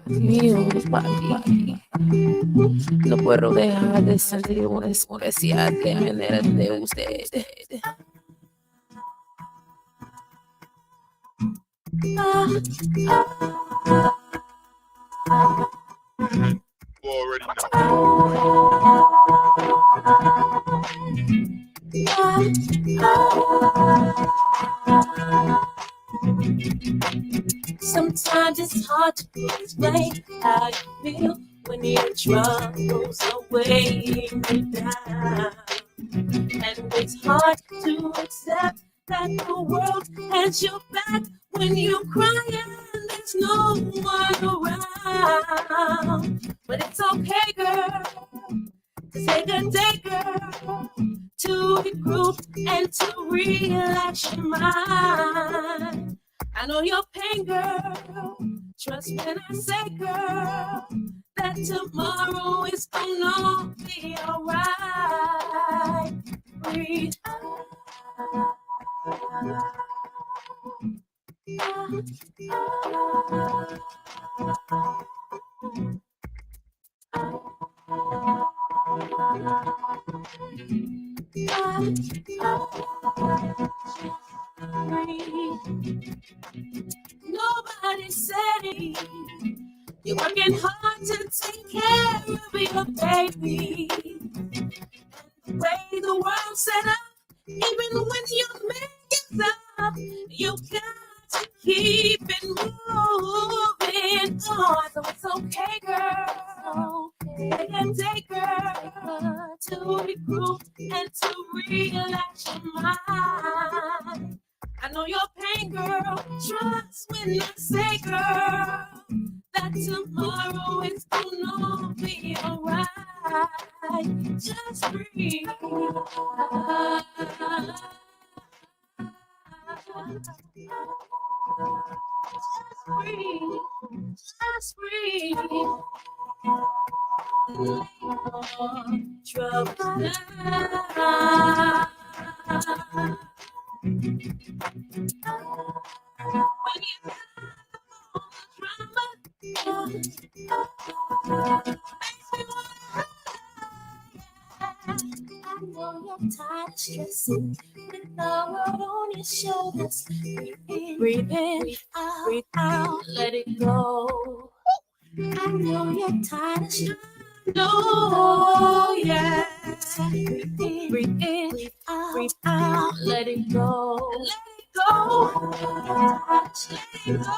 Mío, papi, no puedo dejar de sentir una especial de manera de usted. You already know. Sometimes it's hard to explain how you feel when your troubles are weighing you down. And it's hard to accept that the world has your back when you cry and there's no one around. But it's okay, girl, to take a day, girl, to regroup and to relax your mind. I know your pain, girl. Trust when I say, girl, that tomorrow is gonna be alright. Breathe out. Nobody said you're working hard to take care of your baby. The way the world's set up, even when you make it up, you got to keep it moving on. So it's okay, girl. Take a day, girl, to regroup and to relax your mind. I know your pain, girl. Trust when I say, girl, that tomorrow is gonna be alright. Just breathe. Just breathe. Just breathe. Lay your troubles down. When you drama, makes me wanna. I know you're tired of stressing with the world on your shoulders. Breathe in, breathe out, let it go. I know you're tired of stressing. No, yeah. Breathe in, breathe out, let it go. Let it go. Let it go.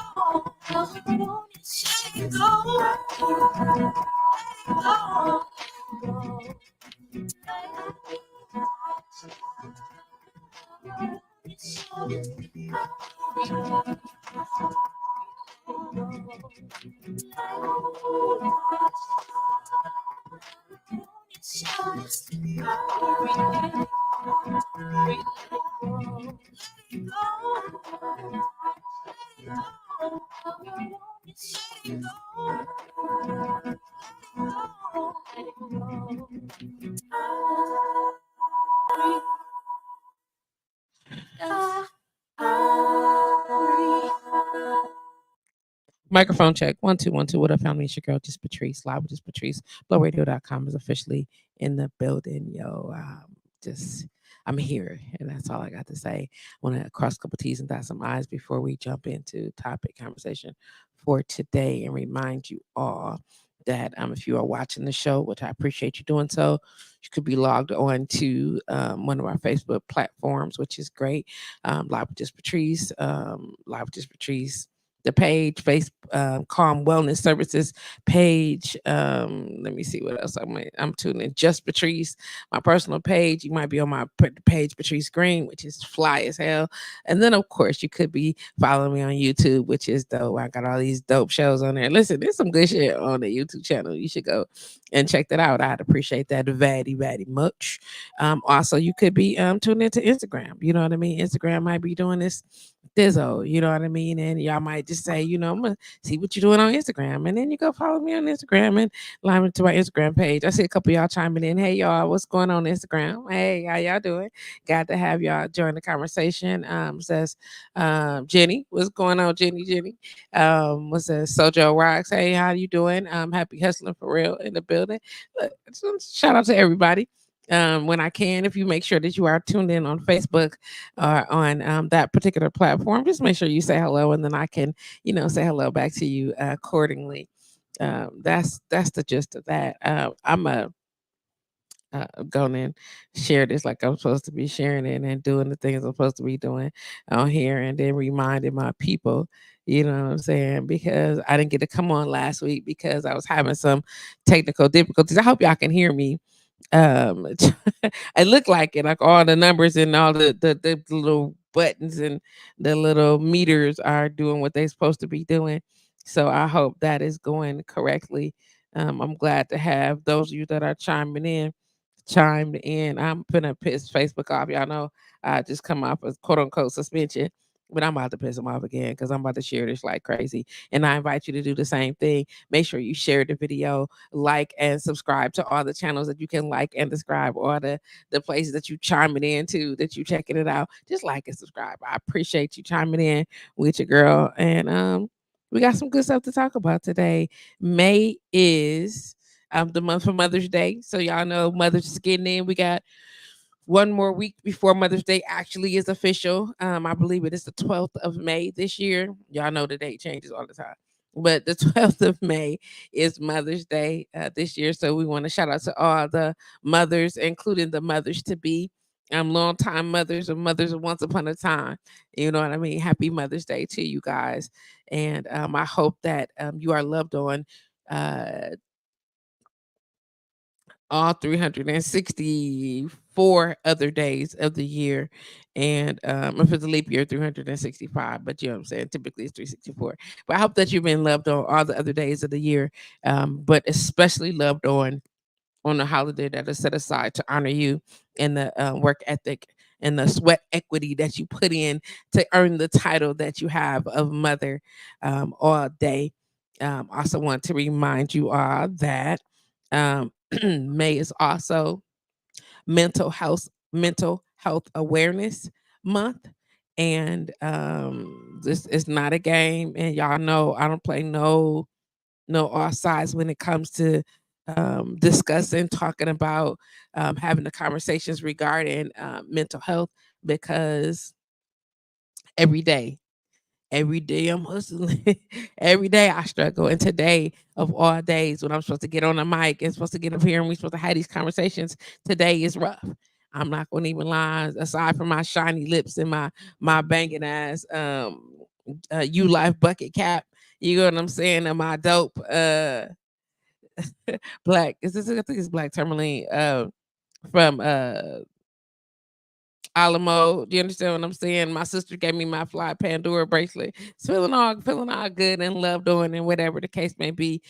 Let it go. Let it go. Let it go. Microphone check. 1 2 1 2. What up, family? It's your girl, JustPatrice. Live with JustPatrice. BlowRadio.com is officially in the building. Yo, just I'm here, and that's all I got to say. I want to cross a couple T's and dot some I's before we jump into topic conversation for today, and remind you all that if you are watching the show, which I appreciate you doing so, you could be logged on to one of our Facebook platforms, which is great. Live with JustPatrice, Live with JustPatrice, the page, Kalm Wellness Services page. Let me see what else I'm tuning in. JustPatrice, my personal page. You might be on my page, Patrice Green, which is fly as hell. And then, of course, you could be following me on YouTube, which is dope. I got all these dope shows on there. Listen, there's some good shit on the YouTube channel. You should go and check that out. I'd appreciate that very, very much. Also, you could be tuned into Instagram. You know what I mean? Instagram might be doing this Dizzo, you know what I mean? And y'all might just say, I'm gonna see what you're doing on Instagram. And then you go follow me on Instagram and line into my Instagram page. I see a couple of y'all chiming in. Hey y'all, what's going on Instagram? Hey, how y'all doing? Got to have y'all join the conversation. Says Jenny, what's going on, Jenny? What's that? Sojo Rocks. Hey, how you doing? Happy hustling for real in the building. Look, shout out to everybody. When I can, if you make sure that you are tuned in on Facebook or on that particular platform, just make sure you say hello, and then I can, say hello back to you accordingly. That's the gist of that. I'm a going and share this like I'm supposed to be sharing it and doing the things I'm supposed to be doing on here, and then reminding my people, you know what I'm saying? Because I didn't get to come on last week because I was having some technical difficulties. I hope y'all can hear me. um I look like all the numbers and all the little buttons and the little meters are doing what they're supposed to be doing, so I hope that is going correctly. I'm glad to have those of you that are chimed in. I'm gonna piss Facebook off. Y'all know I just come off a quote unquote suspension, but I'm about to piss them off again because I'm about to share this like crazy. And I invite you to do the same thing. Make sure you share the video, like and subscribe to all the channels that you can like and subscribe, or the places that you chiming into, that you checking it out. Just like and subscribe. I appreciate you chiming in with your girl. And we got some good stuff to talk about today. May is the month for Mother's Day. So y'all know Mother's is getting in. We got one more week before Mother's Day actually is official. I believe it is the 12th of May this year. Y'all know the date changes all the time. But the 12th of May is Mother's Day this year. So we want to shout out to all the mothers, including the mothers to be. Long time mothers or mothers of once upon a time. You know what I mean? Happy Mother's Day to you guys. And I hope that you are loved on uh, all 364 other days of the year. And if it's a leap year, 365, but you know what I'm saying? Typically it's 364. But I hope that you've been loved on all the other days of the year, but especially loved on a holiday that is set aside to honor you and the work ethic and the sweat equity that you put in to earn the title that you have of mother all day. Also want to remind you all that um, May is also mental health awareness month. And this is not a game. And y'all know I don't play no all sides when it comes to discussing, talking about having the conversations regarding mental health, because every day every day I'm hustling. Every day I struggle. And today of all days, when I'm supposed to get on the mic and supposed to get up here and we're supposed to have these conversations, today is rough. I'm not gonna even lie. Aside from my shiny lips and my banging ass U Life bucket cap, you know what I'm saying? And my dope black, is this, I think it's black tourmaline from Alamo. Do you understand what I'm saying? My sister gave me my fly Pandora bracelet. It's feeling all good and loved on, and whatever the case may be.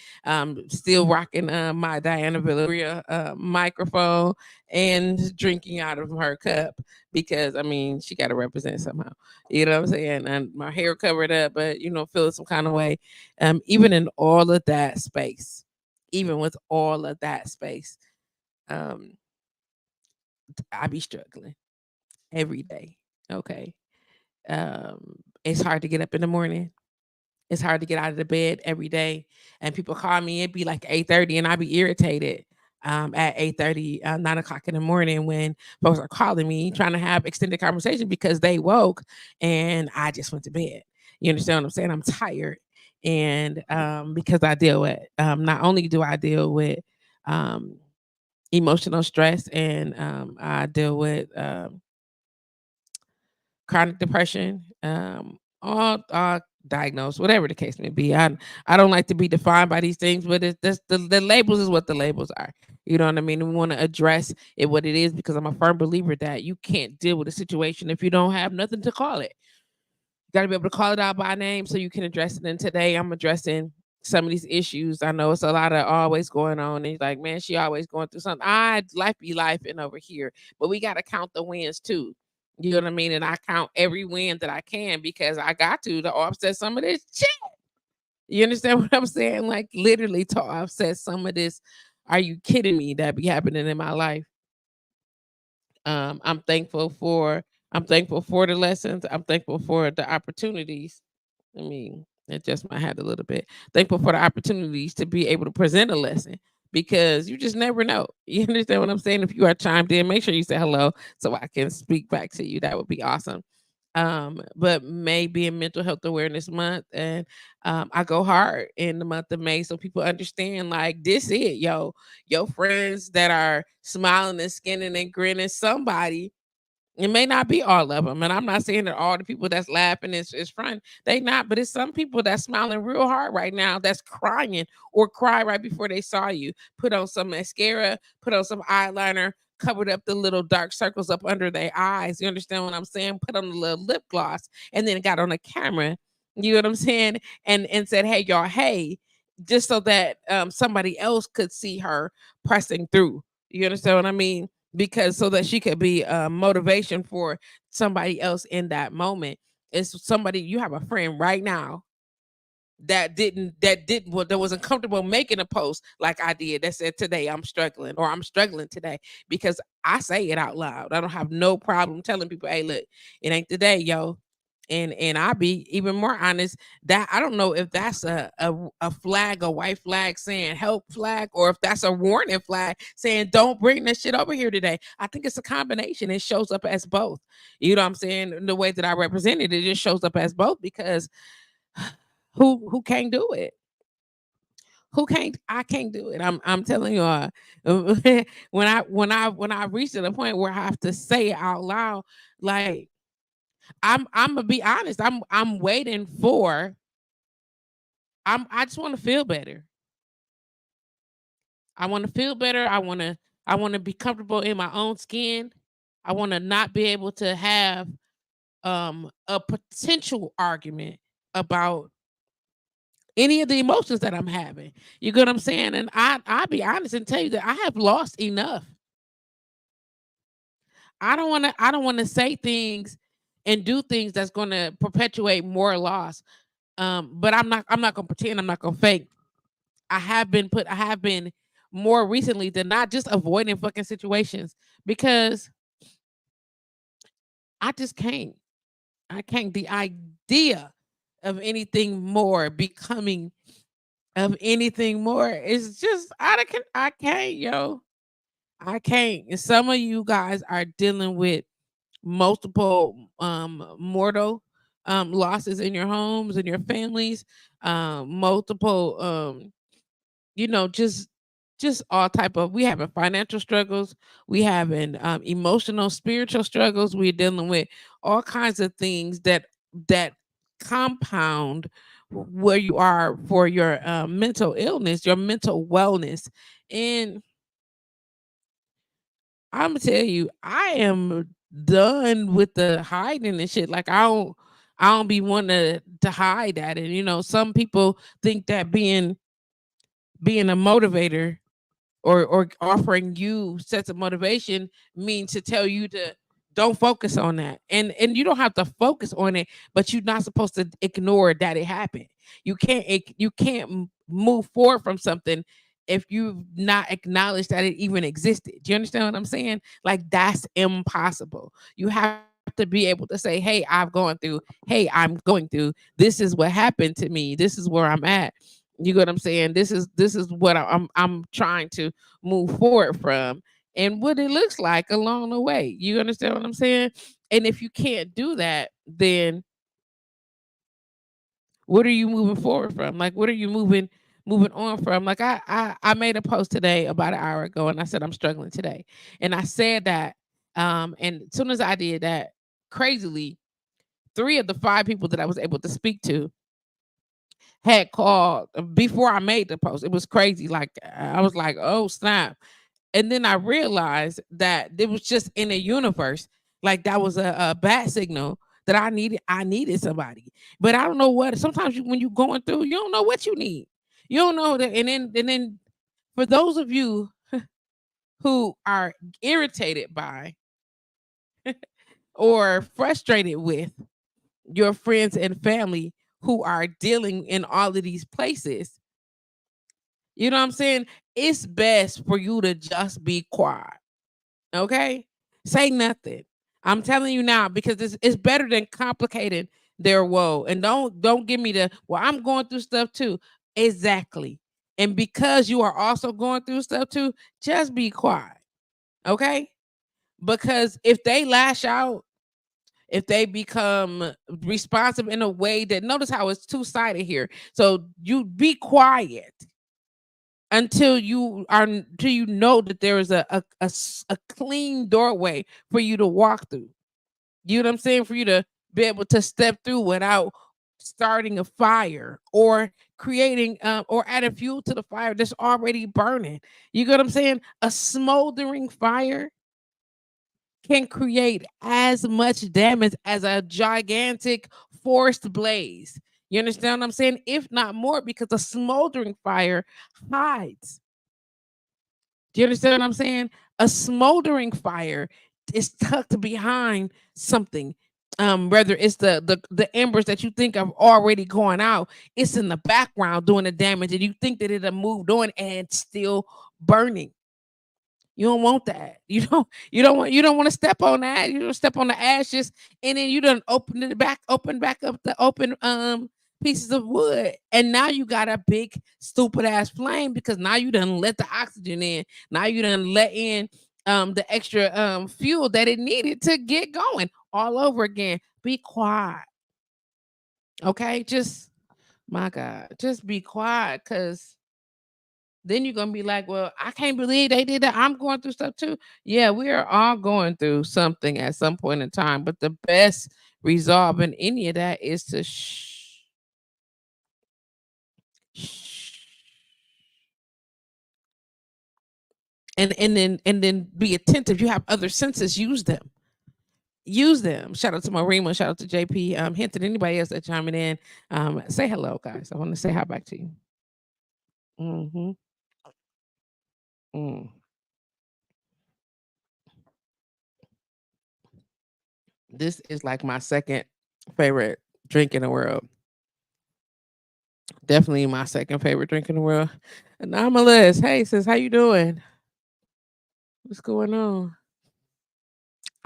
Still rocking my Diana Valeria microphone and drinking out of her cup, because I mean she got to represent somehow. You know what I'm saying? And my hair covered up, but feeling some kind of way. Even in all of that space, even with all of that space, um, I be struggling every day. Okay. It's hard to get up in the morning. It's hard to get out of the bed every day. And people call me, it'd be like 8:30 and I'd be irritated at 8:30, 9 o'clock in the morning, when folks are calling me trying to have extended conversation because they woke and I just went to bed. You understand what I'm saying? I'm tired. And because I deal with, not only do I deal with um, emotional stress, and I deal with chronic depression, all diagnosed, whatever the case may be. I don't like to be defined by these things, but it's this, the labels is what the labels are. You know what I mean? And we want to address it what it is, because I'm a firm believer that you can't deal with a situation if you don't have nothing to call it. You got to be able to call it out by name so you can address it. And today I'm addressing some of these issues. I know it's a lot of always going on, and he's like, man, she always going through something. I life be life and over here, but we got to count the wins too. You know what I mean? And I count every win that I can because I got to offset some of this shit. You understand what I'm saying? Like literally to offset some of this. Are you kidding me? That be happening in my life. I'm thankful for the lessons. I'm thankful for the opportunities. I mean, adjust my hat a little bit. Thankful for the opportunities to be able to present a lesson because you just never know. You understand what I'm saying? If you are chimed in, make sure you say hello so I can speak back to you. That would be awesome. But May being Mental Health Awareness Month, and I go hard in the month of May so people understand like this it, yo, your friends that are smiling and skinning and grinning, somebody, it may not be all of them, and I'm not saying that all the people that's laughing is fun. They not, but it's some people that's smiling real hard right now that's crying or cry right before they saw you. Put on some mascara, put on some eyeliner, covered up the little dark circles up under their eyes. You understand what I'm saying? Put on a little lip gloss, and then got on a camera. You know what I'm saying? And said, "Hey y'all, hey," just so that somebody else could see her pressing through. You understand what I mean? Because so that she could be motivation for somebody else in that moment. It's somebody you have a friend right now that wasn't comfortable making a post like I did that said today I'm struggling or I'm struggling today because I say it out loud. I don't have no problem telling people, hey, look, it ain't today, yo. And I'll be even more honest that I don't know if that's a flag, a white flag saying help flag, or if that's a warning flag saying don't bring this shit over here today. I think it's a combination. It shows up as both. You know what I'm saying? The way that I represent it, it just shows up as both because who can't do it? Who can't? I can't do it. I'm telling you, when I reach to the point where I have to say it out loud, like I'm gonna be honest. I'm waiting for. I just want to feel better. I want to feel better. I want to be comfortable in my own skin. I want to not be able to have a potential argument about any of the emotions that I'm having. You get what I'm saying? And I'll be honest and tell you that I have lost enough. I don't want to say things and do things that's going to perpetuate more loss. But I'm not going to pretend, I'm not going to fake. I have been more recently than not just avoiding fucking situations because I just can't. I can't. The idea of anything more becoming of anything more is just I can't, yo. I can't. And some of you guys are dealing with multiple mortal losses in your homes and your families, multiple just all type of, we having financial struggles, we having emotional spiritual struggles, we're dealing with all kinds of things that compound where you are for your mental illness, your mental wellness. And I'm gonna tell you, I am done with the hiding and shit. Like I don't be wanting to hide that. And some people think that being a motivator or offering you sets of motivation means to tell you to don't focus on that. And you don't have to focus on it, but you're not supposed to ignore that it happened. You can't move forward from something if you've not acknowledged that it even existed. Do you understand what I'm saying? Like that's impossible. You have to be able to say, hey, I've gone through, hey, I'm going through, this is what happened to me, this is where I'm at. You get what I'm saying? This is what I'm trying to move forward from, and what it looks like along the way. You understand what I'm saying? And if you can't do that, then what are you moving forward from? Like, what are you moving on from? Like, I made a post today about an hour ago, and I said I'm struggling today, and I said that, and as soon as I did that, crazily, 3 of the 5 people that I was able to speak to had called before I made the post. It was crazy. Like I was like, oh snap. And then I realized that it was just in the universe. Like that was a bad signal that I needed somebody. But I don't know what. Sometimes when you're going through, you don't know what you need. You don't know that, and then for those of you who are irritated by or frustrated with your friends and family who are dealing in all of these places, you know what I'm saying? It's best for you to just be quiet. Okay? Say nothing. I'm telling you now because it's better than complicating their woe. And don't give me the, well, I'm going through stuff too. Exactly. And because you are also going through stuff too, just be quiet. Okay? Because if they lash out, if they become responsive in a way that, notice how it's two-sided here. So you be quiet until you know that there is a clean doorway for you to walk through. You know what I'm saying? For you to be able to step through without starting a fire or creating or adding fuel to the fire that's already burning. You get what I'm saying? A smoldering fire can create as much damage as a gigantic forest blaze. You understand what I'm saying? If not more, because a smoldering fire hides. Do you understand what I'm saying? A smoldering fire is tucked behind something. Whether it's the embers that you think have already gone out, it's in the background doing the damage, and you think that it'll moved on and it's still burning. You don't want that. You don't want to step on that. You don't step on the ashes, and then you done open back up the open pieces of wood. And now you got a big stupid ass flame because now you done let the oxygen in. Now you done let in the extra fuel that it needed to get going all over again. Be quiet. Okay? Just my God, just be quiet because then you're gonna be like, well, I can't believe they did that. I'm going through stuff too. Yeah, we are all going through something at some point in time. But the best resolve in any of that is to shh, and then be attentive. You have other senses. Use them. Use them. Shout out to Marima. Shout out to JP. Hinton. Anybody else that chiming in? Say hello, guys. I want to say hi back to you. Mm-hmm. Mm. This is like my second favorite drink in the world. Definitely my second favorite drink in the world. Anomalous. Hey sis, how you doing? What's going on?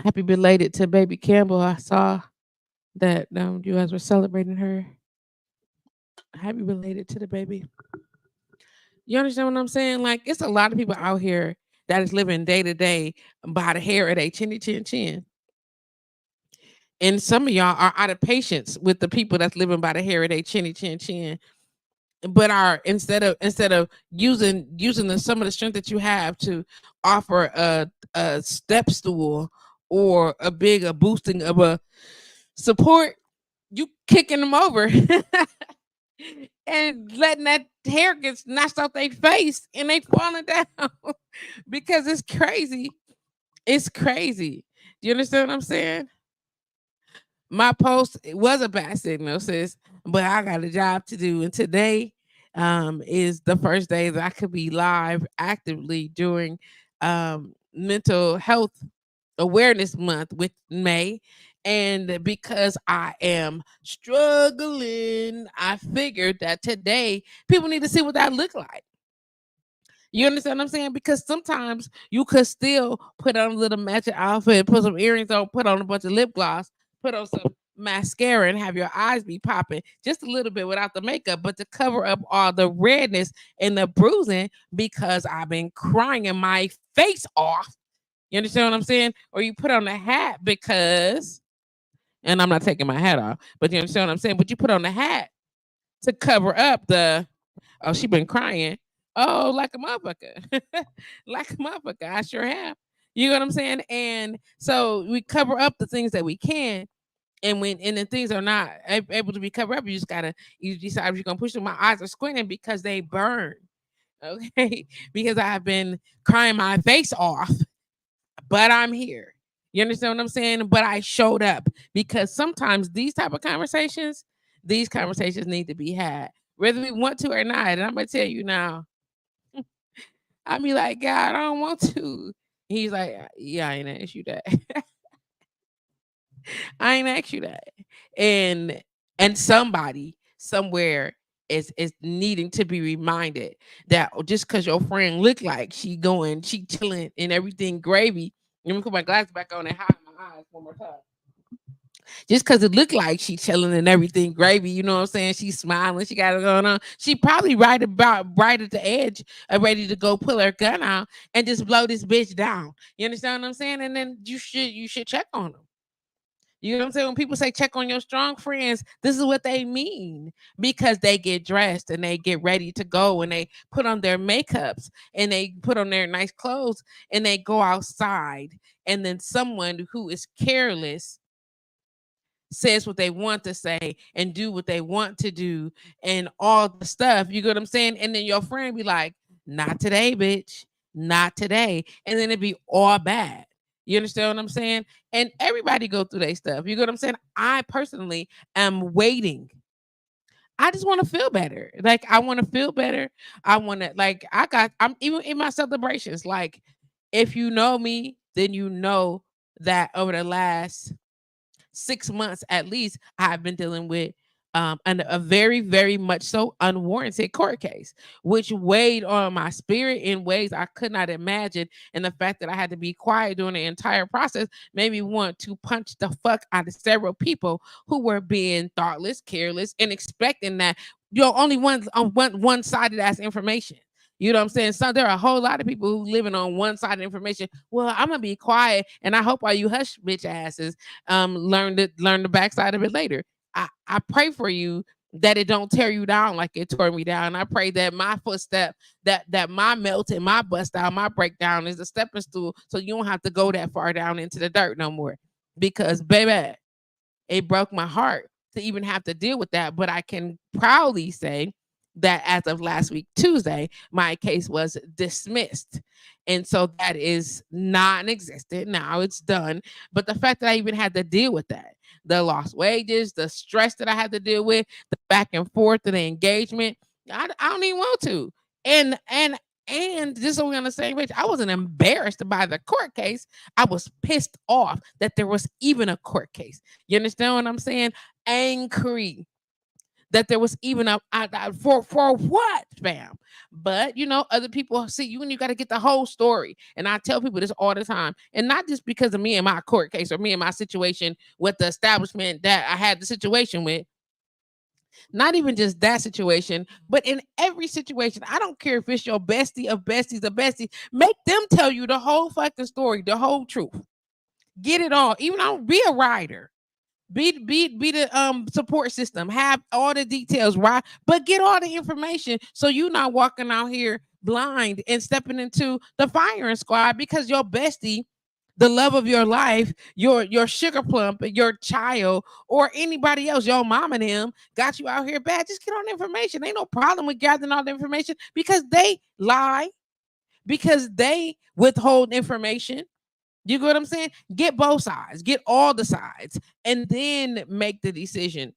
Happy belated to baby Campbell. I saw that you guys were celebrating her. Happy belated to the baby. You understand what I'm saying? Like it's a lot of people out here that is living day to day by the hair of their chinny chin chin. And some of y'all are out of patience with the people that's living by the hair of their chinny chin chin, but are instead of using some of the strength that you have to offer a step stool or a boosting of a support, you kicking them over and letting that hair get snatched off their face and they falling down because it's crazy. It's crazy. Do you understand what I'm saying? My post was a bad signal, sis, but I got a job to do. And today is the first day that I could be live actively during mental health awareness month with May. And because I am struggling, I figured that today people need to see what that look like. You understand what I'm saying? Because sometimes you could still put on a little matching outfit, put some earrings on, put on a bunch of lip gloss, put on some mascara, and have your eyes be popping just a little bit without the makeup, but to cover up all the redness and the bruising because I've been crying my face off. You understand what I'm saying? Or you put on a hat because, and I'm not taking my hat off, but you understand what I'm saying? But you put on a hat to cover up the, oh, she been crying. Oh, like a motherfucker. Like a motherfucker. I sure have. You know what I'm saying? And so we cover up the things that we can. And when the things are not able to be covered up, you decide if you're gonna push them. My eyes are squinting because they burn. Okay. Because I've been crying my face off, but I'm here. You understand what I'm saying? But I showed up because sometimes these conversations need to be had whether we want to or not. And I'm gonna tell you now, I be like, God, I don't want to. He's like, yeah, I ain't asked you that. I ain't asked you that. And somebody somewhere is needing to be reminded that just because your friend look like she chilling and everything gravy. Let me put my glasses back on and hide my eyes one more time. Just because it looked like she chilling and everything gravy, you know what I'm saying? She's smiling, she got it going on. She probably right at the edge, ready to go pull her gun out and just blow this bitch down. You understand what I'm saying? And then you should check on them. You know what I'm saying? When people say check on your strong friends, this is what they mean because they get dressed and they get ready to go and they put on their makeups and they put on their nice clothes and they go outside. And then someone who is careless says what they want to say and do what they want to do and all the stuff. You get what I'm saying? And then your friend be like, not today, bitch. Not today. And then it be all bad. You understand what I'm saying? And everybody go through their stuff. You get what I'm saying? I personally am waiting. I just want to feel better. Like I want to feel better. I want to I'm even in my celebrations. Like if you know me, then you know that over the last 6 months at least, I've been dealing with a very, very much so unwarranted court case, which weighed on my spirit in ways I could not imagine. And the fact that I had to be quiet during the entire process made me want to punch the fuck out of several people who were being thoughtless, careless, and expecting that only one sided ass information. You know what I'm saying? So there are a whole lot of people who living on one side of information. Well, I'm gonna be quiet, and I hope all you hush bitch asses learn the backside of it later. I pray for you that it don't tear you down like it tore me down. I pray that my footstep, that my melt and my bust down, my breakdown is a stepping stool, so you don't have to go that far down into the dirt no more. Because baby, it broke my heart to even have to deal with that. But I can proudly say that as of last week, Tuesday, my case was dismissed. And so that is non existent. Now it's done. But the fact that I even had to deal with that, the lost wages, the stress that I had to deal with, the back and forth of the engagement, I don't even want to. And just so we're on the same page, I wasn't embarrassed by the court case. I was pissed off that there was even a court case. You understand what I'm saying? Angry that there was even for what, fam? But other people see you and you got to get the whole story. And I tell people this all the time, and not just because of me and my court case or me and my situation with the establishment that I had the situation with. Not even just that situation, but in every situation. I don't care if it's your bestie of besties of besties. Make them tell you the whole fucking story, the whole truth. Get it all. Even I'll be a rider. Be the support system. Have all the details, right? But get all the information so you're not walking out here blind and stepping into the firing squad because your bestie, the love of your life, your sugar plump, your child, or anybody else, your mom and him got you out here bad. Just get all the information. Ain't no problem with gathering all the information because they lie, because they withhold information. You get what I'm saying? Get both sides, get all the sides, and then make the decision.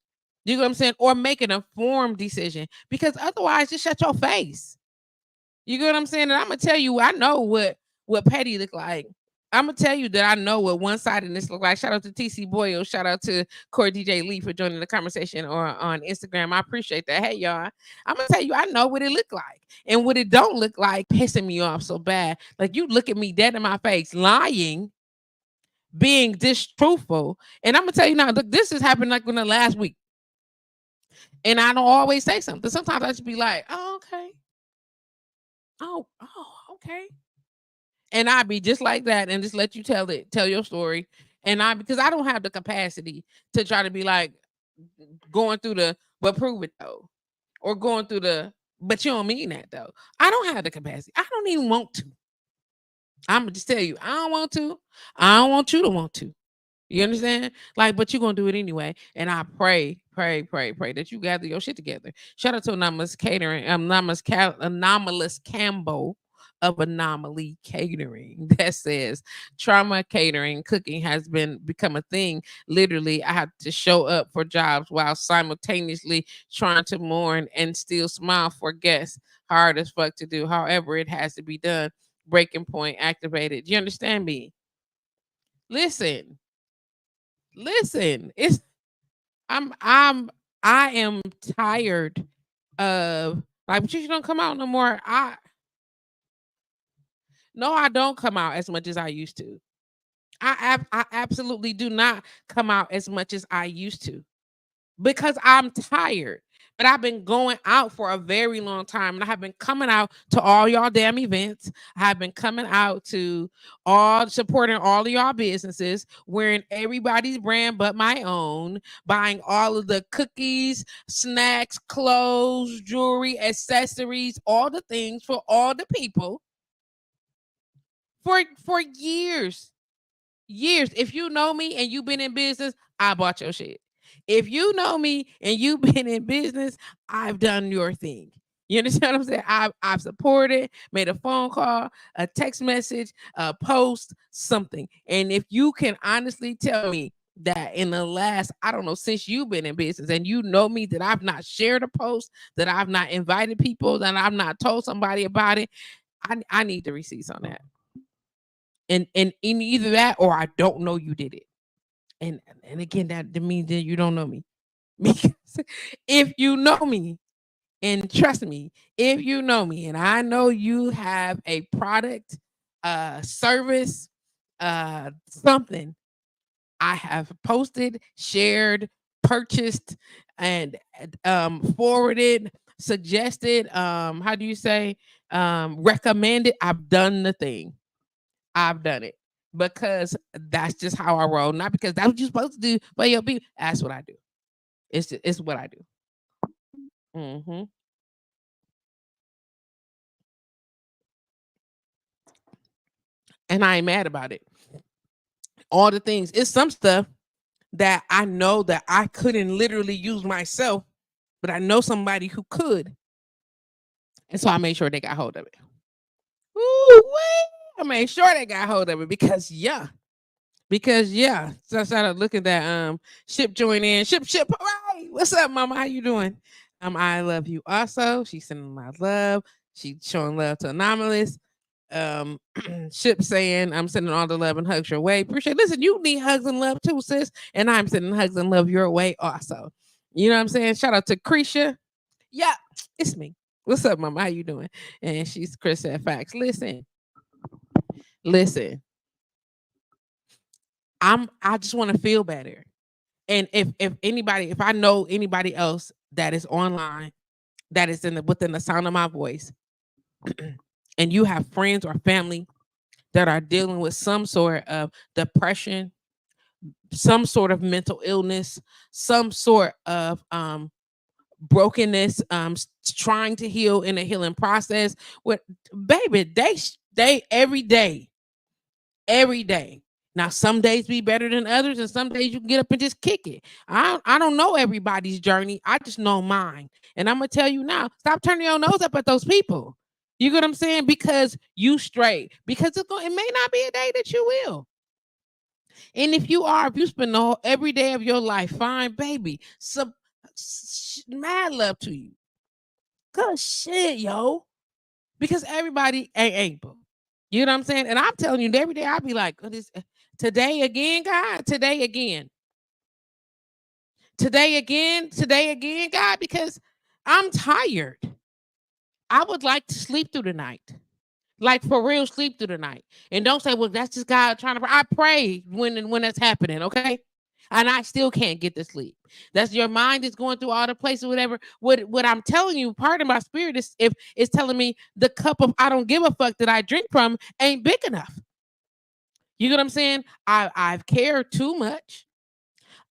You get what I'm saying? Or make an informed decision. Because otherwise, just shut your face. You get what I'm saying? And I'm gonna tell you, I know what petty look like. I'm gonna tell you that I know what one sidedness look like. Shout out to TC Boyle. Shout out to Corey DJ Lee for joining the conversation or on Instagram. I appreciate that. Hey y'all, I'm gonna tell you, I know what it look like and what it don't look like. Pissing me off so bad. Like you look at me dead in my face, lying, being distruthful. And I'm gonna tell you now, look, this has happened like in the last week. And I don't always say something. Sometimes I just be like, oh, okay. Oh, okay. And I'd be just like that and just let you tell your story. And because I don't have the capacity to try to be like going through the but prove it though. Or going through the but you don't mean that though. I don't have the capacity. I don't even want to. I'm gonna just tell you, I don't want to. I don't want you to want to. You understand? Like, but you're gonna do it anyway. And I pray that you gather your shit together. Shout out to Anomalous Catering, Anomalous Campbell of Anomaly Catering that says trauma catering cooking has become a thing. Literally, I have to show up for jobs while simultaneously trying to mourn and still smile for guests. Hard as fuck to do. However, it has to be done. Breaking point activated. You understand me? Listen, listen. I'm I am tired of like Patricia don't come out no more. I don't come out as much as I used to. I absolutely do not come out as much as I used to because I'm tired. But I've been going out for a very long time, and I have been coming out to all y'all damn events. I have been coming out to all supporting all of y'all businesses, wearing everybody's brand but my own, buying all of the cookies, snacks, clothes, jewelry, accessories, all the things for all the people for years. Years. If you know me and you've been in business, I bought your shit. If you know me and you've been in business, I've done your thing. You understand what I'm saying? I've supported, made a phone call, a text message, a post, something. And if you can honestly tell me that in the last, I don't know, since you've been in business and you know me that I've not shared a post, that I've not invited people, that I've not told somebody about it, I need the receipts on that. And in either that or I don't know you did it. And again, that means that you don't know me. Because if you know me, and trust me, if you know me, and I know you have a product, service, something, I have posted, shared, purchased, and forwarded, suggested, how do you say, recommended. I've done the thing. I've done it because that's just how I roll. Not because that's what you're supposed to do, but your people. That's what I do. It's what I do. Hmm. And I ain't mad about it. All the things. It's some stuff that I know that I couldn't literally use myself, but I know somebody who could, and so I made sure they got hold of it. Ooh, wait. I made sure they got hold of it because yeah. Because yeah, so I started looking at that ship join in. Ship, all right. What's up, mama? How you doing? I love you also. She's sending my love. She's showing love to Anomalous. Um Ship saying I'm sending all the love and hugs your way. Appreciate it. Listen, you need hugs and love too, sis. And I'm sending hugs and love your way also. You know what I'm saying? Shout out to Krisha. Yeah, it's me. What's up, mama? How you doing? And she's Chris at Facts. Listen. I just want to feel better. And if I know anybody else that is online, that is within the sound of my voice, and you have friends or family that are dealing with some sort of depression, some sort of mental illness, some sort of brokenness, trying to heal in a healing process, with baby, they every day. Now, some days be better than others, and some days you can get up and just kick it. I don't know everybody's journey. I just know mine. And I'm gonna tell you now, stop turning your nose up at those people. You get what I'm saying? Because you straight. Because it may not be a day that you will. And if you spend the whole every day of your life, fine, baby. Mad love to you. Good shit, yo. Because everybody ain't able. You know what I'm saying? And I'm telling you, every day I be like, today again, God, today again, God, because I'm tired. I would like to sleep through the night. Like for real, sleep through the night. And don't say, well, that's just God trying to. I pray when that's happening, okay? And I still can't get to sleep. That's your mind is going through all the places, whatever. What I'm telling you, part of my spirit is telling me the cup of I don't give a fuck that I drink from ain't big enough. You get what I'm saying? I've cared too much.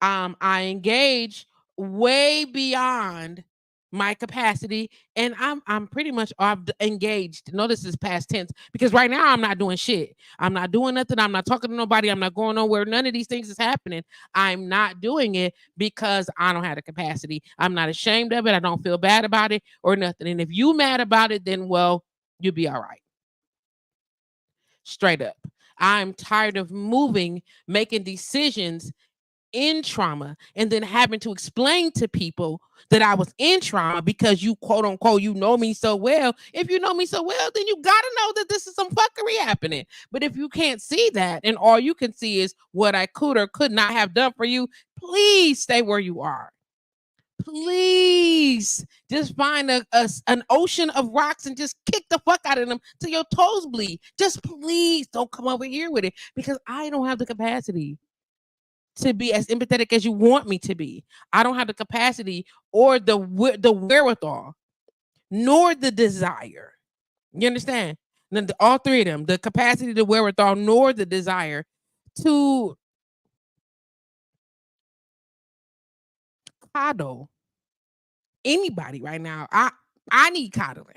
I engage way beyond my capacity, and I'm pretty much engaged. Notice this past tense because right now I'm not doing shit. I'm not doing nothing. I'm not talking to nobody. I'm not going nowhere. None of these things is happening. I'm not doing it because I don't have the capacity. I'm not ashamed of it. I don't feel bad about it or nothing. And if you mad about it, then well, you'll be all right. straight up. I'm tired of moving, making decisions in trauma, and then having to explain to people that I was in trauma because you, quote unquote, you know me so well. If you know me so well, then you gotta know that this is some fuckery happening. But if you can't see that and all you can see is what I could or could not have done for you, please stay where you are. Please just find an ocean of rocks and just kick the fuck out of them till your toes bleed. Just please don't come over here with it, because I don't have the capacity to be as empathetic as you want me to be. I don't have the capacity or the wherewithal, nor the desire. You understand? All three of them, the capacity, the wherewithal, nor the desire to coddle anybody right now. I need coddling.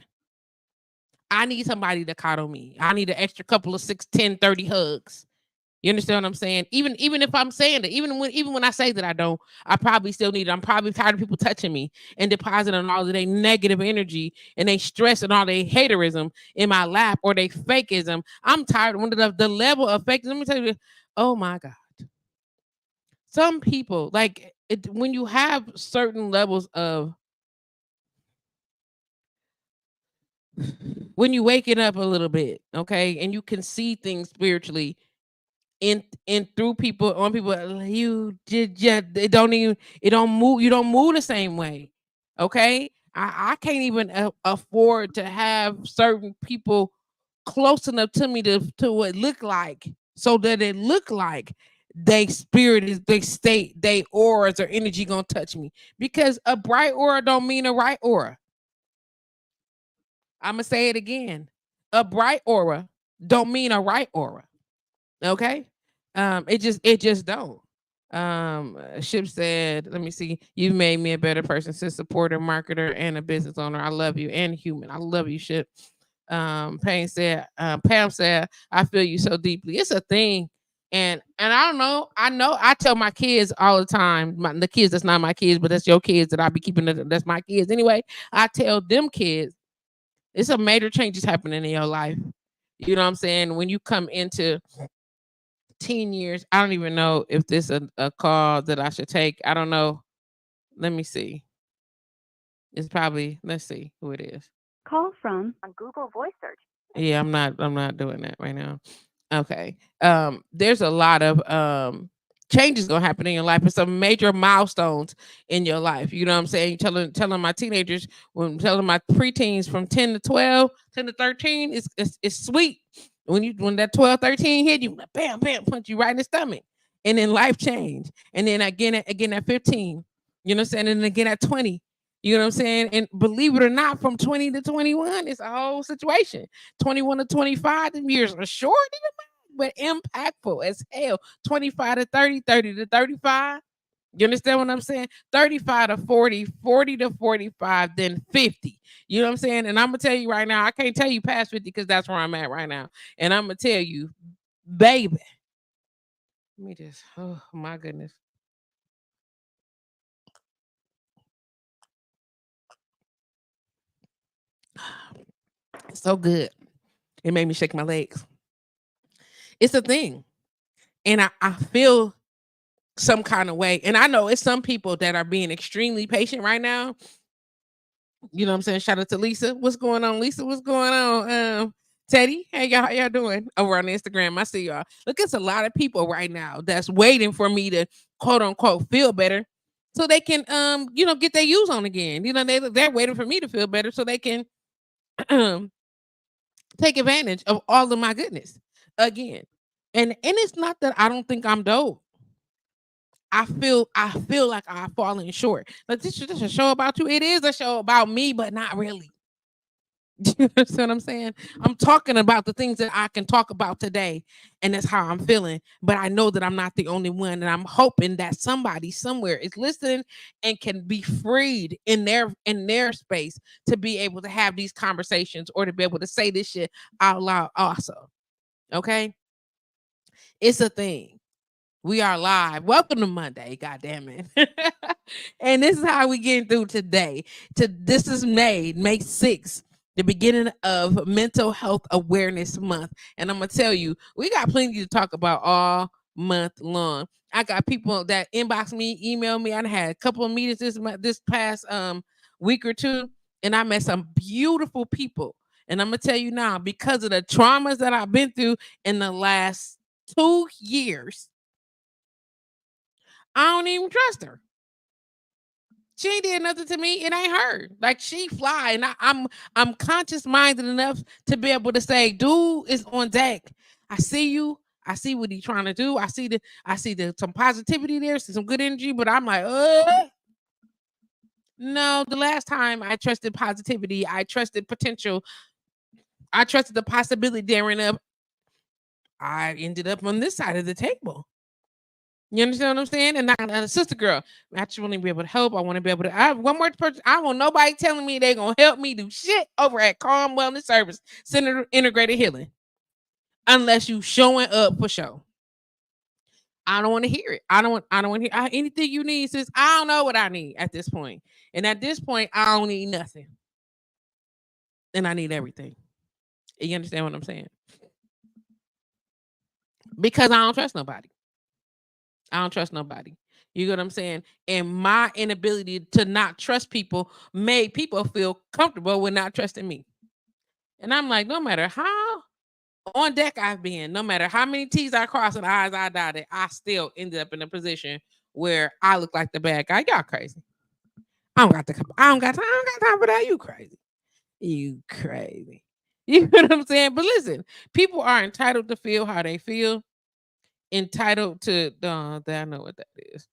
I need somebody to coddle me. I need an extra couple of 6, 10, 30 hugs. You understand what I'm saying? Even if I'm saying that, even when I say that I don't, I probably still need it. I'm probably tired of people touching me and depositing all of their negative energy and they stress and all their haterism in my lap or they fakeism. I'm tired of the level of fake. Let me tell you, oh my God. Some people, like when you have certain levels of, when you waking up a little bit, okay, and you can see things spiritually in through people, on people, you just it don't move, you don't move the same way. Okay, I can't even afford to have certain people close enough to me to what look like, so that it look like they spirit is, they state, they auras or energy gonna touch me, because a bright aura don't mean a right aura. I'm gonna say it again. A bright aura don't mean a right aura. Okay. It just don't. Ship said, let me see, you've made me a better person, since supporter, marketer, and a business owner. I love you, and human. I love you, Ship. Pam said, I feel you so deeply. It's a thing. And I don't know. I tell my kids all the time, the kids that's not my kids, but that's your kids that I be keeping, that's my kids anyway. I tell them kids, it's a major changes happening in your life. You know what I'm saying? When you come into teen years, I don't even know if this is a call that I should take. I don't know. Let me see. It's probably, let's see who it is. Call from on Google Voice Search. Yeah, I'm not doing that right now. Okay. There's a lot of changes gonna happen in your life, and some major milestones in your life. You know what I'm saying? Telling my teenagers, when telling my preteens from 10 to 12, 10 to 13, it's sweet. When that 12, 13 hit you, bam, bam, punch you right in the stomach. And then life change. And then again at 15, you know what I'm saying? And then again at 20. You know what I'm saying? And believe it or not, from 20 to 21, it's a whole situation. 21 to 25, the years are short, but impactful as hell. 25 to 30, 30 to 35. You understand what I'm saying? 35 to 40, 40 to 45, then 50. You know what I'm saying? And I'm going to tell you right now, I can't tell you past 50 because that's where I'm at right now. And I'm going to tell you, baby. Let me just, oh my goodness. It's so good. It made me shake my legs. It's a thing. And I feel some kind of way. And I know it's some people that are being extremely patient right now. You know what I'm saying? Shout out to Lisa. What's going on, Lisa? What's going on? Teddy, hey y'all, how y'all doing over on Instagram? I see y'all. Look, it's a lot of people right now that's waiting for me to, quote unquote, feel better, so they can get their use on again. You know, they're waiting for me to feel better so they can take advantage of all of my goodness again. And it's not that I don't think I'm dope. I feel like I've fallen short. Like, this is a show about you. It is a show about me, but not really. You understand what I'm saying? I'm talking about the things that I can talk about today, and that's how I'm feeling. But I know that I'm not the only one, and I'm hoping that somebody somewhere is listening and can be freed in their space to be able to have these conversations, or to be able to say this shit out loud also. Okay? It's a thing. We are live. Welcome to Monday, goddamn it. And this is how we getting through today. This is May 6th. the beginning of Mental Health Awareness Month. And I'm going to tell you, we got plenty to talk about all month long. I got people that inbox me, email me. I had a couple of meetings this past week or two, and I met some beautiful people. And I'm going to tell you now, because of the traumas that I've been through in the last 2 years, I don't even trust her. She ain't did nothing to me. It ain't her. Like, she fly, and I'm conscious minded enough to be able to say, dude is on deck. I see you. I see what he's trying to do. I see some positivity there, some good energy, but I'm like, no. The last time I trusted positivity, I trusted potential, I trusted the possibility daring up, I ended up on this side of the table. You understand what I'm saying? And not a sister girl. I just want to be able to help. I want to be able to. I one more person. I want nobody telling me they gonna help me do shit over at Kalm Wellness Service Center Integrated Healing, unless you showing up for show. I don't want to hear it. I don't want to hear anything you need, sis. I don't know what I need at this point. And at this point, I don't need nothing. And I need everything. You understand what I'm saying? Because I don't trust nobody. I don't trust nobody. You get what I'm saying? And my inability to not trust people made people feel comfortable with not trusting me. And I'm like, no matter how on deck I've been, no matter how many T's I crossed and I's I dotted, I still ended up in a position where I look like the bad guy. Y'all crazy. I don't got time for that. You crazy. You crazy. You know what I'm saying? But listen, people are entitled to feel how they feel. Entitled to I know what that is.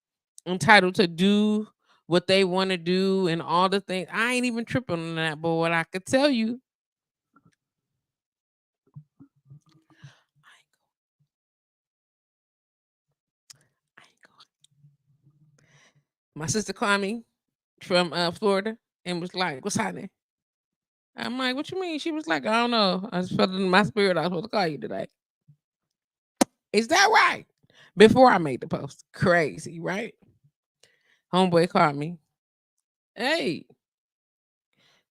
Entitled to do what they want to do and all the things. I ain't even tripping on that, but what I could tell you, my sister called me from Florida and was like, "What's happening?" I'm like, "What you mean?" She was like, "I don't know. I just felt it in my spirit. I was supposed to call you today." Is that right? Before I made the post, crazy, right? Homeboy called me. Hey,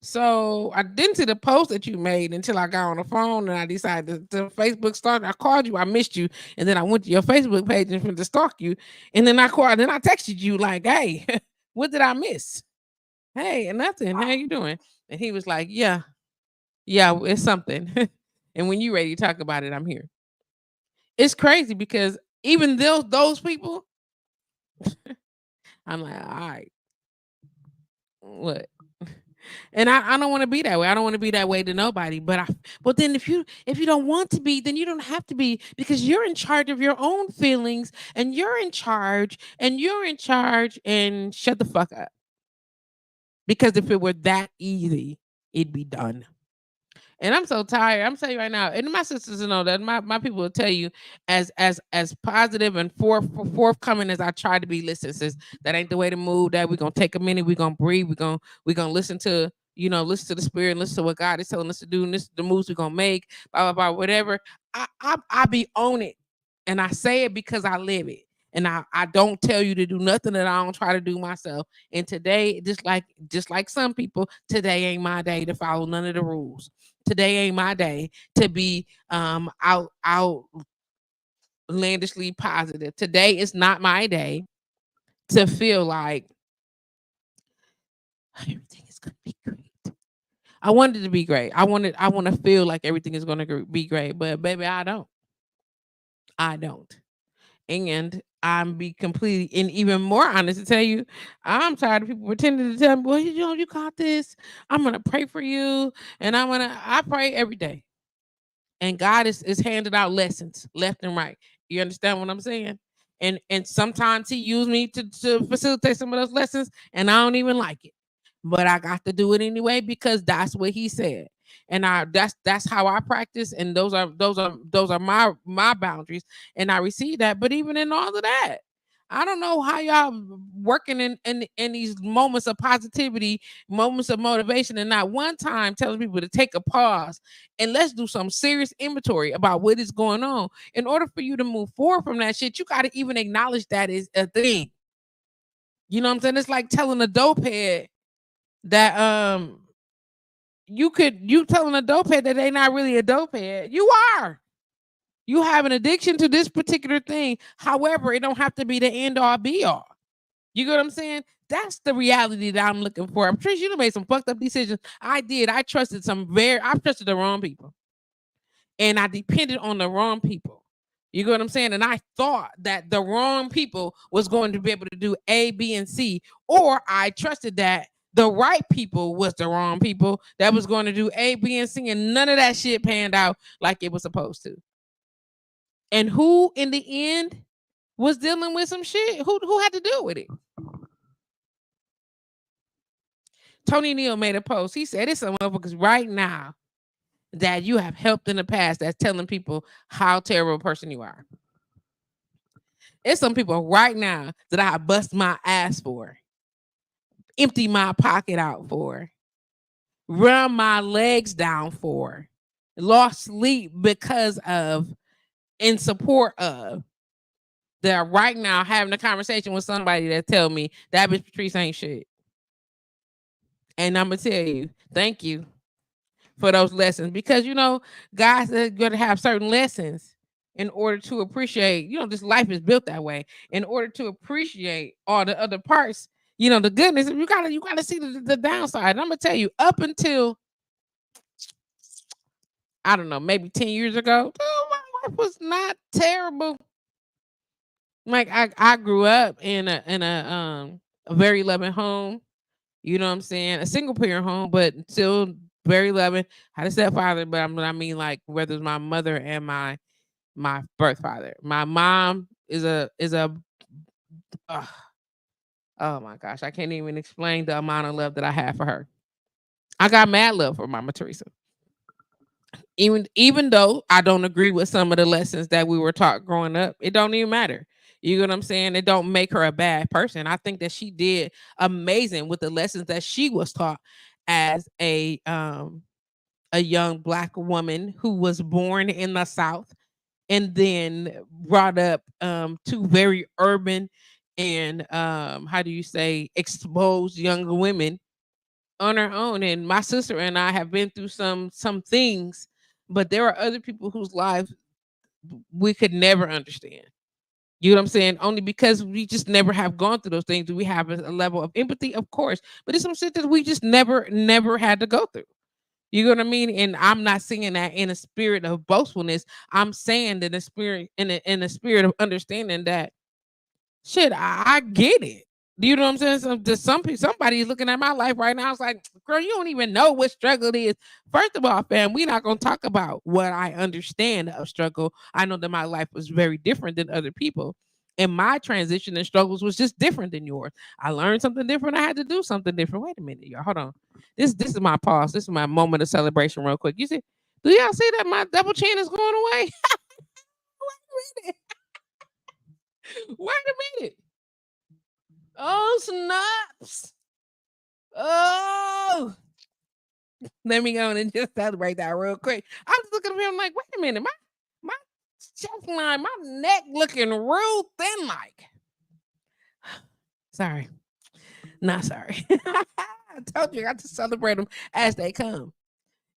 so I didn't see the post that you made until I got on the phone and I decided to Facebook stalk. I called you, I missed you, and then I went to your Facebook page and to stalk you, and then I texted you like, "Hey, what did I miss?" "Hey, nothing. How you doing?" And he was like, "Yeah, yeah, it's something." And when you ready to talk about it, I'm here. It's crazy because even those people, I'm like, all right, what? And I don't want to be that way. I don't want to be that way to nobody. But then if you don't want to be, then you don't have to be because you're in charge of your own feelings and you're in charge and shut the fuck up. Because if it were that easy, it'd be done. And I'm so tired. I'm telling you right now, and my sisters know that my people will tell you as positive and forthcoming as I try to be. Listen, sis, that ain't the way to move. That we're gonna take a minute, we're gonna breathe, we're gonna listen to listen to the spirit, listen to what God is telling us to do, and this is the moves we're gonna make, blah blah blah, whatever. I be on it. And I say it because I live it. And I don't tell you to do nothing that I don't try to do myself. And today, just like some people, today ain't my day to follow none of the rules. Today ain't my day to be outlandishly positive. Today is not my day to feel like everything is gonna be great. I wanted it to be great. I want to feel like everything is gonna be great, but baby, I don't. I don't. And I'm be completely and even more honest to tell you, I'm tired of people pretending to tell me, well, you got this. I'm gonna pray for you, and I pray every day. And God is handing out lessons left and right. You understand what I'm saying? And sometimes He used me to facilitate some of those lessons, and I don't even like it, but I got to do it anyway because that's what He said. And that's how I practice, and those are my boundaries, and I receive that. But even in all of that, I don't know how y'all working in these moments of positivity, moments of motivation, and not one time telling people to take a pause and let's do some serious inventory about what is going on. In order for you to move forward from that shit, you got to even acknowledge that is a thing. You know what I'm saying? It's like telling a dope head that you telling a dopehead that they not really a dopehead. You are. You have an addiction to this particular thing. However, it don't have to be the end all be all. You get what I'm saying? That's the reality that I'm looking for. I'm sure you done made some fucked up decisions. I did. I trusted I trusted the wrong people. And I depended on the wrong people. You get what I'm saying? And I thought that the wrong people was going to be able to do A, B, and C. Or I trusted that the right people was the wrong people that was going to do A, B, and C. And none of that shit panned out like it was supposed to. And who in the end was dealing with some shit? Who had to deal with it? Tony Neal made a post. He said, it's some motherfuckers right now that you have helped in the past that's telling people how terrible a person you are. It's some people right now that I bust my ass for, empty my pocket out for, run my legs down for, lost sleep because of, in support of, that are right now having a conversation with somebody that tell me that bitch Patrice ain't shit. And I'm gonna tell you, thank you for those lessons, because you know, guys are gonna have certain lessons in order to appreciate, you know, this life is built that way. In order to appreciate all the other parts, you know, the goodness, you gotta see the downside. And I'm gonna tell you, up until I don't know, maybe 10 years ago, my life was not terrible. Like I grew up in a very loving home. You know what I'm saying? A single parent home, but still very loving. Had a stepfather, but I mean, like, whether it's my mother and my birth father. My mom is a uh, oh my gosh, I can't even explain the amount of love that I have for her. I got mad love for Mama Teresa. Even though I don't agree with some of the lessons that we were taught growing up, it don't even matter. You know what I'm saying? It don't make her a bad person. I think that she did amazing with the lessons that she was taught as a young Black woman who was born in the South and then brought up to very urban and how do you say, exposed younger women on her own. And my sister and I have been through some things, but there are other people whose lives we could never understand. You know what I'm saying? Only because we just never have gone through those things do we have a level of empathy, of course. But it's some shit that we just never had to go through. You know what I mean? And I'm not saying that in a spirit of boastfulness. I'm saying that in a spirit of understanding that shit, I get it. Do you know what I'm saying? Somebody is looking at my life right now. It's like, girl, you don't even know what struggle it is. First of all, fam, we're not gonna talk about what I understand of struggle. I know that my life was very different than other people. And my transition and struggles was just different than yours. I learned something different. I had to do something different. Wait a minute, y'all. Hold on. This is my pause. This is my moment of celebration, real quick. You see, do y'all see that my double chin is going away? Wait a minute. Wait a minute. Oh, snaps. Oh, let me go and just celebrate that real quick. I'm just looking at him like, wait a minute, my chest line, my neck looking real thin like. Sorry. Not sorry. I told you I got to celebrate them as they come.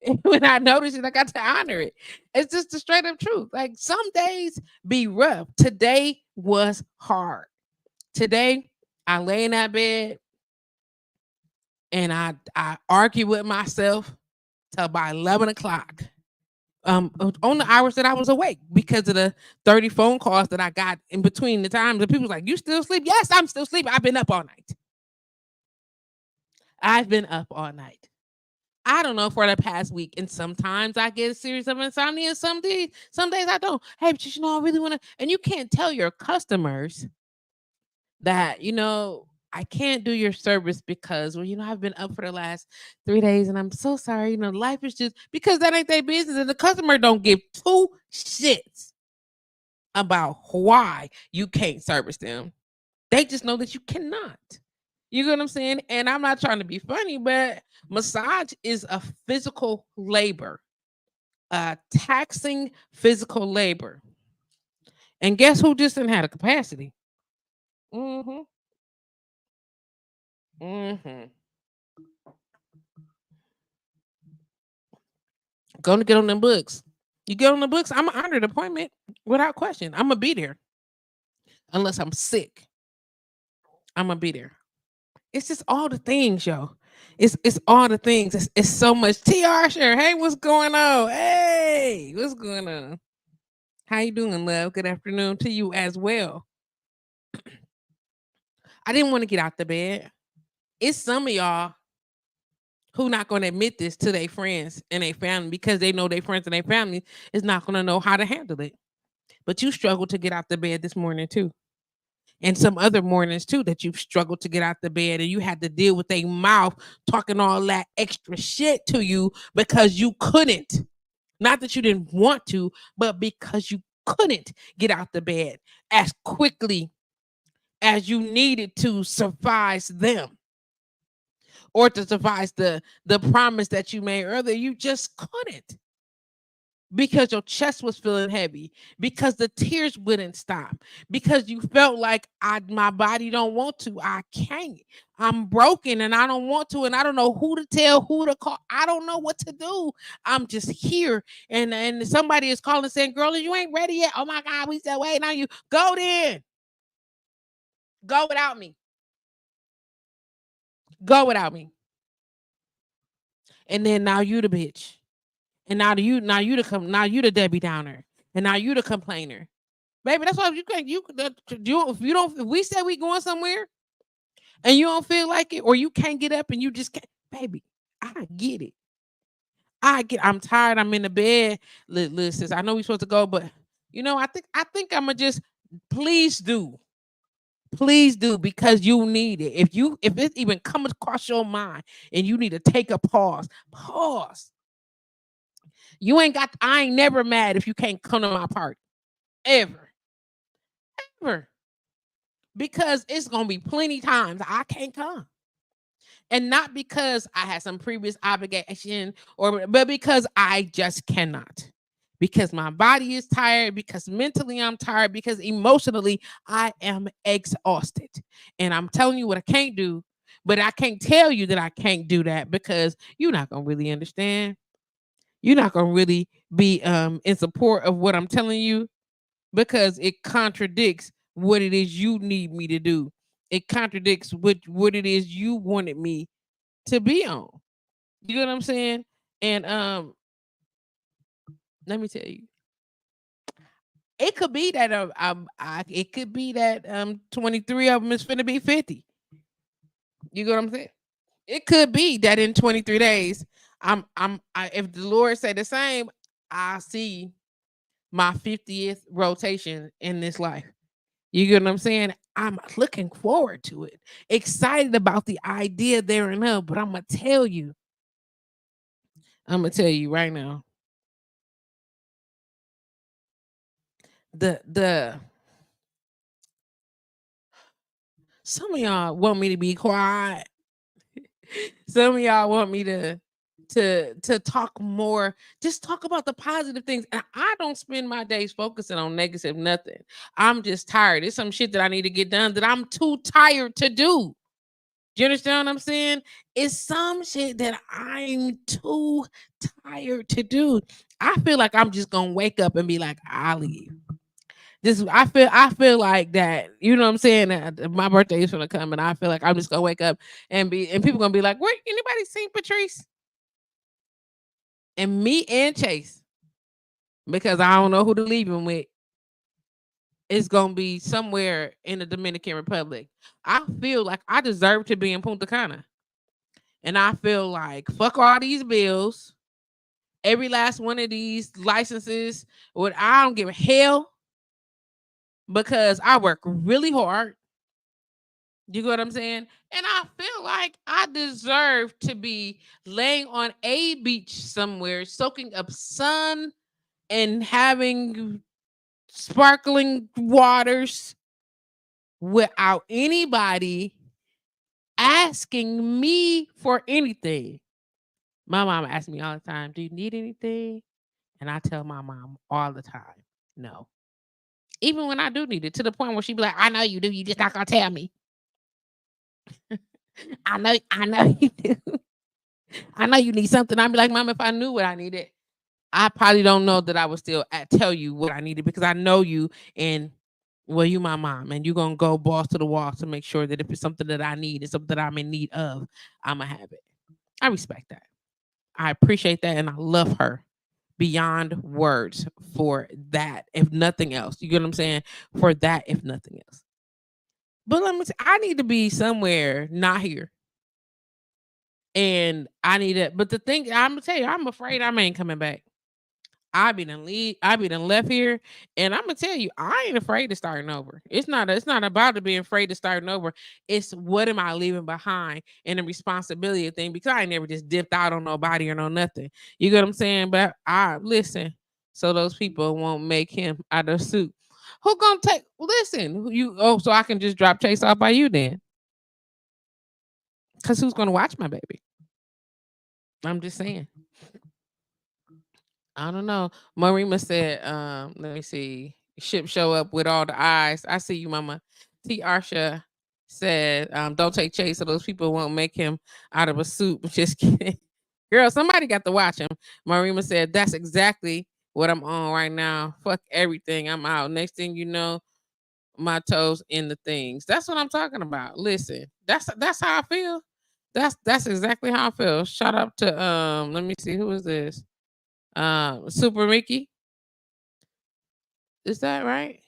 And when I noticed it, I got to honor it. It's just the straight up truth. Like, some days be rough. Today was hard. Today, I lay in that bed and I argue with myself till about 11 o'clock. On the hours that I was awake because of the 30 phone calls that I got in between the times. And people was like, you still sleep? Yes, I'm still sleeping. I've been up all night. I've been up all night. I don't know, for the past week. And sometimes I get a series of insomnia. Some days I don't. Hey, but you know, I really want to. And you can't tell your customers that, you know, I can't do your service because, well, you know, I've been up for the last 3 days and I'm so sorry. You know, life is just, because that ain't their business. And the customer don't give two shits about why you can't service them. They just know that you cannot. You know what I'm saying? And I'm not trying to be funny, but massage is a physical labor, a taxing physical labor. And guess who just didn't have the capacity? Mm-hmm. Mm-hmm. Going to get on them books. You get on the books, I'm gonna honor the appointment without question. I'm gonna be there unless I'm sick. I'm gonna be there. It's just all the things, yo. It's all the things. It's so much. TR share. Hey, what's going on? Hey, what's going on? How you doing, love? Good afternoon to you as well. I didn't want to get out the bed. It's some of y'all who not going to admit this to their friends and their family because they know their friends and their family is not going to know how to handle it. But you struggled to get out the bed this morning too. And some other mornings too that you've struggled to get out the bed and you had to deal with a mouth talking all that extra shit to you because you couldn't. Not that you didn't want to, but because you couldn't get out the bed as quickly as you needed to suffice them or to suffice the promise that you made earlier. You just couldn't because your chest was feeling heavy, because the tears wouldn't stop, because you felt like my body don't want to, I can't, I'm broken and I don't want to, and I don't know who to tell, who to call, I don't know what to do. I'm just here, and somebody is calling saying, "Girl, you ain't ready yet." Oh my God, we said waiting on you. Go then. Go without me. Go without me. And then now you the bitch. And now you the Debbie Downer. And now you the complainer. Baby, that's why you can't if you don't if we say we going somewhere and you don't feel like it or you can't get up and you just can't, baby, I get it. I'm tired, I'm in the bed. Listen, I know we're supposed to go, but I think I'm gonna just please do. Please do because you need it. If it even comes across your mind and you need to take a pause. I ain't never mad if you can't come to my party. Ever. Ever. Because it's gonna be plenty times I can't come. And not because I had some previous obligation but because I just cannot. Because my body is tired, because mentally I'm tired, because emotionally I am exhausted. And I'm telling you what I can't do, but I can't tell you that I can't do that because you're not gonna really understand. You're not gonna really be in support of what I'm telling you because it contradicts what it is you need me to do. It contradicts what it is you wanted me to be on. You know what I'm saying? And let me tell you, it could be that it could be that 23 of them is finna be 50. You know what I'm saying? It could be that in 23 days, if the Lord say the same, I see my 50th rotation in this life. You get what I'm saying? I'm looking forward to it, excited about the idea there and up. But I'm gonna tell you right now, the some of y'all want me to be quiet. Some of y'all want me to talk more, just talk about the positive things. And I don't spend my days focusing on negative nothing. I'm just tired. It's some shit that I need to get done that I'm too tired to do. Do you understand what I'm saying? It's some shit that I'm too tired to do. I feel like I'm just gonna wake up and be like, I'll leave. I feel like that, you know what I'm saying? My birthday is gonna come and I feel like I'm just gonna wake up and people gonna be like, where anybody seen Patrice? And me and Chase, because I don't know who to leave him with. It's gonna be somewhere in the Dominican Republic. I feel like I deserve to be in Punta Cana. And I feel like fuck all these bills, every last one of these licenses. What I don't give a hell because I work really hard. You get what I'm saying? And I feel like I deserve to be laying on a beach somewhere, soaking up sun and having sparkling waters without anybody asking me for anything. My mom asks me all the time, "Do you need anything?" And I tell my mom all the time, no. Even when I do need it, to the point where she be like, "I know you do. You just not gonna tell me." I know you do. I know you need something. I'd be like, "Mom, if I knew what I needed, I probably don't know that I would still tell you what I needed because I know you and well, you my mom and you're gonna go balls to the wall to make sure that if it's something that I need, it's something that I'm in need of, I'ma have it. I respect that. I appreciate that and I love her beyond words for that, if nothing else. You get what I'm saying? For that, if nothing else. But let me say, I need to be somewhere not here. And I need it. But the thing I'm gonna tell you, I'm afraid I ain't coming back. I be done left here, and I'm gonna tell you, I ain't afraid of starting over. It's not about to be afraid of starting over. It's what am I leaving behind and the responsibility thing because I ain't never just dipped out on nobody or no nothing. You get what I'm saying? But I listen, so those people won't make him out of suit. Who gonna take listen, you so I can just drop Chase off by you then. Cause who's gonna watch my baby? I'm just saying. I don't know. Marima said, let me see. Ship show up with all the eyes. I see you, mama. T. Arsha said, don't take Chase so those people won't make him out of a suit. Just kidding. Girl, somebody got to watch him. Marima said, that's exactly what I'm on right now. Fuck everything. I'm out. Next thing you know, my toes in the things. That's what I'm talking about. Listen, that's how I feel. That's exactly how I feel. Shout out to let me see, who is this? Super Mickey. Is that right?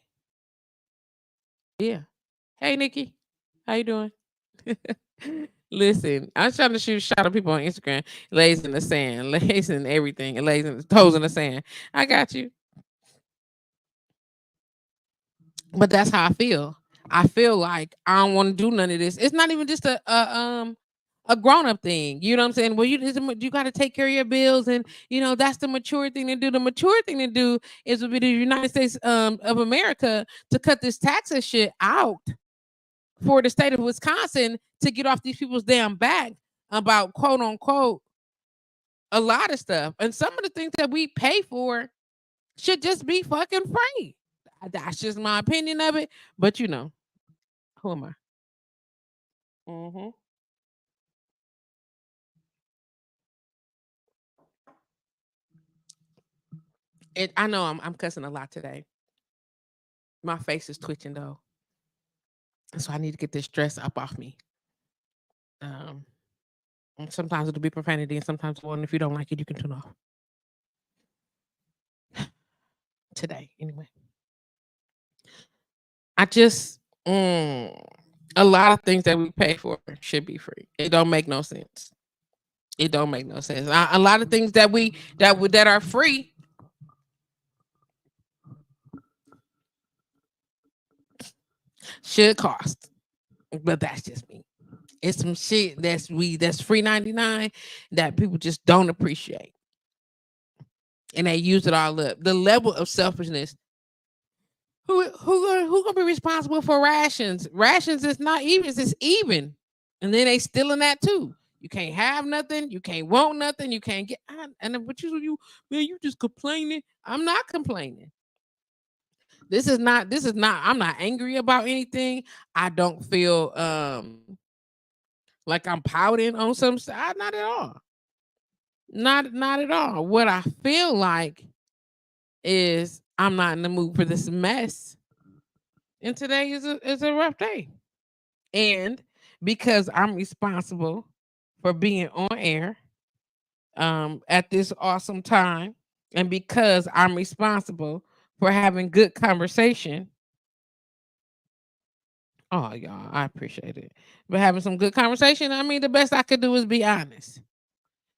Yeah. Hey Nikki. How you doing? Listen, I'm trying to shout at people on Instagram. Lays in the sand, lays in everything, and lays in the toes in the sand. I got you. But that's how I feel. I feel like I don't want to do none of this. It's not even just a grown up thing. You know what I'm saying? Well, you got to take care of your bills, and that's the mature thing to do. The mature thing to do is with the United States of America to cut this taxes shit out for the state of Wisconsin to get off these people's damn back about quote unquote a lot of stuff, and some of the things that we pay for should just be fucking free. That's just my opinion of it. But who am I? Mm-hmm. I know I'm cussing a lot today. My face is twitching though, so I need to get this stress up off me. Um, and sometimes it'll be profanity, and sometimes it won't. If you don't like it, you can turn off. Today, anyway. I just a lot of things that we pay for should be free. It don't make no sense. It don't make no sense. A lot of things that are free should cost, but that's just me. It's some shit that's free 99 that people just don't appreciate, and they use it all up. The level of selfishness. Who gonna be responsible for rations? Rations is not even. It's even, and then they stealing that too. You can't have nothing. You can't want nothing. You can't get. And then, but you man, you just complaining. I'm not complaining. This is not. This is not. I'm not angry about anything. I don't feel like I'm pouting on some side. Not at all. Not at all. What I feel like is I'm not in the mood for this mess. And today is a rough day. And because I'm responsible for being on air at this awesome time, and because I'm responsible for having good conversation. Oh, y'all, I appreciate it. But having some good conversation, I mean, the best I could do is be honest.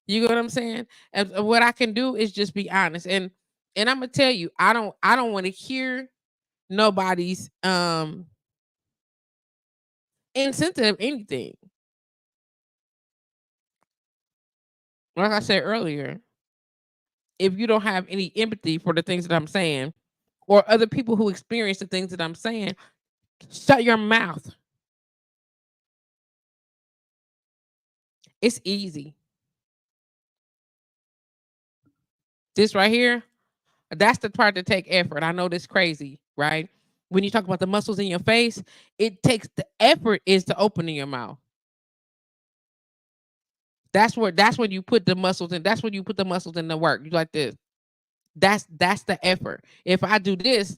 You get what I'm saying? What I can do is just be honest. And I'm gonna tell you, I don't want to hear nobody's insensitive anything. Like I said earlier, if you don't have any empathy for the things that I'm saying or other people who experience the things that I'm saying, shut your mouth. It's easy. This right here, that's the part that take effort. I know this crazy, right? When you talk about the muscles in your face, it takes the effort is to open your mouth. That's when you put the muscles in. That's when you put the muscles in the work. You like this. That's the effort. If I do this,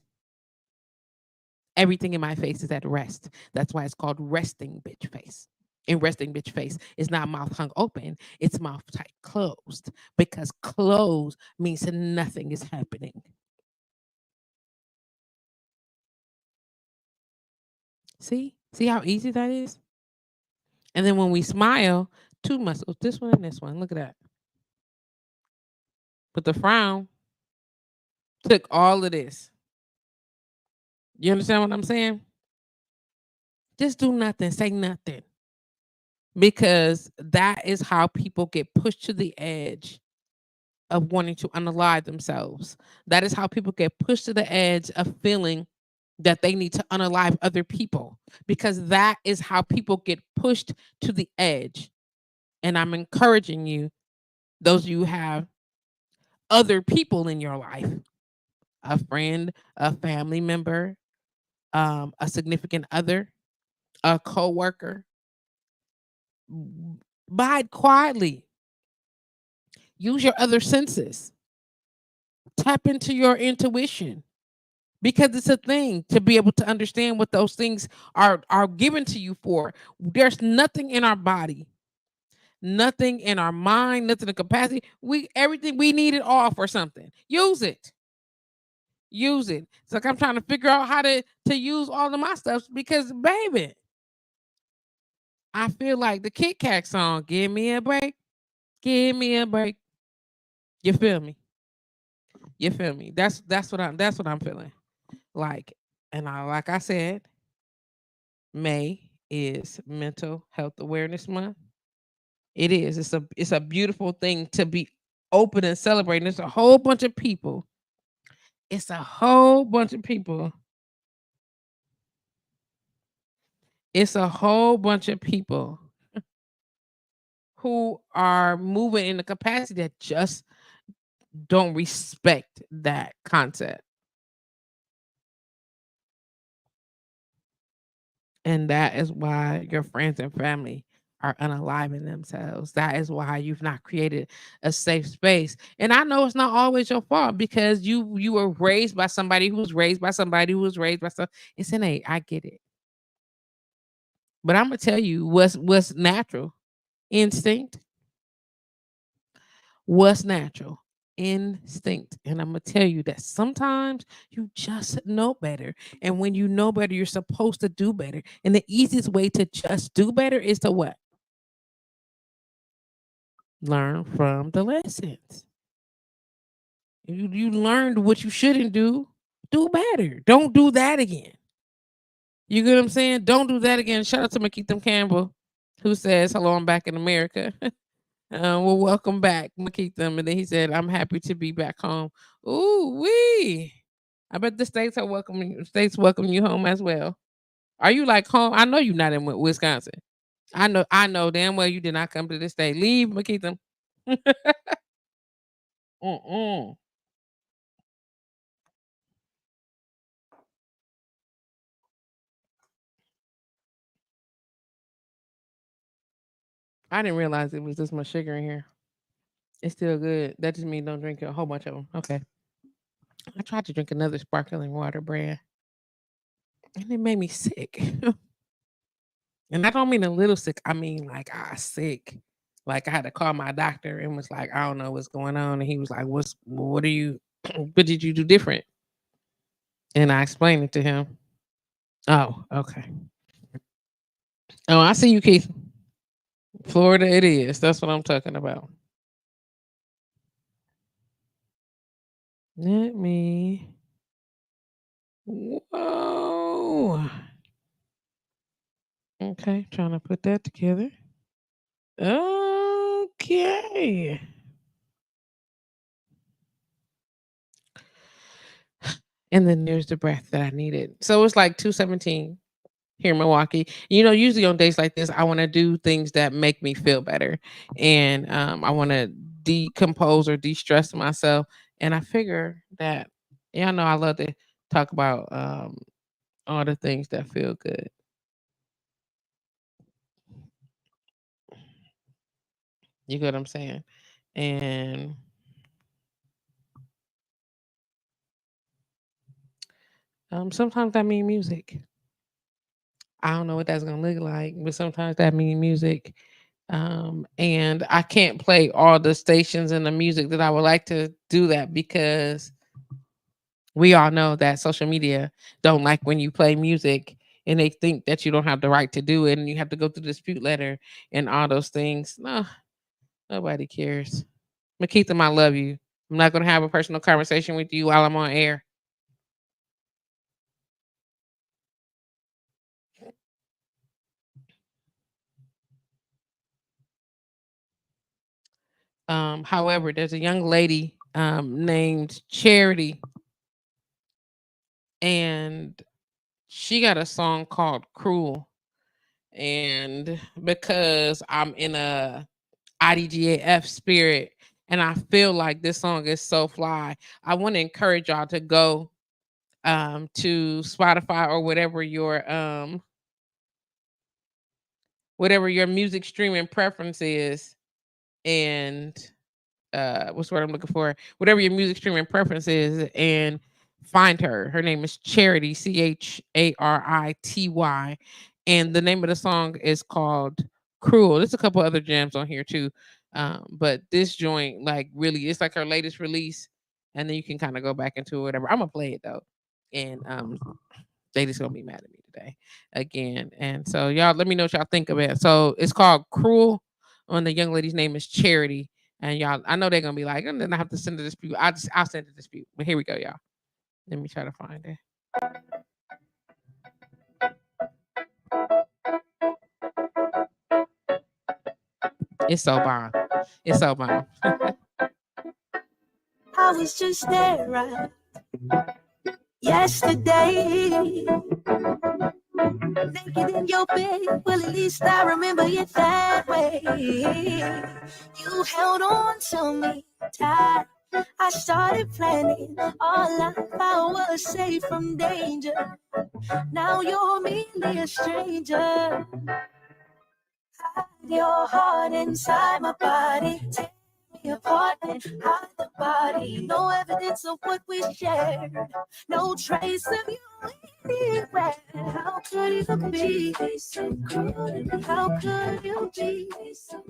everything in my face is at rest. That's why it's called resting bitch face. And resting bitch face is not mouth hung open, it's mouth tight closed. Because closed means nothing is happening. See? See how easy that is? And then when we smile, two muscles, this one and this one. Look at that. But the frown took all of this. You understand what I'm saying? Just do nothing, say nothing. Because that is how people get pushed to the edge of wanting to unalive themselves. That is how people get pushed to the edge of feeling that they need to unalive other people, because that is how people get pushed to the edge. And I'm encouraging you, those of you who have other people in your life, a friend, a family member, a significant other, a coworker, bide quietly. Use your other senses. Tap into your intuition, because it's a thing to be able to understand what those things are given to you for. There's nothing in our body, nothing in our mind, nothing in capacity. We everything we need it all for something. Use it. Use it. It's like I'm trying to figure out how to use all of my stuff, because baby, I feel like the Kit Kat song, "Give me a break, give me a break." You feel me? You feel me? That's what I'm feeling like. And like I said, May is Mental Health Awareness Month. It is. It's a beautiful thing to be open and celebrating. There's a whole bunch of people. It's a whole bunch of people. It's a whole bunch of people who are moving in the capacity that just don't respect that concept. And that is why your friends and family are unaliving themselves. That is why you've not created a safe space. And I know it's not always your fault, because you were raised by somebody who was raised by somebody who was raised by some. It's innate. I get it. But I'm gonna tell you what's natural. Instinct. What's natural? Instinct. And I'm gonna tell you that sometimes you just know better. And when you know better, you're supposed to do better. And the easiest way to just do better is to what? Learn from the lessons. You learned what you shouldn't do. Do better. Don't do that again. You get what I'm saying? Don't do that again. Shout out to Makita Campbell, who says, "Hello, I'm back in America." Well, welcome back, Makita. And then he said, "I'm happy to be back home." Ooh, wee. I bet the states welcome you home as well. Are you like home? I know you're not in Wisconsin. I know damn well you did not come to this state. Leave, Makita. Mm-mm. I didn't realize it was this much sugar in here. It's still good. That just means don't drink a whole bunch of them. Okay. I tried to drink another sparkling water brand, and it made me sick. And I don't mean a little sick. I mean like sick. Like I had to call my doctor and was like, I don't know what's going on. And he was like, what are you what did you do different? And I explained it to him. Oh, okay. Oh, I see you, Keith. Florida it is. That's what I'm talking about. Let me Whoa. Okay, trying to put that together. Okay. And then there's the breath that I needed. So it's like 2:17 here in Milwaukee. Usually on days like this, I want to do things that make me feel better. And I want to decompose or de-stress myself. And I figure that, yeah, I know I love to talk about all the things that feel good. You get what I'm saying? And Sometimes that mean music. I don't know what that's gonna look like, but sometimes that mean music. And I can't play all the stations and the music that I would like to do that because we all know that social media don't like when you play music and they think that you don't have the right to do it and you have to go through the dispute letter and all those things. No, nobody cares. Makita, I love you. I'm not gonna have a personal conversation with you while I'm on air. However, there's a young lady named Charity, and she got a song called Cruel. And because I'm in a IDGAF spirit and I feel like this song is so fly, I want to encourage y'all to go to Spotify or whatever your music streaming preference is, and what's the word I'm looking for? Whatever your music streaming preference is, and find her. Her name is Charity, Charity, and the name of the song is called Cruel. There's a couple other jams on here too, but this joint, like, really, it's like her latest release, and then you can kind of go back into it, whatever. I'm gonna play it though, and they just gonna be mad at me today again. And so y'all, let me know what y'all think of it. So it's called Cruel. And the young lady's name is Charity. And y'all, I know they're gonna be like, and then I have to send a dispute. I'll send a dispute. But here we go, y'all. Let me try to find it. It's so bomb. It's so bomb. I was just there right yesterday, naked in your bed. Well, at least I remember you that way. You held on to me tight. I started planning all life. I was safe from danger. Now you're merely a stranger. Hide your heart inside my body. Take me apart and hide the body. No evidence of what we shared. No trace of you anywhere. How could you be so cruel? How could you be so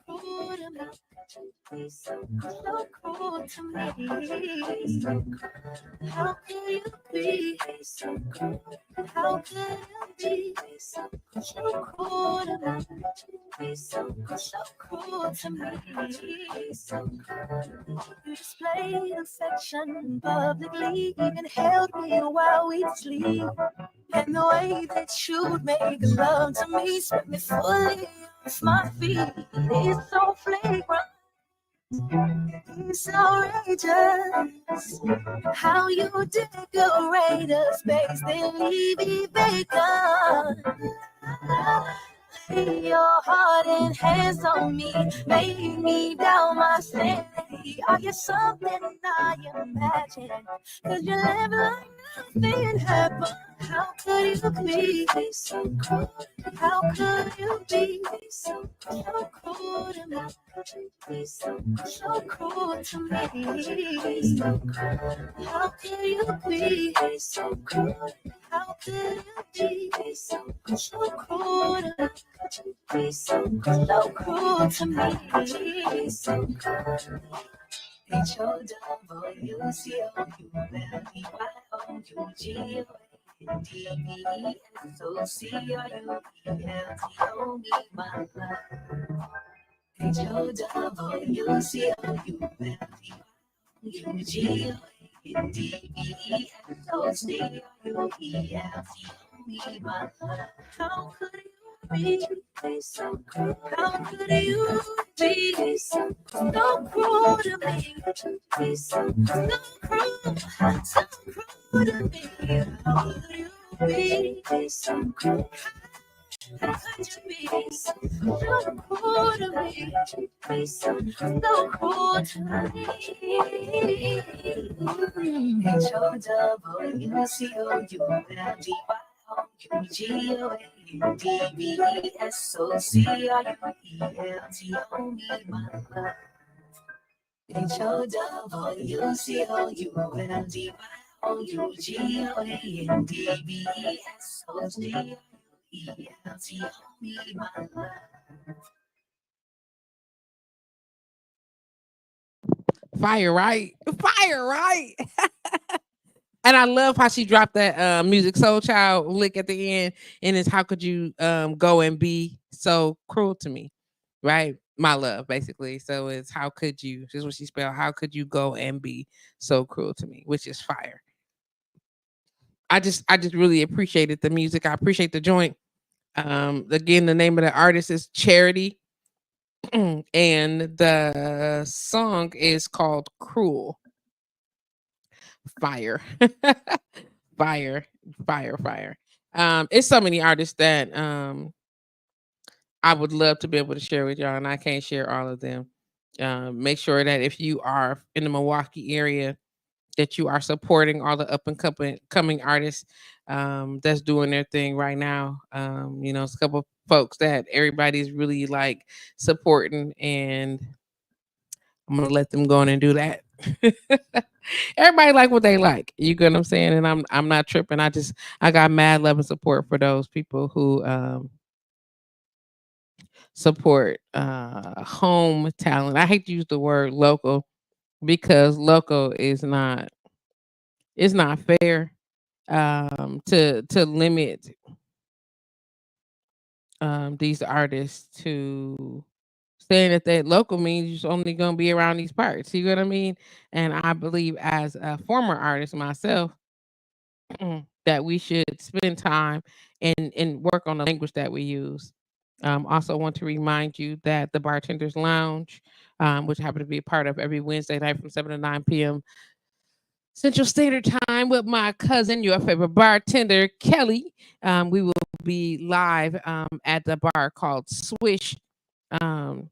cruel to me? So cruel to me. How could you be so cruel? How could you be so cruel to me? So cruel to me. So cruel. You displayed affection publicly, even held me while we sleep. And the way that you'd make love to me swept me fully off my feet. It's so flagrant. It's outrageous how you decorate a space, then leave it vacant. Lay your heart and hands on me, make me doubt my sanity. Are you something I imagine? Cause you live like nothing happened. How could you be so cruel? How could you be so cruel to me? So cruel to me. How could you be so cruel? How could you be so cruel to me? So cruel to me. So cruel. How could you be so cruel? How could you be so cruel to me? Be so cruel, so cruel to me. How could you be so cruel? How could you be so cruel to me? Be so cruel to me. Fire, right? Fire, right? And I love how she dropped that music soul child lick at the end, and it's how could you go and be so cruel to me, right? My love, basically. So it's how could you? This is what she spelled. How could you go and be so cruel to me? Which is fire. I just really appreciated the music. I appreciate the joint. Again, the name of the artist is Charity, and the song is called Cruel. Fire. Fire, fire, fire. It's so many artists that I would love to be able to share with y'all, and I can't share all of them. Make sure that if you are in the Milwaukee area, that you are supporting all the up and coming artists that's doing their thing right now. It's a couple folks that everybody's really like supporting, and I'm gonna let them go in and do that. Everybody like what they like. You get what I'm saying? And I'm not tripping. I got mad love and support for those people who support home talent. I hate to use the word local because local is not, it's not fair to limit these artists to saying that they local means you're only gonna be around these parts. You know what I mean? And I believe as a former artist myself that we should spend time and work on the language that we use. Also, want to remind you that the Bartenders Lounge, which I happen to be a part of every Wednesday night from 7 to 9 p.m. Central Standard Time with my cousin, your favorite bartender, Kelly. We will be live at the bar called Swish um,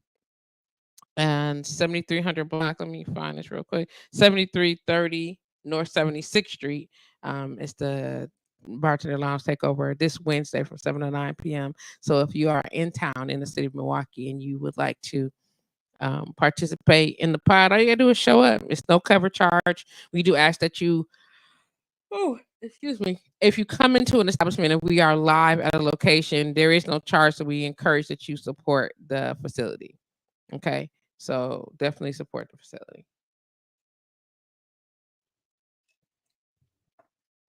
and 7300 block. Let me find this real quick. 7330 North 76th Street. It's the Bartender Lounge Takeover this Wednesday from 7 to 9 p.m. So if you are in town in the city of Milwaukee and you would like to participate in the pod, all you gotta do is show up. It's no cover charge. We do ask that you, oh, excuse me, if you come into an establishment and we are live at a location, there is no charge. So we encourage that you support the facility. Okay. So definitely support the facility.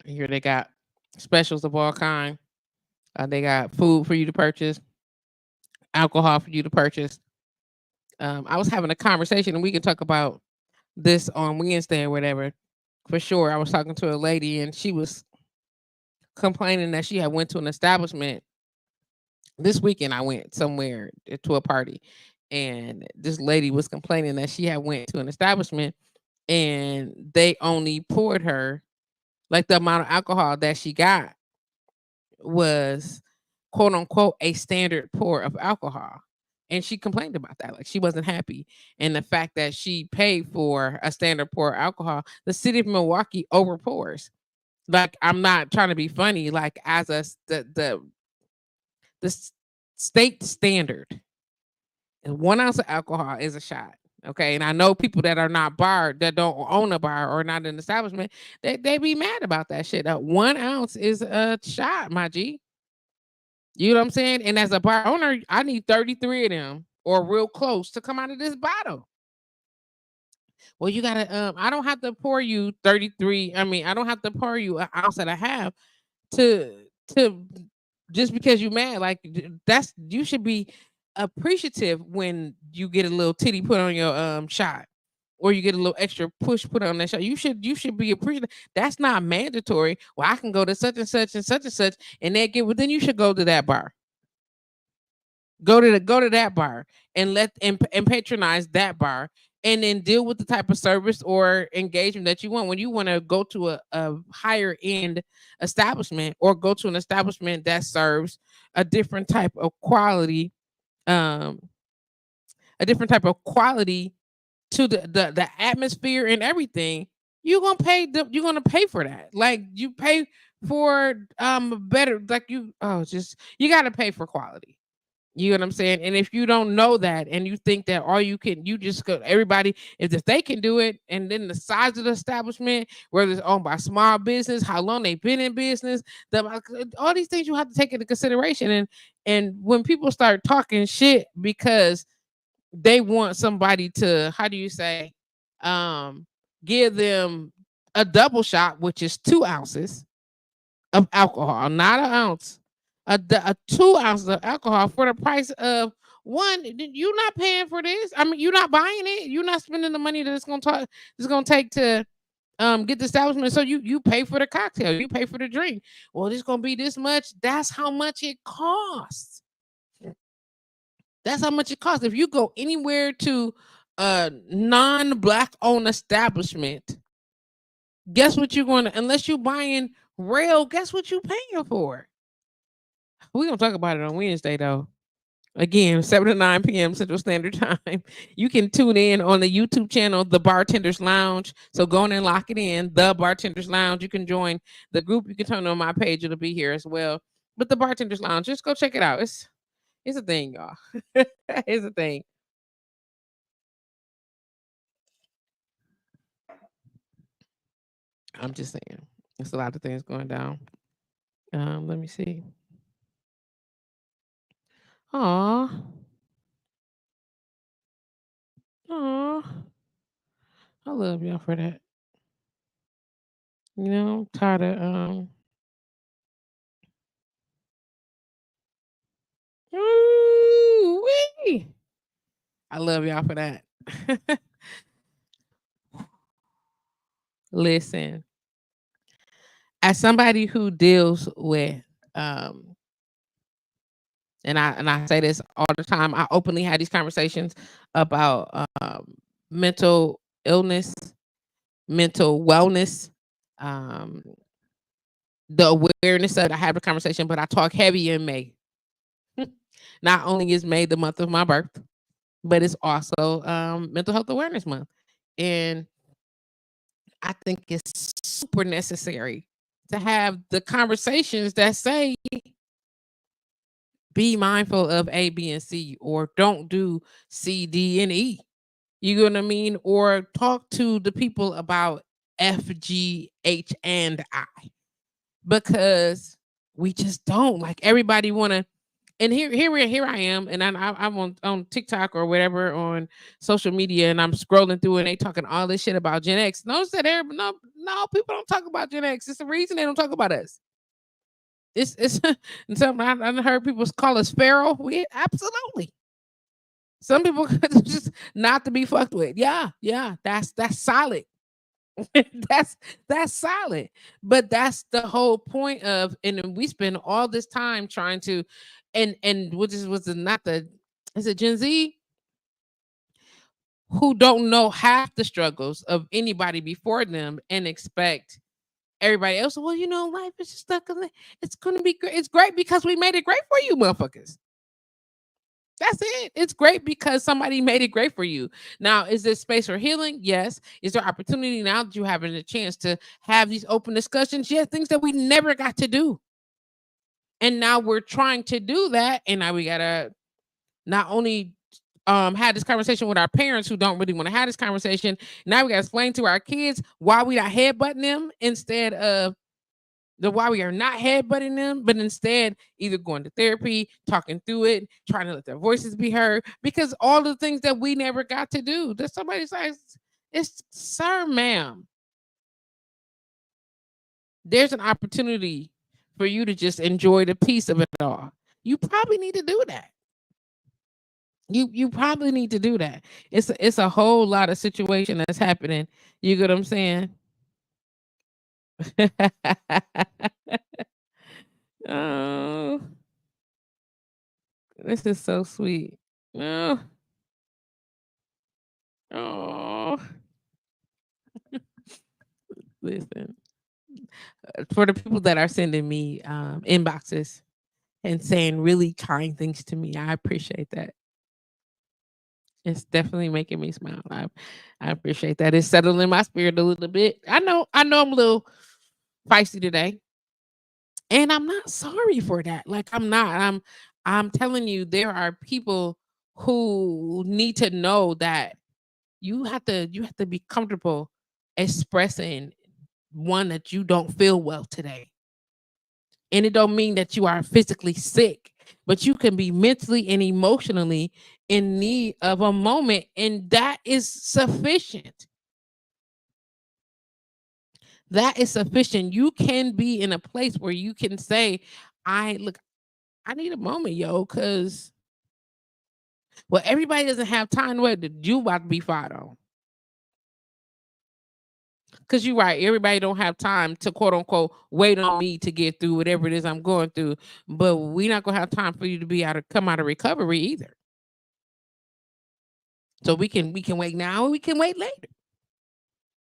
Here they got specials of all kind. They got food for you to purchase, alcohol for you to purchase. I was having a conversation, and we can talk about this on Wednesday or whatever. For sure, I was talking to a lady, and she was complaining that she had went to an establishment this weekend. I went somewhere to a party, and this lady was complaining that she had went to an establishment, and they only poured her like the amount of alcohol that she got was quote unquote a standard pour of alcohol. And she complained about that. Like she wasn't happy. And the fact that she paid for a standard pour of alcohol, the city of Milwaukee overpours. Like I'm not trying to be funny. Like as the state standard, 1 ounce of alcohol is a shot. Okay. And I know people that are not bar, that don't own a bar or not an establishment, they be mad about that shit. 1 ounce is a shot, my G. You know what I'm saying? And as a bar owner, I need 33 of them or real close to come out of this bottle. Well, you gotta I don't have to pour you 33. I mean, I don't have to pour you an ounce and a half to just because you mad. Like that's you should be appreciative when you get a little titty put on your shot or you get a little extra push put on that shot. You should be appreciative. That's not mandatory. Well, I can go to such and such and such and such and they get well, then you should go to that bar. Go to that bar and and patronize that bar and then deal with the type of service or engagement that you want. When you want to go to a higher end establishment or go to an establishment that serves a different type of quality, um, a different type of quality to the atmosphere and everything, you're gonna pay for that. Like you pay for better, like you, oh, just you gotta pay for quality. You know what I'm saying? And if you don't know that and you think that all you can, you just go, everybody, if they can do it, and then the size of the establishment, whether it's owned by small business, how long they've been in business, all these things you have to take into consideration. And when people start talking shit because they want somebody to, how do you say, um, give them a double shot, which is 2 ounces of alcohol, not an ounce, a 2 ounces of alcohol for the price of one. You're not paying for this. I mean, you're not buying it. You're not spending the money that it's gonna take to get the establishment. So you pay for the cocktail, you pay for the drink. Well, it's gonna be this much. That's how much it costs. That's how much it costs. If you go anywhere to a non-black owned establishment, guess what you're going to, unless you're buying real, guess what you're paying for? We're going to talk about it on Wednesday, though. Again, 7 to 9 p.m. Central Standard Time. You can tune in on the YouTube channel, The Bartender's Lounge. So go on and lock it in, The Bartender's Lounge. You can join the group. You can turn on my page. It'll be here as well. But The Bartender's Lounge, just go check it out. It's a thing, y'all. It's a thing. I'm just saying. There's a lot of things going down. Let me see. Aw. Aw. I love y'all for that. You know, I'm tired of ooh-wee. I love y'all for that. Listen, as somebody who deals with and I say this all the time, I openly have these conversations about mental illness, mental wellness, the awareness of it. I have a conversation, but I talk heavy in May. Not only is May the month of my birth, but it's also Mental Health Awareness Month. And I think it's super necessary to have the conversations that say, be mindful of A, B, and C, or don't do C, D, and E. You know what I mean? Or talk to the people about F, G, H, and I. Because we just don't. Like, everybody want to. And here I am, and I'm on TikTok or whatever on social media, and I'm scrolling through, and they talking all this shit about Gen X. Notice that no, people don't talk about Gen X. It's the reason they don't talk about us. It's and something I heard people call us feral. We absolutely. Some people just not to be fucked with. Yeah, that's solid. that's solid. But that's the whole point of, and then we spend all this time trying to, and which was not the, is it Gen Z who don't know half the struggles of anybody before them and expect everybody else, well, you know, life is just stuck. It's going to be great. It's great because we made it great for you, motherfuckers. That's it. It's great because somebody made it great for you. Now, is there space for healing? Yes. Is there opportunity now that you're having a chance to have these open discussions? Yes, things that we never got to do. And now we're trying to do that. And now we got to not only had this conversation with our parents who don't really want to have this conversation. Now we got to explain to our kids why we not headbutting them instead of why we are not headbutting them, but instead either going to therapy, talking through it, trying to let their voices be heard, because all the things that we never got to do. That somebody says, it's, sir, ma'am, there's an opportunity for you to just enjoy the peace of it all. You probably need to do that. You probably need to do that. It's a whole lot of situation that's happening. You get what I'm saying? Oh, this is so sweet. Oh, oh. Listen, for the people that are sending me inboxes and saying really kind things to me, I appreciate that. It's definitely making me smile. I appreciate that. It's settling my spirit a little bit. I know I'm a little feisty today. And I'm not sorry for that. Like, I'm not. I'm telling you, there are people who need to know that you have to be comfortable expressing one that you don't feel well today. And it don't mean that you are physically sick, but you can be mentally and emotionally in need of a moment, and that is sufficient. That is sufficient. You can be in a place where you can say, I look, I need a moment, yo, because well, everybody doesn't have time. What you about to be fired on? Because you're right, everybody don't have time to quote unquote wait on me to get through whatever it is I'm going through. But we're not gonna have time for you to be come out of recovery either. So we can wait now, or we can wait later.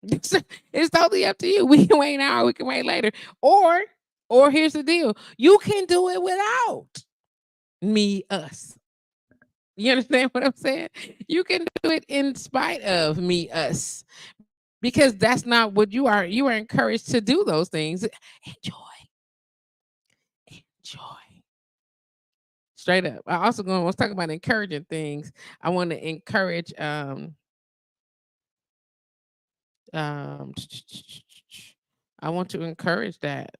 It's totally up to you. We can wait now, or we can wait later. Or here's the deal: you can do it without me, us. You understand what I'm saying? You can do it in spite of me, us, because that's not what you are. You are encouraged to do those things. Enjoy, enjoy. Straight up. I also going was talking about encouraging things. I want to encourage um I want to encourage that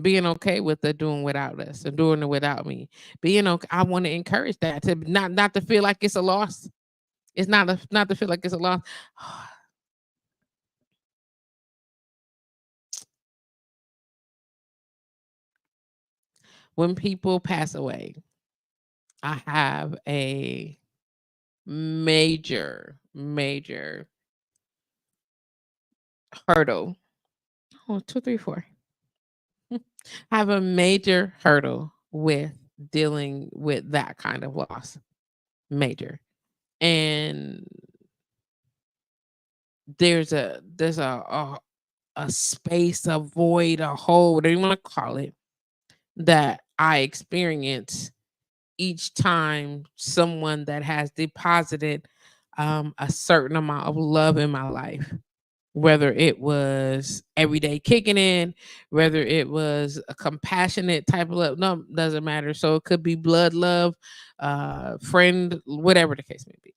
being okay with the doing without us and doing it without me. Being okay, I want to encourage that to not to feel like it's a loss. It's not to feel like it's a loss. When people pass away, I have a major hurdle. Oh, 2, 3, 4. I have a major hurdle with dealing with that kind of loss. Major. And there's a space, a void, a hole, whatever you want to call it, that I experience each time someone that has deposited a certain amount of love in my life, whether it was everyday kicking in, whether it was a compassionate type of love, no, doesn't matter. So it could be blood love, friend, whatever the case may be.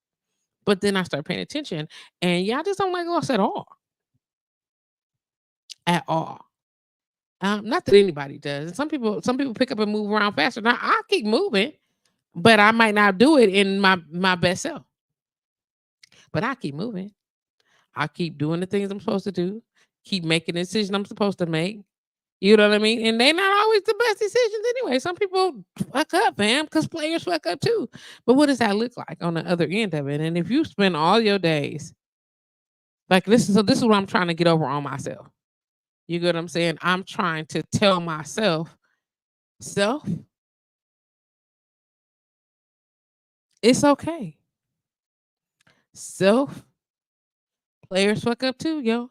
But then I start paying attention, and yeah, I just don't like loss at all, at all. Not that anybody does. And some people pick up and move around faster. Now I keep moving, but I might not do it in my best self. But I keep moving. I keep doing the things I'm supposed to do. Keep making the decisions I'm supposed to make. You know what I mean? And they're not always the best decisions anyway. Some people fuck up, man, because players fuck up too. But what does that look like on the other end of it? And if you spend all your days like this is what I'm trying to get over on myself. You get what I'm saying? I'm trying to tell myself, self, it's okay. Self, players fuck up too, yo.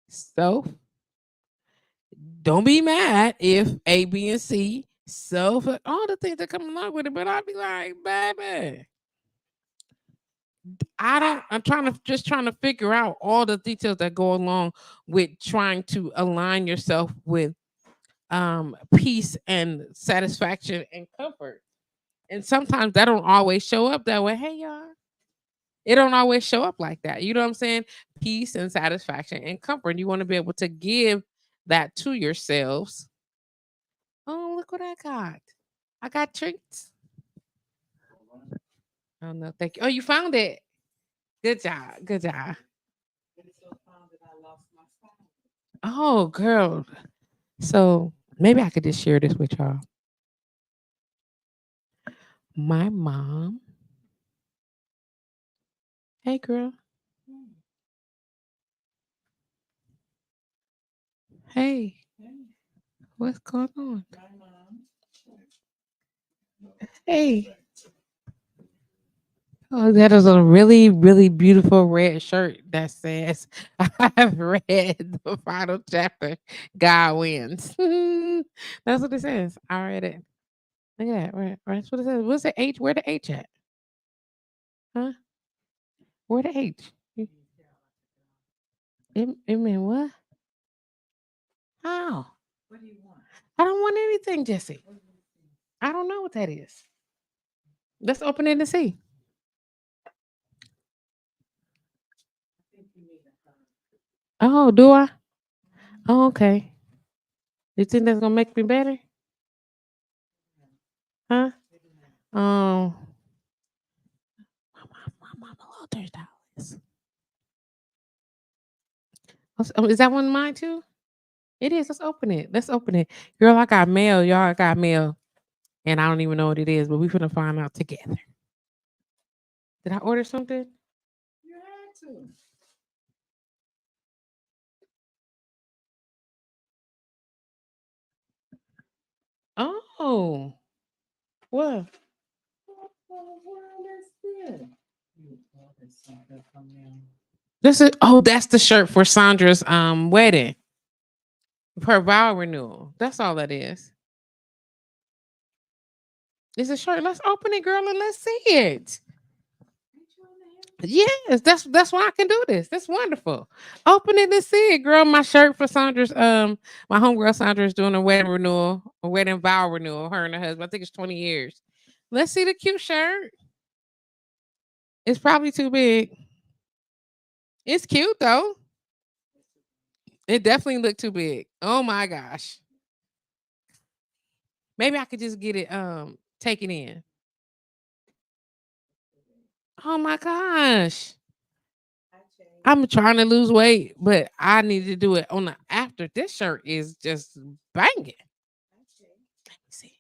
Self, don't be mad if A, B, and C, self, all the things that come along with it. But I'd be like, baby, I'm trying to figure out all the details that go along with trying to align yourself with peace and satisfaction and comfort. And sometimes that don't always show up that way. Hey y'all. It don't always show up like that. You know what I'm saying? Peace and satisfaction and comfort. You want to be able to give that to yourselves. Oh, look what I got. I got treats. Oh no, thank you. Oh, you found it. Good job. Good job. Oh, girl. So maybe I could just share this with y'all. My mom. Hey, girl. Hey, what's going on? Hey. Oh, that is a really, really beautiful red shirt that says, I've read the final chapter. God wins. That's what it says. I read it. Look at that. That's what it says. What's the H? Where the H at? Huh? Where the H? It mean what? How? I don't want anything, Jesse. I don't know what that is. Let's open it and see. Oh, do I? Oh, okay. You think that's gonna make me better? Huh? Um, my little $30. Is that one of mine too? It is. Let's open it. Let's open it. Girl, I got mail. Y'all I got mail. And I don't even know what it is, but we're gonna find out together. Did I order something? You had to. Oh, what? This is that's the shirt for Sandra's wedding. Her vow renewal. That's all that is. It's a shirt. Let's open it, girl, and let's see it. Yes, that's why I can do this. That's wonderful. Open it and see it, girl. My shirt for Sandra's my homegirl Sandra is doing a wedding renewal, a wedding vow renewal, her and her husband. I think it's 20 years. Let's see the cute shirt. It's probably too big. It's cute though. It definitely looked too big. Oh my gosh. Maybe I could just get it taken in. Oh my gosh. I'm trying to lose weight, but I need to do it on the after. This shirt is just banging. Let me see.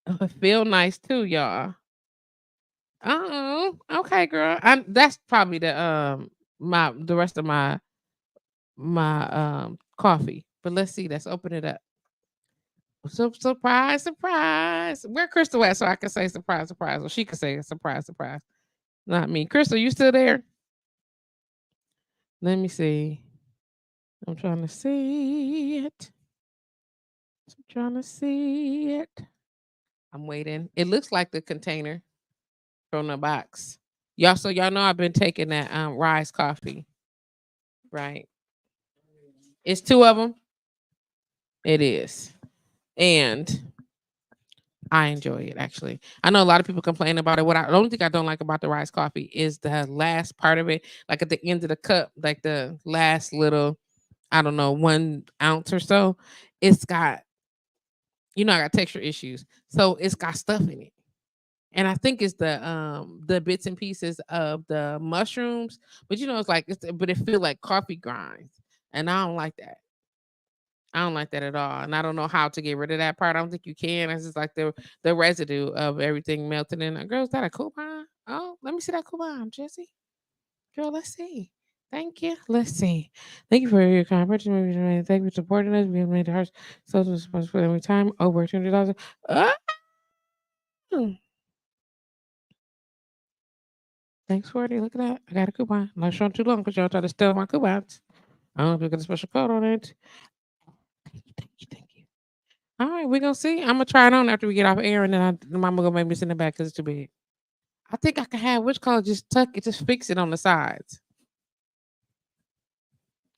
Oh, it feel nice too, y'all. Oh, okay, girl. That's probably the rest of my coffee. But let's see. Let's open it up. Surprise, surprise. Where Crystal at so I can say surprise, surprise. Or she could say surprise, surprise. Not me. Crystal, you still there? Let me see. I'm trying to see it. I'm trying to see it. I'm waiting. It looks like the container from the box. Y'all know I've been taking that Rise coffee. Right. It's two of them. It is. And I enjoy it actually. I know a lot of people complain about it. The only thing I don't like about the Rise coffee is the last part of it, like at the end of the cup, like the last little, I don't know, 1 ounce or so. It's got, I got texture issues. So it's got stuff in it. And I think it's the bits and pieces of the mushrooms, but it's like but it feel like coffee grinds. And I don't like that. I don't like that at all. And I don't know how to get rid of that part. I don't think you can. It's just like the residue of everything melted in. Girl, is that a coupon? Oh, let me see that coupon, Jesse. Girl, let's see. Thank you. Let's see. Thank you for your kind purchase. Thank you for supporting us. We have made the hearts social responsible every time. Over $200. Oh, thanks, Forty. Look at that. I got a coupon. I'm not showing too long because y'all try to steal my coupons. I don't know if you got a special code on it. Thank you. All right, we're gonna see. I'm gonna try it on after we get off air, and then Mama gonna make me send it back because it's too big. I think I can have which color? Just tuck it, just fix it on the sides.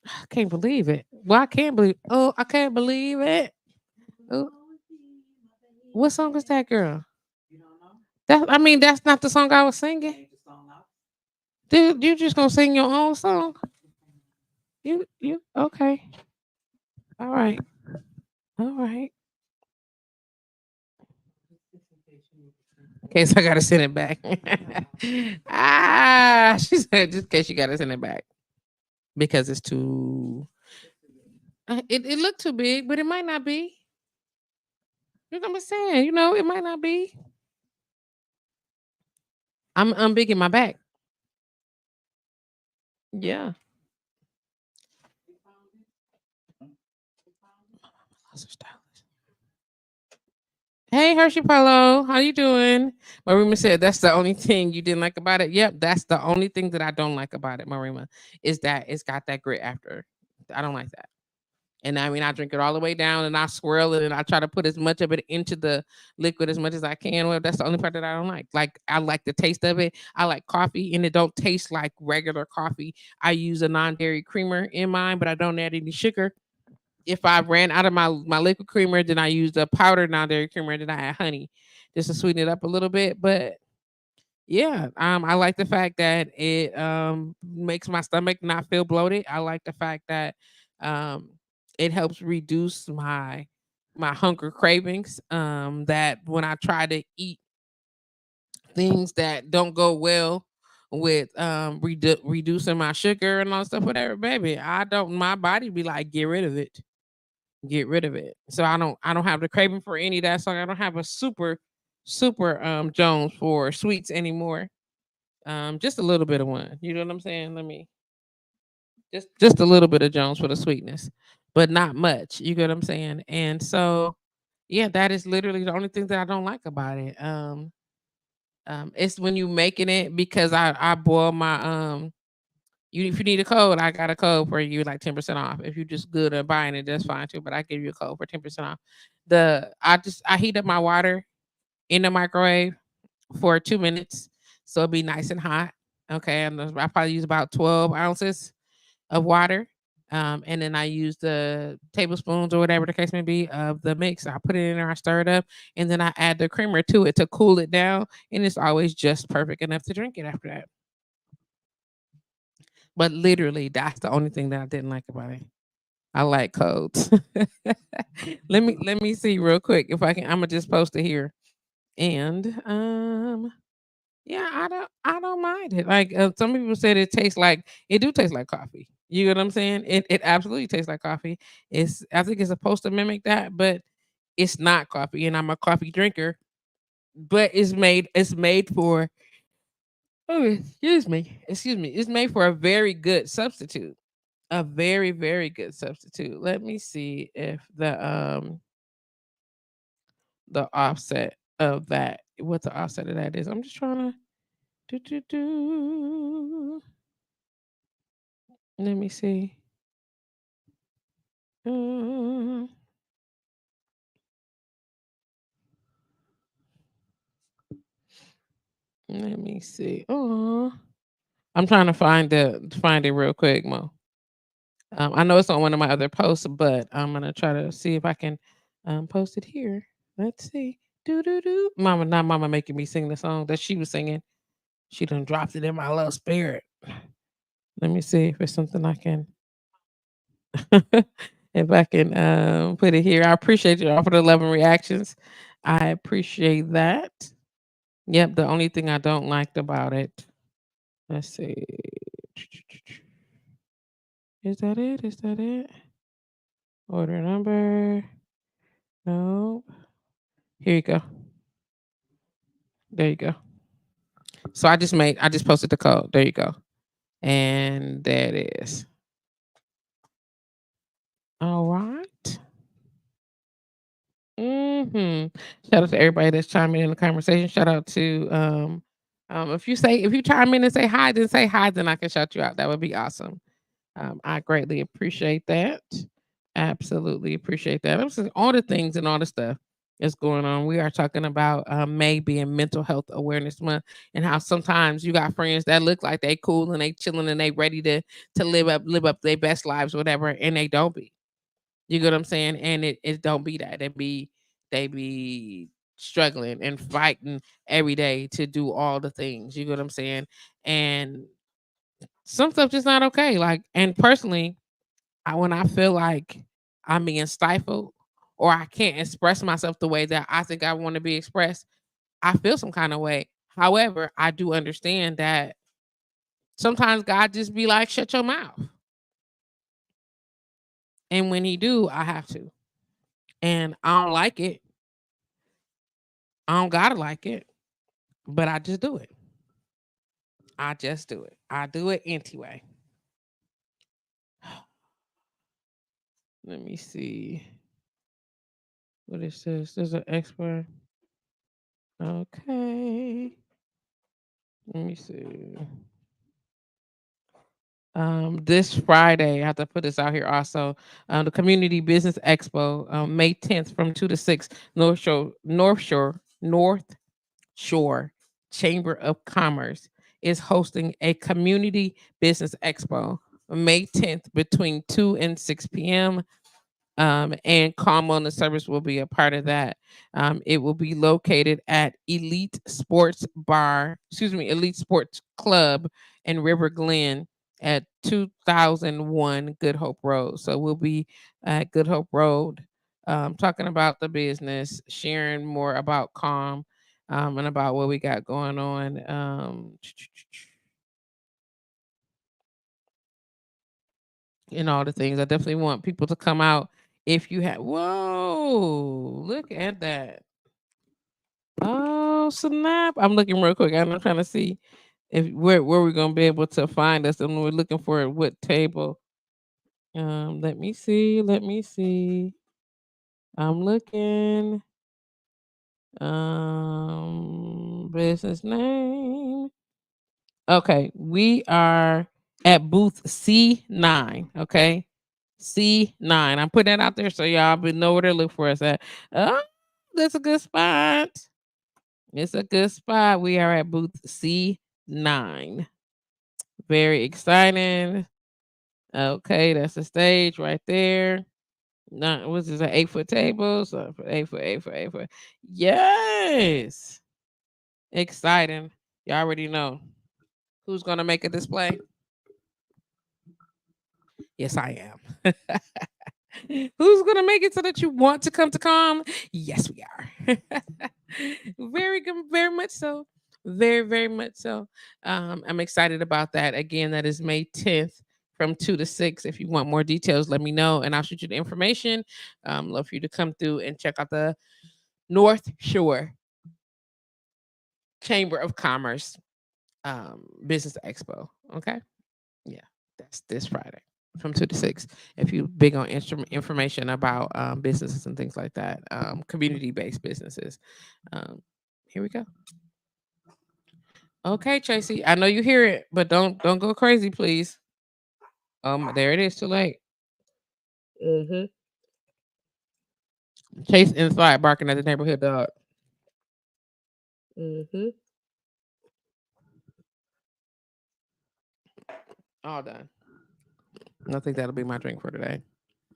I can't believe it. Well, I can't believe. Oh, I can't believe it. Oh, what song is that, girl? That's not the song I was singing. Dude, you just gonna sing your own song? You okay? All right, all right. In case I gotta send it back. She said just in case you gotta send it back because it's too. It looked too big, but it might not be. You know what I'm saying? It might not be. I'm big in my back. Yeah. Hey Hershey Polo, how you doing? Marima said that's the only thing you didn't like about it. Yep, that's the only thing that I don't like about it, Marima, is that it's got that grit after. I don't like that. And I drink it all the way down and I swirl it and I try to put as much of it into the liquid as much as I can. Well, that's the only part that I don't like. Like I like the taste of it. I like coffee and it don't taste like regular coffee. I use a non-dairy creamer in mine, but I don't add any sugar. If I ran out of my liquid creamer, then I use the powdered non-dairy creamer, then I add honey just to sweeten it up a little bit. But yeah, I like the fact that it makes my stomach not feel bloated. I like the fact that um it helps reduce my hunger cravings. That when I try to eat things that don't go well with reducing my sugar and all stuff, whatever, baby, I don't. My body be like, get rid of it, get rid of it. So I don't have the craving for any of that. So I don't have a super Jones for sweets anymore. Just a little bit of one. You know what I'm saying? Let me just a little bit of Jones for the sweetness, but not much. You get what I'm saying? And so, yeah, that is literally the only thing that I don't like about it. It's when you making it because I boil my you if you need a code, I got a code for you like 10% off. If you just good at buying it, that's fine too. But I give you a code for 10% off. I heat up my water in the microwave for 2 minutes, so it'll be nice and hot. Okay, and I probably use about 12 ounces of water. And then I use the tablespoons or whatever the case may be of the mix. I put it in there, I stir it up, and then I add the creamer to it to cool it down. And it's always just perfect enough to drink it after that. But literally, that's the only thing that I didn't like about it. I like codes. Let me see real quick if I can. I'm gonna just post it here. And yeah, I don't mind it. Like some people said, it do taste like coffee. You know what I'm saying? It absolutely tastes like coffee. I think it's supposed to mimic that, but it's not coffee. And I'm a coffee drinker, but it's made for. Oh, excuse me. It's made for a very good substitute. A very very good substitute. Let me see if the offset of that, what the offset of that is. I'm just trying to do. Let me see. Uh, Let me see. Oh, I'm trying to find it real quick, Mo. I know it's on one of my other posts, but I'm gonna try to see if I can post it here. Let's see. Do do do. Mama, not mama making me sing the song that she was singing. She done dropped it in my little spirit. Let me see if it's something I can if I can put it here. I appreciate you all for the love and reactions. I appreciate that. Yep, the only thing I don't like about it. Let's see. Is that it? Is that it? Order number. No. Here you go. There you go. So I just posted the code. There you go. And there it is. All right. Shout out to everybody that's chiming in the conversation. Shout out to if you chime in and say hi, then I can shout you out. That would be awesome. I greatly appreciate that. Absolutely appreciate that. I'm saying all the things and all the stuff that's going on. We are talking about May being Mental Health Awareness Month, and how sometimes you got friends that look like they cool and they chilling and they ready to live up their best lives, whatever, and they don't be. You get what I'm saying? And it don't be that. They be struggling and fighting every day to do all the things. You get what I'm saying? And some stuff just not okay. Like, and personally, when I feel like I'm being stifled or I can't express myself the way that I think I want to be expressed, I feel some kind of way. However, I do understand that sometimes God just be like, shut your mouth. And when he do, I have to. And I don't like it. I don't gotta like it, but I just do it. I just do it. I do it anyway. Let me see what it says. There's an expert. Okay. Let me see. This Friday, I have to put this out here also. The Community Business Expo, May 10th from 2 to 6, North Shore Chamber of Commerce is hosting a community business expo May 10th between 2 and 6 p.m. And Kalm Wellness Service will be a part of that. It will be located at Elite Sports Club in River Glen at 2001 Good Hope Road. So we'll be at Good Hope Road, talking about the business, sharing more about Calm, and about what we got going on. And all the things. I definitely want people to come out. If you have, whoa, look at that. Oh, snap. I'm looking real quick. I'm trying to see if where we're gonna be able to find us, and we're looking for what table. Let me see. Let me see. I'm looking. Business name. Okay, we are at booth C9. Okay, C9. I'm putting that out there so y'all will know where to look for us at. Oh, that's a good spot. It's a good spot. We are at booth C9. Very exciting. Okay, that's the stage right there. Not what's this, an 8-foot table? So 8 foot, 8 foot, 8 foot. Yes. Exciting. You already know. Who's gonna make a display? Yes, I am. Who's gonna make it so that you want to come to Calm? Yes, we are. Very good, very much so. Very, very much so. I'm excited about that. Again, that is May 10th from 2 to 6. If you want more details, let me know and I'll shoot you the information. Love for you to come through and check out the North Shore Chamber of Commerce Business Expo. Okay. Yeah, that's this Friday from 2 to 6. If you big on information about businesses and things like that, community-based businesses. Here we go. Okay, Tracy, I know you hear it, but don't go crazy, please. There it is. Too late. Mm-hmm. Chase inside barking at the neighborhood dog. Mm-hmm. All done. I think that'll be my drink for today,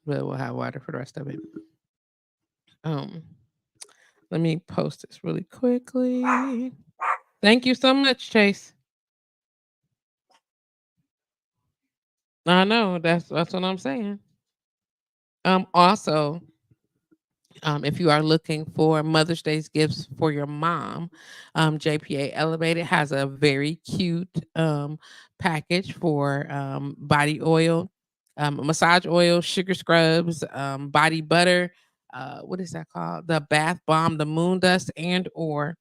but we'll have water for the rest of it. Um, Let me post this really quickly. Thank you so much, Chase. I know that's what I'm saying. Also, if you are looking for Mother's Day's gifts for your mom, JPA Elevated has a very cute package for body oil, massage oil, sugar scrubs, body butter. What is that called? The bath bomb, the moon dust, and or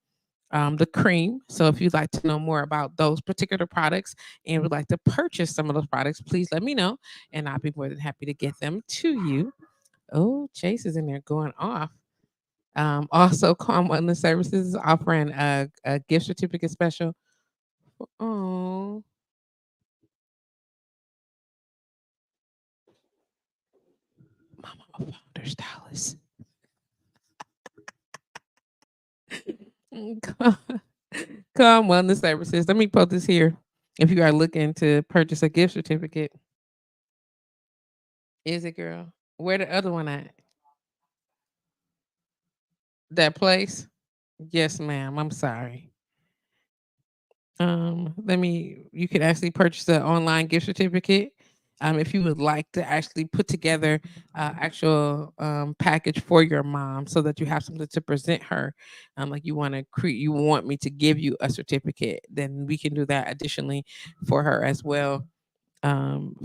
the cream. So if you'd like to know more about those particular products and would like to purchase some of those products, please let me know, and I'll be more than happy to get them to you. Oh, Chase is in there going off. Also, Kalm Wellness Services is offering a gift certificate special. Oh, Mama Founder Stylist. Calm Calm Wellness Services. Let me put this here. If you are looking to purchase a gift certificate, is it, girl? Where the other one at? That place? Yes, ma'am. I'm sorry. Let me. You can actually purchase an online gift certificate. If you would like to actually put together actual package for your mom, so that you have something to present her, like you want to create, you want me to give you a certificate, then we can do that additionally for her as well,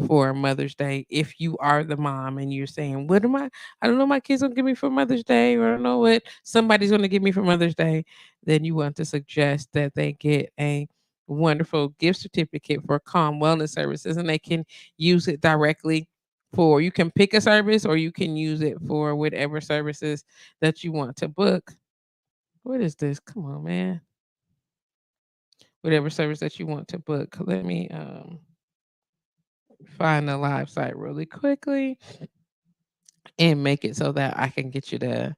for Mother's Day. If you are the mom and you're saying, "What am I don't know my kids gonna give me for Mother's Day, or I don't know what somebody's gonna give me for Mother's Day," then you want to suggest that they get a wonderful gift certificate for Calm Wellness Services, and they can use it directly for, you can pick a service or you can use it for whatever services that you want to book. What is this? Come on, man. Whatever service that you want to book. Let me find the live site really quickly and make it so that I can get you the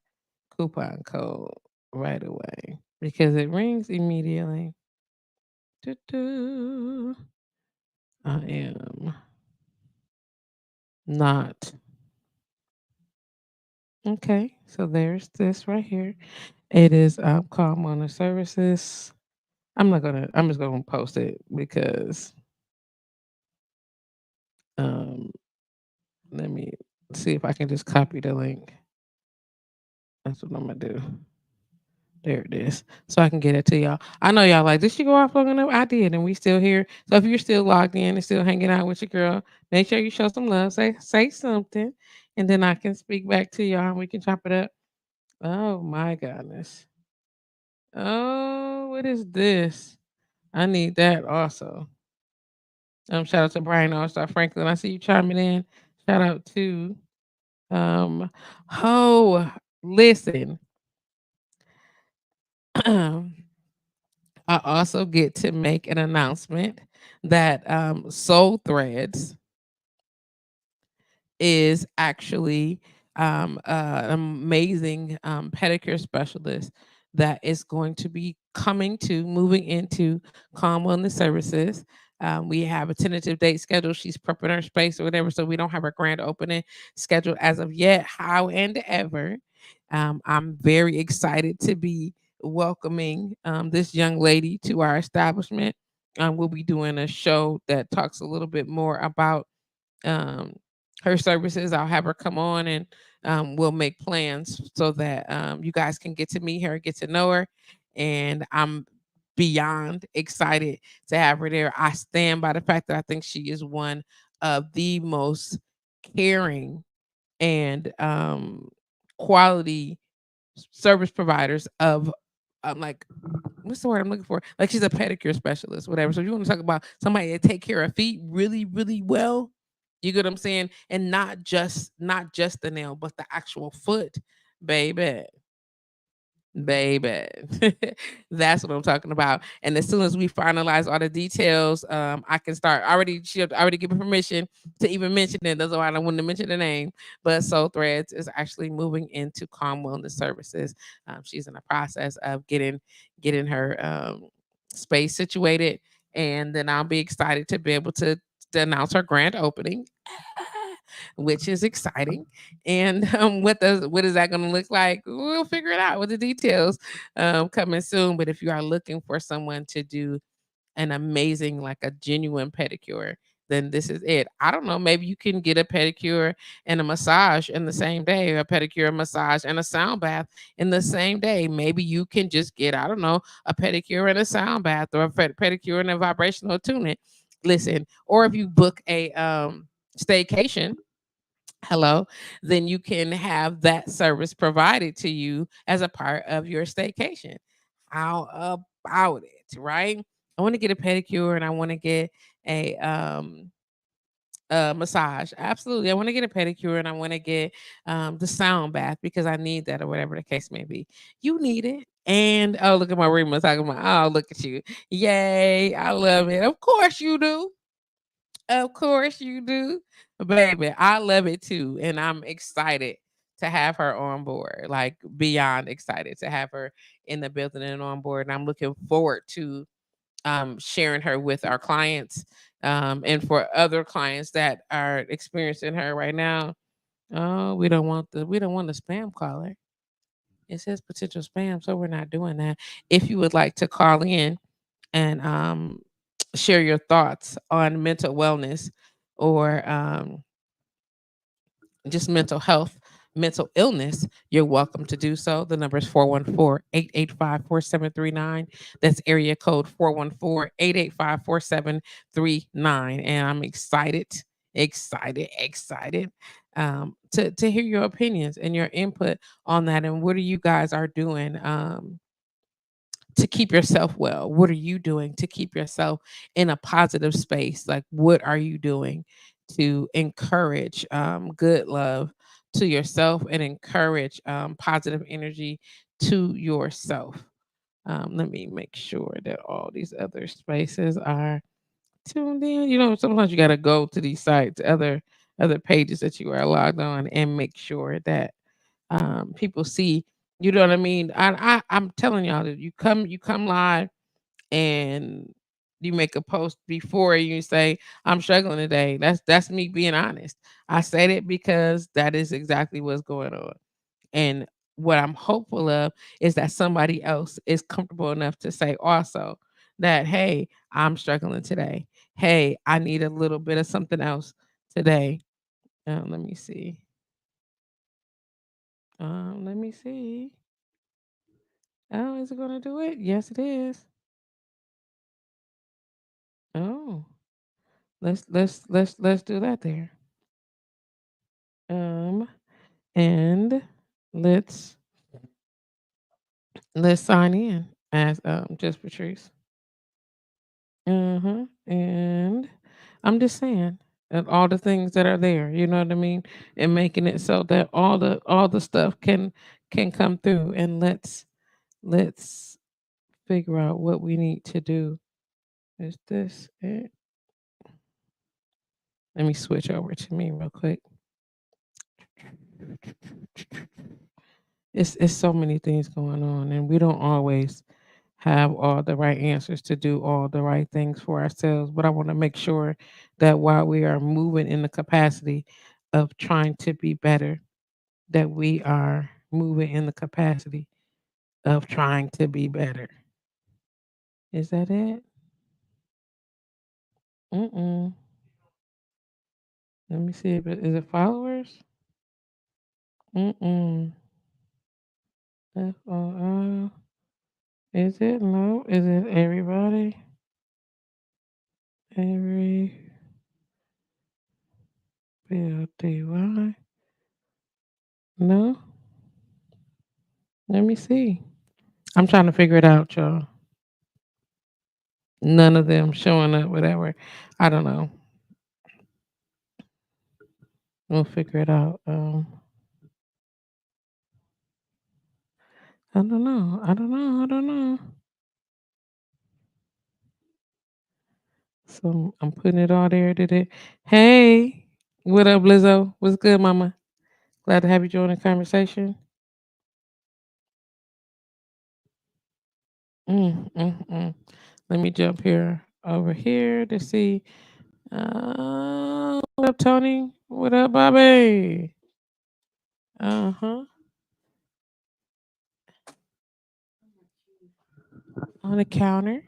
coupon code right away because it rings immediately. Doo-doo. I am not Okay, so there's this right here. It is Kalm Wellness Services. I'm just gonna post it because um let me see if I can just copy the link. That's what I'm gonna do. There it is. So I can get it to y'all. I know y'all like, did she go off long enough? I did, and we still here. So if you're still logged in and still hanging out with your girl, make sure you show some love. Say something, and then I can speak back to y'all and we can chop it up. Oh my goodness. Oh, what is this? I need that also. Shout out to Brian All-Star Franklin. I see you chiming in. Shout out to um oh listen. I also get to make an announcement that Soul Threads is actually an amazing pedicure specialist that is going to be moving into Calm Wellness Services. We have a tentative date scheduled. She's prepping her space or whatever, so we don't have a grand opening scheduled as of yet. However, I'm very excited to be welcoming this young lady to our establishment. We'll be doing a show that talks a little bit more about um, her services. I'll have her come on and we'll make plans so that you guys can get to meet her, get to know her. And I'm beyond excited to have her there. I stand by the fact that I think she is one of the most caring and quality service providers of like what's the word I'm looking for? Like she's a pedicure specialist, whatever. So you want to talk about somebody that take care of feet really, really well. You get what I'm saying? And not just the nail, but the actual foot, baby. Baby. That's what I'm talking about. And as soon as we finalize all the details, I can start. She already given permission to even mention it. That's why I don't want to mention the name. But Soul Threads is actually moving into Calm Wellness Services. She's in the process of getting her space situated, and then I'll be excited to be able to announce her grand opening, which is exciting. And what is that going to look like? We'll figure it out with the details coming soon. But if you are looking for someone to do an amazing, like a genuine pedicure, then this is it. I don't know. Maybe you can get a pedicure and a massage in the same day, a pedicure, a massage, and a sound bath in the same day. Maybe you can just get, I don't know, a pedicure and a sound bath, or a pedicure and a vibrational tuning. Listen, or if you book a staycation, hello, then you can have that service provided to you as a part of your staycation. How about it, right? I want to get a pedicure and I want to get a massage. Absolutely. I want to get a pedicure and I want to get the sound bath because I need that or whatever the case may be. You need it. And oh, look at my Rima talking about, oh, look at you. Yay. I love it. Of course you do. Of course you do, baby. I love it too, and I'm excited to have her on board. Like beyond excited to have her in the building and on board. And I'm looking forward to sharing her with our clients, and for other clients that are experiencing her right now. Oh, we don't want the spam caller. It says potential spam, so we're not doing that. If you would like to call in and share your thoughts on mental wellness or just mental health, mental illness, you're welcome to do so. The number is 414-885-4739. That's area code 414-885-4739. And I'm excited to hear your opinions and your input on that. And what are you guys are doing to keep yourself well? What are you doing to keep yourself in a positive space? Like, what are you doing to encourage good love to yourself and encourage positive energy to yourself? Let me make sure that all these other spaces are tuned in. You know, sometimes you got to go to these sites, other pages that you are logged on, and make sure that people see. You know what I mean? I'm telling y'all that you come live and you make a post before you say I'm struggling today. That's me being honest. I said it because that is exactly what's going on. And what I'm hopeful of is that somebody else is comfortable enough to say also that, hey, I'm struggling today. Hey, I need a little bit of something else today. Let me see. Let me see. Oh, is it gonna do it? Yes, it is. Oh, let's do that there. Um, and let's let's sign in as just Patrice. And I'm just saying and all the things that are there, you know what I mean, and making it so that all the stuff can come through. And let's figure out what we need to do. Is this it? Let me switch over to me real quick. It's so many things going on, and we don't always have all the right answers to do all the right things for ourselves. But I want to make sure that while we are moving in the capacity of trying to be better, that we are moving in the capacity of trying to be better. Is that it? Mm-mm. Let me see if is it followers? Mm-mm. F-O-O. Is it? No. Is it everybody? Every B-O-D-Y. No. Let me see. I'm trying to figure it out, y'all. None of them showing up, whatever. I don't know. We'll figure it out. I don't know. I don't know. I don't know. So I'm putting it all there. Did it? Hey, what up, Lizzo? What's good, Mama? Glad to have you join the conversation. Let me jump here over here to see. What up, Tony? What up, Bobby? Uh huh. On the counter.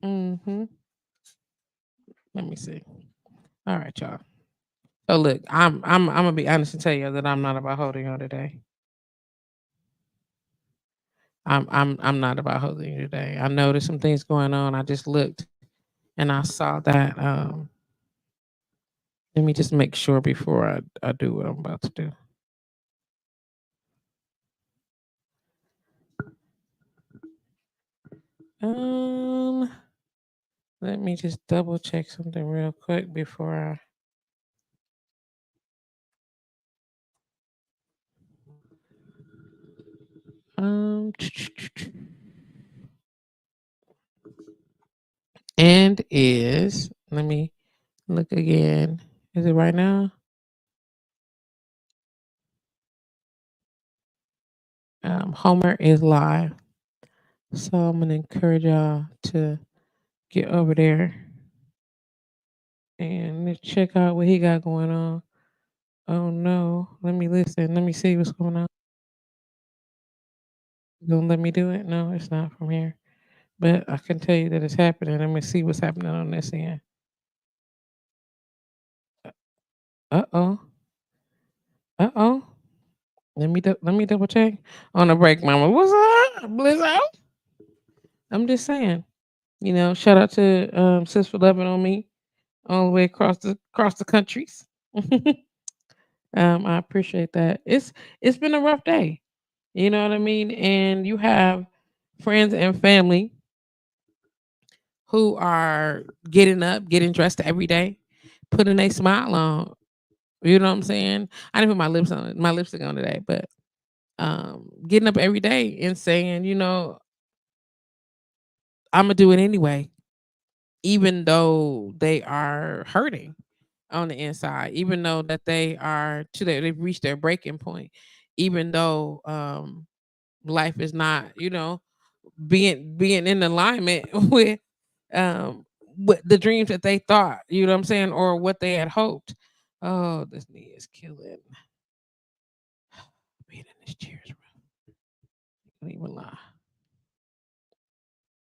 Mm-hmm. Let me see. All right, y'all. So look, I'm gonna be honest and tell you that I'm not about holding on today. I'm not about holding you today. I know there's some things going on. I just looked and I saw that. Let me just make sure before I do what I'm about to do. Um, let me just double check something real quick before I and is let me look again. Is it right now? Homer is live. So I'm gonna encourage y'all to get over there and let's check out what he got going on. Oh no, let me listen. Let me see what's going on. You gonna let me do it? No, it's not from here. But I can tell you that it's happening. Let me see what's happening on this end. Uh oh. Uh oh. Let me double check on the break, Mama. What's up, Blizzo? I'm just saying. Shout out to Sis for loving on me all the way across the countries. I appreciate that. It's been a rough day. You know what I mean? And you have friends and family who are getting up, getting dressed every day, putting a smile on. You know what I'm saying? I didn't put my lipstick on today, but getting up every day and saying, I'm gonna do it anyway, even though they are hurting on the inside, even though that they've reached their breaking point, even though life is not, being in alignment with the dreams that they thought, you know what I'm saying, or what they had hoped. Oh, this knee is killing. being in this chair is rough. I don't even lie.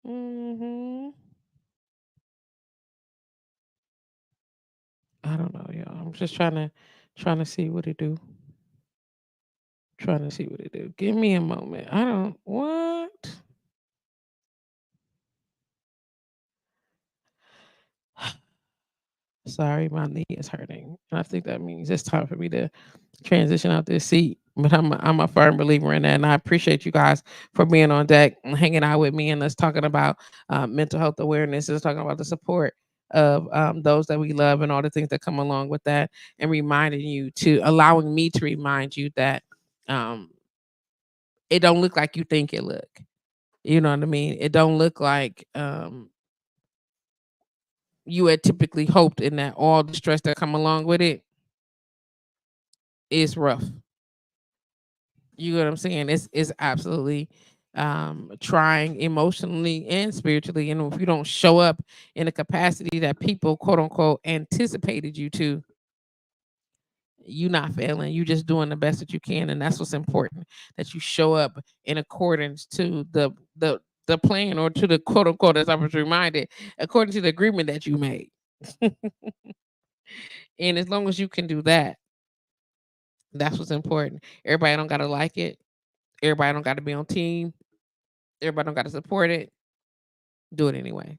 Mm-hmm. I don't know, y'all. I'm just trying to see what it do. Trying to see what it do. Give me a moment. I don't what? Sorry, my knee is hurting. And I think that means it's time for me to transition out this seat. But I'm a firm believer in that. And I appreciate you guys for being on deck and hanging out with me and us talking about mental health awareness, is talking about the support of those that we love and all the things that come along with that, and reminding you to allowing me to remind you that um, it don't look like you think it look. You know what I mean? It don't look like you had typically hoped, in that all the stress that come along with it is rough. You know what I'm saying? It's absolutely trying emotionally and spiritually. And if you don't show up in a capacity that people quote unquote anticipated you to, you not failing. You just doing the best that you can. And that's what's important. That you show up in accordance to the plan, or to the quote unquote, as I was reminded, according to the agreement that you made. And as long as you can do that, that's what's important. Everybody don't gotta like it. Everybody don't gotta be on team. Everybody don't gotta support it. Do it anyway.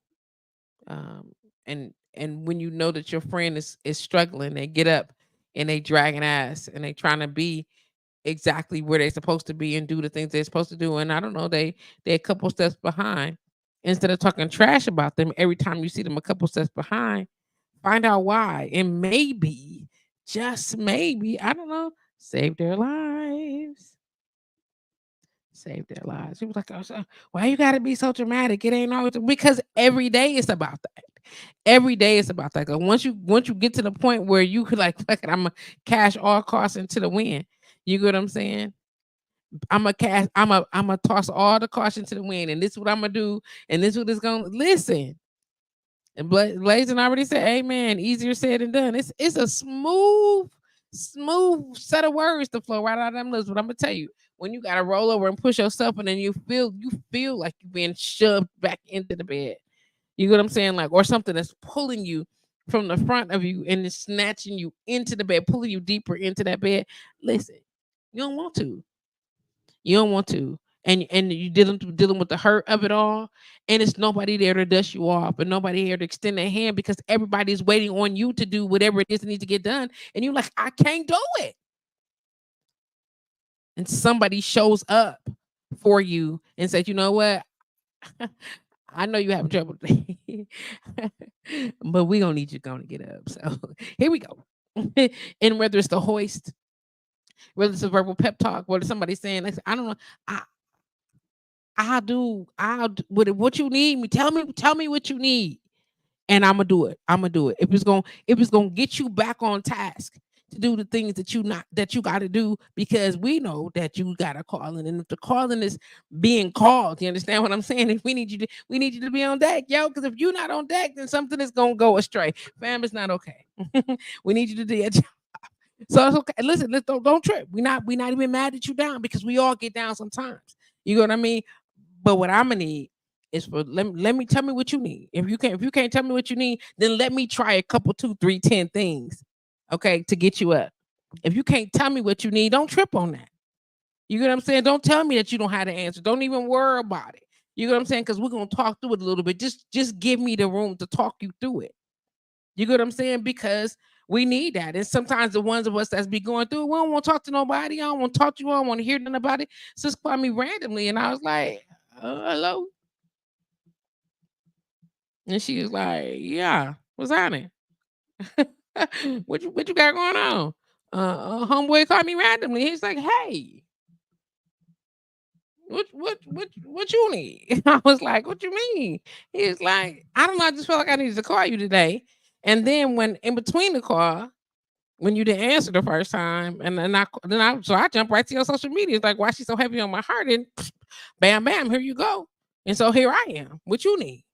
Um, and when you know that your friend is struggling, they get up and they dragging ass and they trying to be exactly where they're supposed to be and do the things they're supposed to do. And I don't know, they a couple steps behind. Instead of talking trash about them every time you see them a couple steps behind, find out why. And maybe, just maybe, I don't know, save their lives. Save their lives. He was like, "Oh, why you gotta be so dramatic? It ain't always," because every day it's about that. Every day it's about that. 'Cause once you get to the point where you could like, fuck it, I'm gonna cash all costs into the wind. You get what I'm saying? I'm a toss all the caution to the wind, and this is what I'm gonna do, and this is what it's gonna listen. And Blazing already said, "Amen." Easier said than done. It's a smooth set of words to flow right out of them lips. But I'm gonna tell you, when you gotta roll over and push yourself, and then you feel like you're being shoved back into the bed. You get what I'm saying? Like, or something that's pulling you from the front of you and is snatching you into the bed, pulling you deeper into that bed. Listen, you don't want to. You don't want to. And you dealing with the hurt of it all, and it's nobody there to dust you off, and nobody here to extend their hand, because everybody's waiting on you to do whatever it is that needs to get done, and you're like, I can't do it. And somebody shows up for you and says, you know what? I know you having trouble today, but we gonna need you to get up. So here we go. And whether it's the hoist, whether it's a verbal pep talk, whether somebody saying, like, I don't know, I I'll do what you need me. Tell me what you need, and I'm gonna do it. I'm gonna do it. If it's gonna get you back on task to do the things that you got to do, because we know that you got a calling, and if the calling is being called, you understand what I'm saying? If we need you to be on deck, yo. Because if you're not on deck, then something is gonna go astray. Fam, it's not okay. We need you to do your job. So it's okay. Listen, don't trip. We not even mad at you down, because we all get down sometimes. You know what I mean? But what I'm gonna need is for let me tell me what you need. If you can't tell me what you need, then let me try a couple, 2, 3, 10 things, okay, to get you up. If you can't tell me what you need, don't trip on that. You get what I'm saying? Don't tell me that you don't have the answer. Don't even worry about it. You get what I'm saying? Because we're gonna talk through it a little bit. Just give me the room to talk you through it. You get what I'm saying? Because we need that. And sometimes the ones of us that's be going through, we don't want to talk to nobody. I don't want to talk to you. I don't want to hear nothing about it. Sis called me randomly, and I was like, hello. And she was like, yeah, what's happening? what you got going on? Homeboy called me randomly. He's like, hey, what you need? I was like, what you mean? He's like, I don't know. I just felt like I needed to call you today. And then when in between the call, when you didn't answer the first time, and then I jumped right to your social media. It's like, why she so heavy on my heart? And bam, bam, here you go. And so here I am. What you need?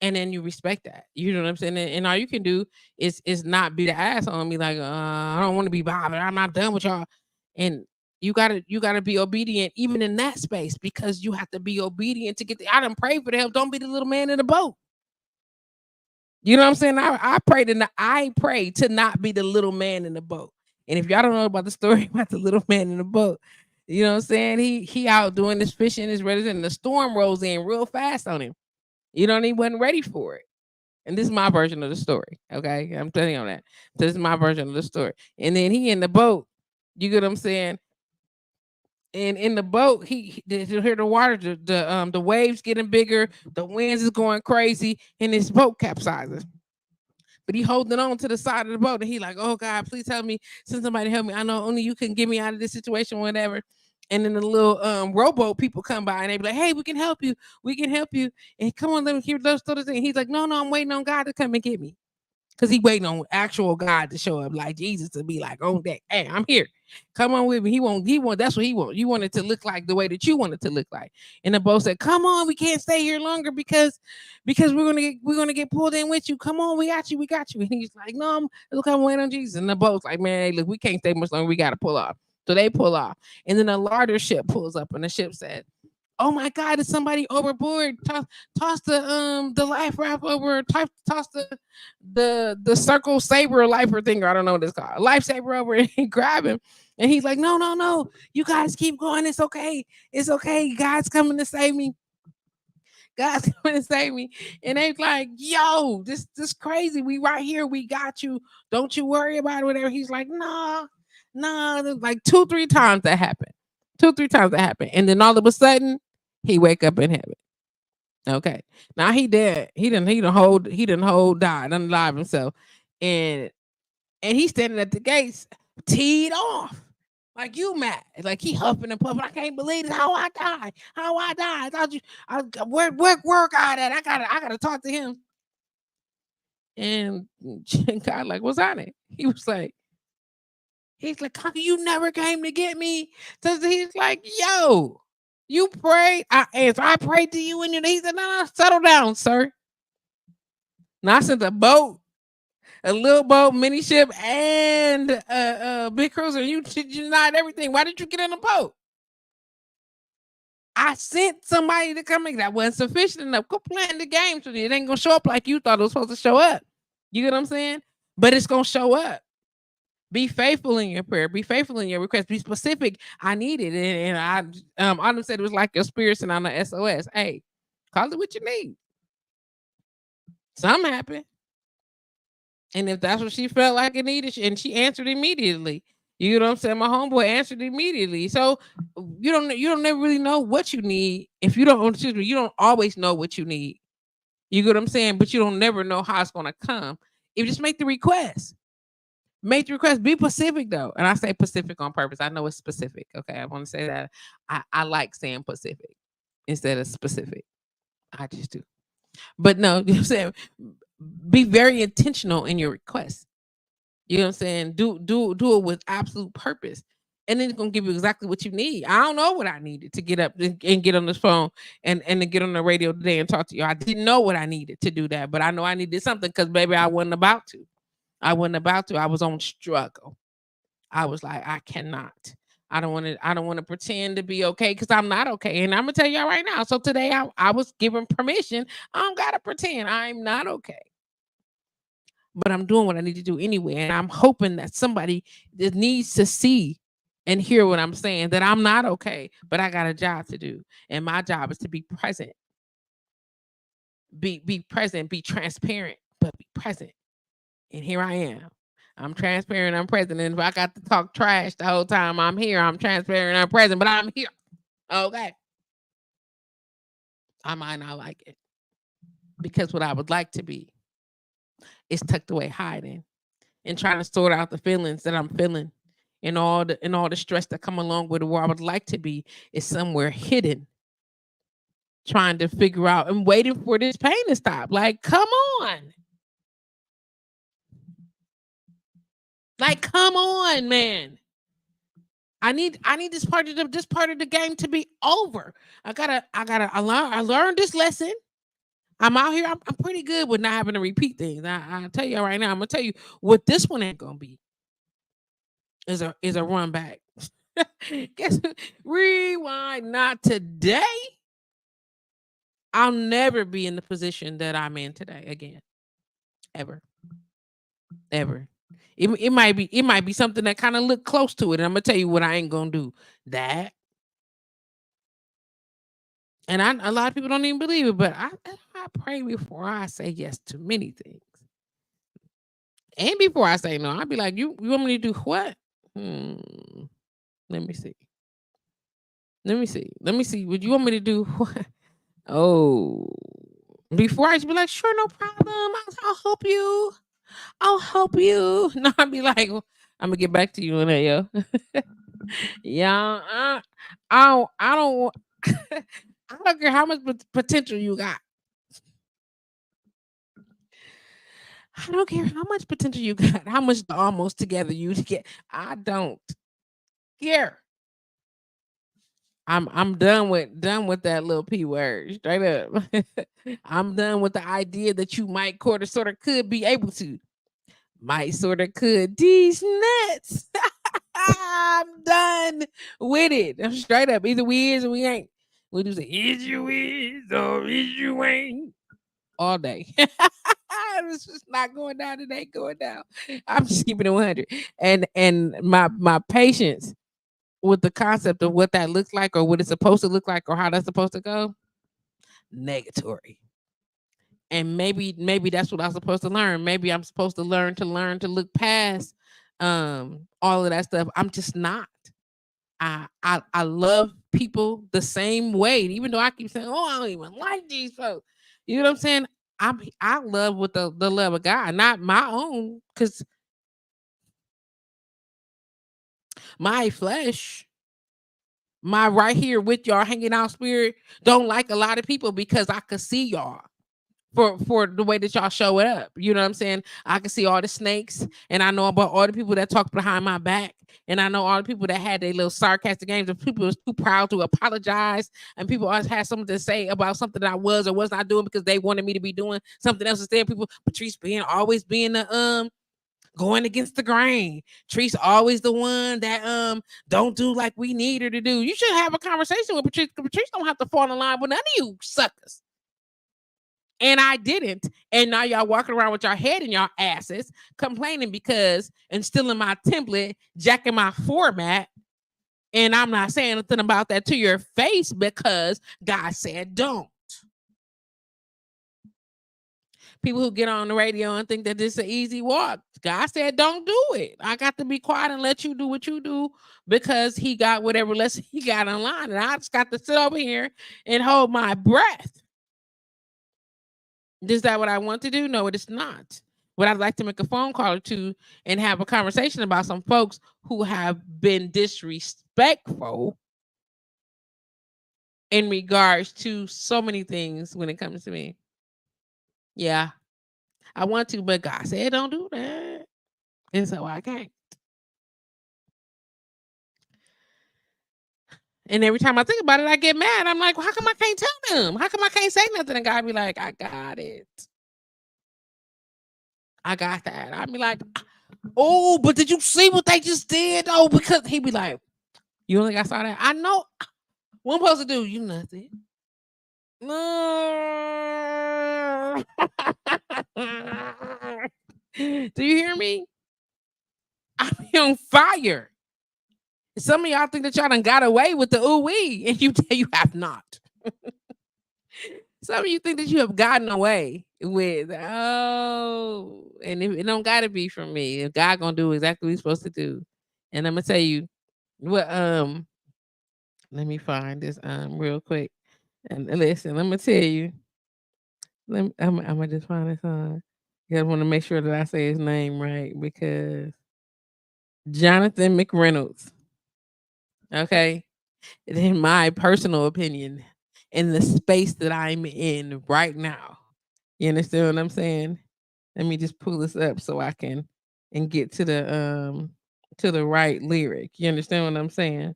And then you respect that. You know what I'm saying? And all you can do is not be the ass on me, like, I don't want to be bothered. I'm not done with y'all. And You gotta be obedient even in that space, because you have to be obedient to get the. I done pray for the help. Don't be the little man in the boat. You know what I'm saying? I pray to not be the little man in the boat. And if y'all don't know about the story about the little man in the boat, you know what I'm saying? He out doing this fishing, his ready, and the storm rolls in real fast on him. You know, and he wasn't ready for it. And this is my version of the story. Okay. I'm telling you on that. This is my version of the story. And then he in the boat, you get what I'm saying? And in the boat, you hear the water, the waves getting bigger, the winds is going crazy, and his boat capsizes. But he holding on to the side of the boat, and he like, oh God, please help me. Send somebody to help me. I know only you can get me out of this situation, whatever. And then the little rowboat people come by and they be like, hey, we can help you. We can help you. And come on, let me hear those things. And he's like, no, I'm waiting on God to come and get me. Because he waiting on actual God to show up, like Jesus to be like, on deck. Hey, I'm here. Come on with me. He want, that's what he want. You want it to look like the way that you want it to look like. And the boat said, come on, we can't stay here longer because we're gonna get pulled in with you. Come on, we got you. And he's like, no, I'm waiting on Jesus. And the boat's like, man, hey, look, we can't stay much longer. We gotta pull off. So they pull off. And then a larger ship pulls up, and the ship said, oh my God, is somebody overboard? Toss the life raft over, toss the circle saber lifer thing, or I don't know what it's called. Lifesaver over and grab him. And he's like, no. You guys keep going. It's okay. It's okay. God's coming to save me. God's coming to save me. And they like, yo, this crazy. We right here. We got you. Don't you worry about it, whatever. He's like, nah. Like 2-3 times that happened. 2-3 times that happened. And then all of a sudden, he wake up in heaven. Okay. Now he dead. He didn't hold died unalive himself. And he's standing at the gates, teed off. Like, you mad. Like, he huffing and puffing. I can't believe it. How I died. I thought where God at? I gotta talk to him. And God like, what's on it? He's like, how you never came to get me? So he's like, yo, you prayed. I prayed to you, and he said, no, settle down, sir. Now I sent a boat, a little boat, mini ship, and a big cruiser. You denied everything. Why did you get in a boat? I sent somebody to come in. That wasn't sufficient enough. Go playing the game for you. It ain't gonna show up like you thought it was supposed to show up. You get what I'm saying? But it's gonna show up. Be faithful in your prayer. Be faithful in your request. Be specific. I need it. And I said it was like your spirit sent on the SOS. Hey, call it what you need. Something happened. And if that's what she felt like it needed, and she answered immediately. You know what I'm saying? My homeboy answered immediately. So you don't never really know what you need. If you don't, you don't always know what you need. You get what I'm saying? But you don't never know how it's gonna come. If you just make the request. Make the request. Be specific though. And I say specific on purpose. I know it's specific. Okay. I want to say that. I like saying specific instead of specific. I just do. But no, you know what I'm saying? Be very intentional in your request. You know what I'm saying? Do it with absolute purpose. And then it's gonna give you exactly what you need. I don't know what I needed to get up and get on this phone and to get on the radio today and talk to you. I didn't know what I needed to do that, but I know I needed something because baby, I wasn't about to. I was on struggle. I was like, I cannot. I don't want to pretend to be okay because I'm not okay. And I'm gonna tell y'all right now. So today I was given permission. I don't gotta pretend I'm not okay. But I'm doing what I need to do anyway. And I'm hoping that somebody that needs to see and hear what I'm saying, that I'm not okay, but I got a job to do. And my job is to be present. Be present, be transparent, but be present. And here I am. I'm transparent, I'm present. And if I got to talk trash the whole time I'm here, I'm transparent, I'm present, but I'm here. Okay. I might not like it. Because what I would like to be is tucked away hiding and trying to sort out the feelings that I'm feeling and all the stress that come along with it. Where I would like to be is somewhere hidden, trying to figure out and waiting for this pain to stop. Like, come on. Like, come on, man. I need this part of the game to be over. I learned this lesson. I'm out here. I'm pretty good with not having to repeat things. I tell you right now, I'm gonna tell you what this one ain't gonna be is a run back. Guess rewind. Not today. I'll never be in the position that I'm in today again. Ever. Ever. It might be something that kind of look close to it. And I'm gonna tell you what I ain't gonna do. That. And a lot of people don't even believe it, but I pray before I say yes to many things. And before I say no, I'd be like, you want me to do what? Hmm. Let me see. Let me see. Would you want me to do what? Oh. Before I just be like, sure, no problem. I'll help you. I'll help you. No, I'd be like, well, I'm gonna get back to you on that, yo. Yeah, I don't want. I don't care how much potential you got. I don't care how much potential you got, how much almost together you to get. I don't care. I'm done with that little p word straight up. I'm done with the idea that you might quarter sort of could be able to might sort of could these nuts. I'm done with it. I'm straight up. Either we is or we ain't. We do say is you is or is you ain't all day. It's just not going down. It ain't going down. I'm just keeping it 100. And my patience with the concept of what that looks like or what it's supposed to look like or how that's supposed to go, negatory. And maybe that's what I'm supposed to learn. Maybe I'm supposed to learn to look past all of that stuff. I'm just not. I love people the same way, even though I keep saying, "Oh, I don't even like these folks." You know what I'm saying? I love with the love of God, not my own, because my flesh, my right here with y'all hanging out spirit, don't like a lot of people because I could see y'all for the way that y'all show it up. You know what I'm saying? I can see all the snakes, and I know about all the people that talk behind my back, and I know all the people that had their little sarcastic games, and people was too proud to apologize, and people always had something to say about something that I was or was not doing because they wanted me to be doing something else instead. People, Patrice always being the going against the grain. Patrice always the one that don't do like we need her to do. You should have a conversation with Patrice. Patrice don't have to fall in line with none of you suckers. And I didn't. And now y'all walking around with your head in your asses, complaining because and stealing my template, jacking my format. And I'm not saying anything about that to your face because God said don't. People who get on the radio and think that this is an easy walk. God said don't do it. I got to be quiet and let you do what you do because he got whatever lesson he got online. And I just got to sit over here and hold my breath. Is that what I want to do? No, it is not. But I'd like to make a phone call or two and have a conversation about some folks who have been disrespectful in regards to so many things when it comes to me. Yeah, I want to, but God said don't do that. And so I can't. And every time I think about it, I get mad. I'm like, well, how come I can't tell them? How come I can't say nothing? And God be like, I got it. I got that. I'd be like, oh, but did you see what they just did? Oh, because he'd be like, you only got saw that? I know. What I'm supposed to do? You nothing. Do you hear me? I'm on fire. Some of y'all think that y'all done got away with the ooh wee, and you have not. Some of you think that you have gotten away with and it don't gotta be from me. If God gonna do exactly what he's supposed to do. And I'm gonna tell you what let me find this real quick. And listen, I'm gonna tell you. I'm gonna just find this song. I want to make sure that I say his name right because Jonathan McReynolds. Okay, in my personal opinion, in the space that I'm in right now, you understand what I'm saying? Let me just pull this up so I can and get to the right lyric. You understand what I'm saying?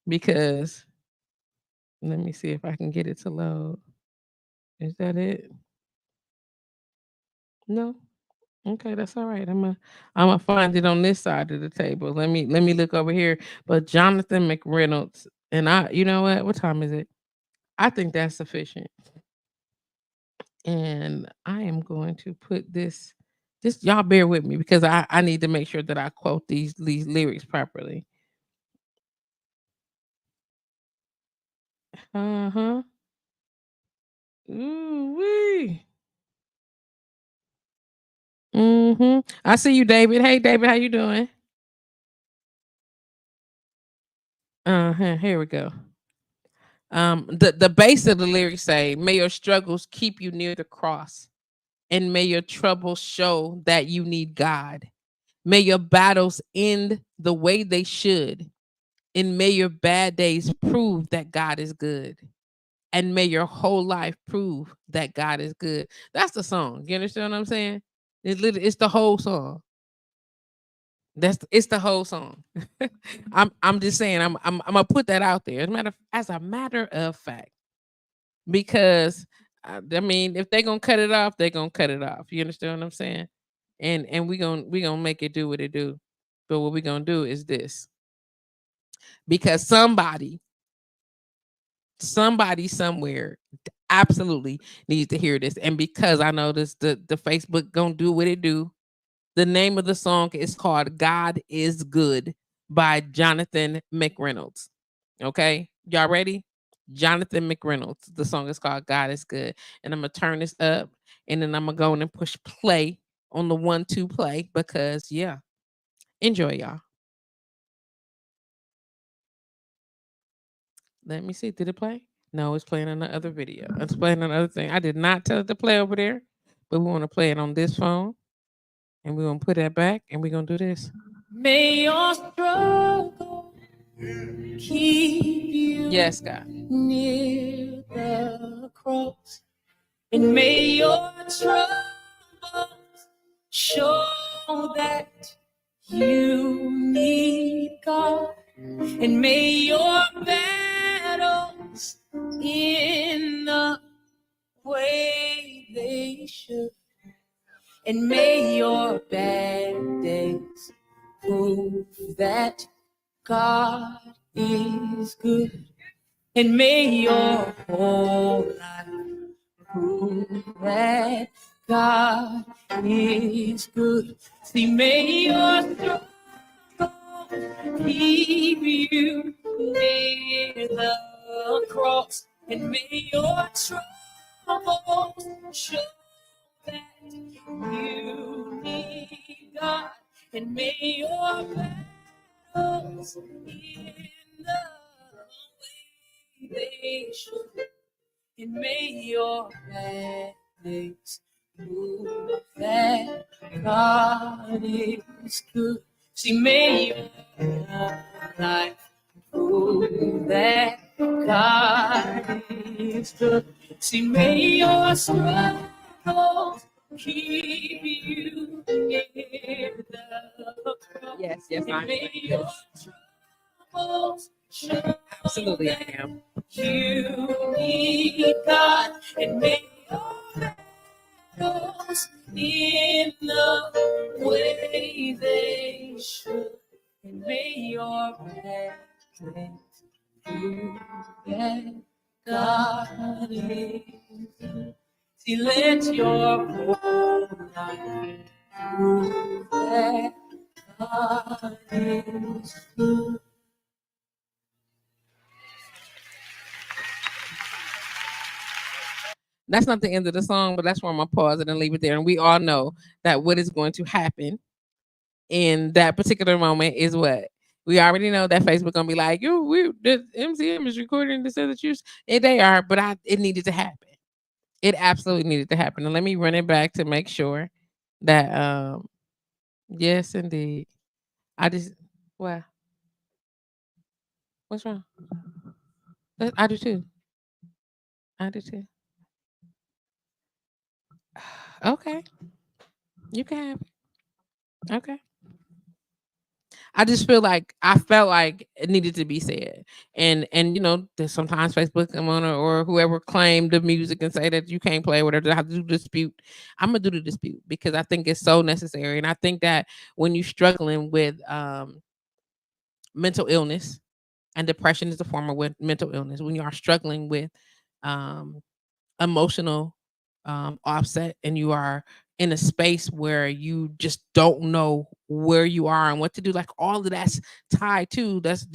Because let me see if I can get it to load. Is that it? No. Okay, that's all right. I'm gonna find it on this side of the table. Let me look over here. But Jonathan McReynolds and I, you know what? What time is it? I think that's sufficient. And I am going to put this. Just y'all bear with me because I need to make sure that I quote these lyrics properly. Uh huh. Ooh wee. Mm-hmm. I see you, David. Hey, David, how you doing? Uh-huh. Here we go. The base of the lyrics say, "May your struggles keep you near the cross, and may your troubles show that you need God. May your battles end the way they should, and may your bad days prove that God is good, and may your whole life prove that God is good." That's the song. You understand what I'm saying? It's the whole song. It's the whole song. I'm just saying I'm gonna put that out there. As a matter of fact, because I mean, if they're gonna cut it off, they're gonna cut it off. You understand what I'm saying? And we gonna make it do what it do. But what we gonna do is this, because somebody somewhere absolutely needs to hear this, and because I know this, the Facebook gonna do what it do. The name of the song is called "God Is Good" by Jonathan McReynolds. Okay, y'all ready? Jonathan McReynolds. The song is called "God Is Good," and I'm gonna turn this up, and then I'm gonna go in and push play on the 1-2 play because yeah, enjoy y'all. Let me see. Did it play? No, it's playing on the other video. It's playing on the other thing. I did not tell it to play over there, but we want to play it on this phone, and we're gonna put that back, and we're gonna do this. May your struggle keep you, yes, God, near the cross, and may your troubles show that you need God, and may your battles in the way they should, and may your bad days prove that God is good, and may your whole life prove that God is good. See, may your struggle keep you near the cross, and may your troubles show that you need God, and may your battles in the way they should, and may your bad days prove that God is good. See, may your life prove that God is good. See, may your struggles keep you near the cross. Yes, I may your troubles show absolutely I am. You need God, and may your battles in the way they should, and may your bad prove that God is good. See, let your whole life prove that God is good. That's not the end of the song, but that's where I'm gonna pause it and leave it there. And we all know that what is going to happen in that particular moment is what we already know that Facebook gonna be like, "You, the MCM is recording this other juice," and they are, but it needed to happen. It absolutely needed to happen. And let me run it back to make sure that yes, indeed. I just well, what's wrong? I do too. I do too. Okay, you can have it. Okay. I just feel like I felt like it needed to be said. And there's sometimes Facebook come on or whoever claimed the music and say that you can't play whatever, I have to do dispute. I'm gonna do the dispute because I think it's so necessary. And I think that when you're struggling with mental illness, and depression is a form of mental illness, when you are struggling with um emotional offset, and you are in a space where you just don't know where you are and what to do, like all of that's tied to that's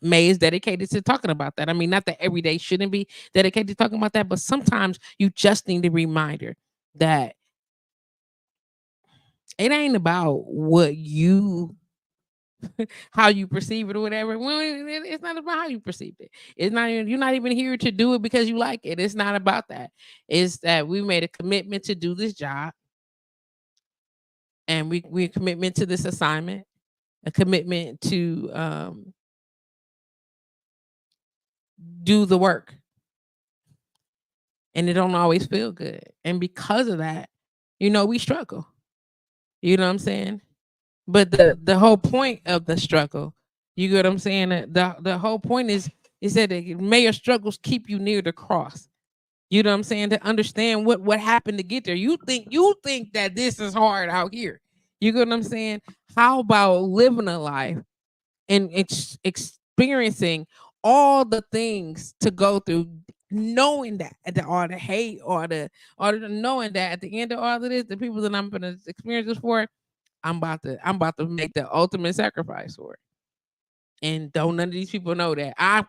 May is dedicated to talking about that. I mean, not that every day shouldn't be dedicated to talking about that, but sometimes you just need a reminder that it ain't about what you how you perceive it or whatever. Well, it's not about how you perceive it. It's not even, you're not even here to do it because you like it. It's not about that. It's that we made a commitment to do this job, and we a commitment to this assignment, a commitment to do the work, and it don't always feel good. And because of that, we struggle. You know what I'm saying? But the whole point of the struggle, you get what I'm saying? The whole point is that may your struggles keep you near the cross. You know what I'm saying? To understand what happened to get there. You think that this is hard out here. You get what I'm saying? How about living a life and experiencing all the things to go through, knowing that all the hate or the knowing that at the end of all of this, the people that I'm gonna experience this for, I'm about to make the ultimate sacrifice for it. And don't none of these people know that. I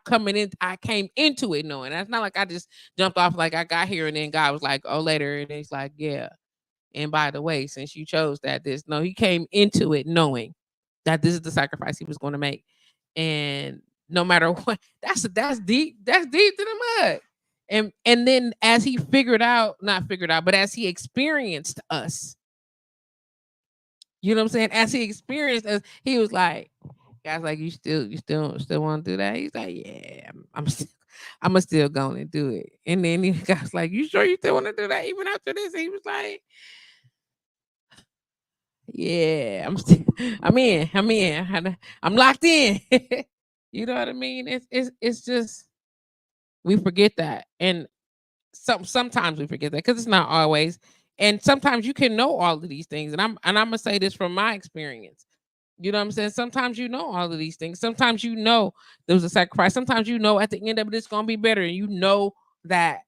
came into it knowing. That's not like I just jumped off like I got here and then God was like, oh, later. And it's like, yeah. And by the way, since you chose that, he came into it knowing that this is the sacrifice he was going to make. And no matter what, that's deep. That's deep to the mud. And then as he not figured out, but as he experienced us, you know what I'm saying? As he experienced us, he was like, guys, like, you still want to do that? He's like, yeah, I'm still going to do it. And then he guys like, you sure you still want to do that even after this? He was like, yeah, I'm locked in. You know what I mean? It's just we forget that, and sometimes we forget that because it's not always. And sometimes you can know all of these things, and I'm gonna say this from my experience. You know what I'm saying? Sometimes you know all of these things. Sometimes there was a sacrifice. Sometimes at the end of it, it's gonna be better. And you know that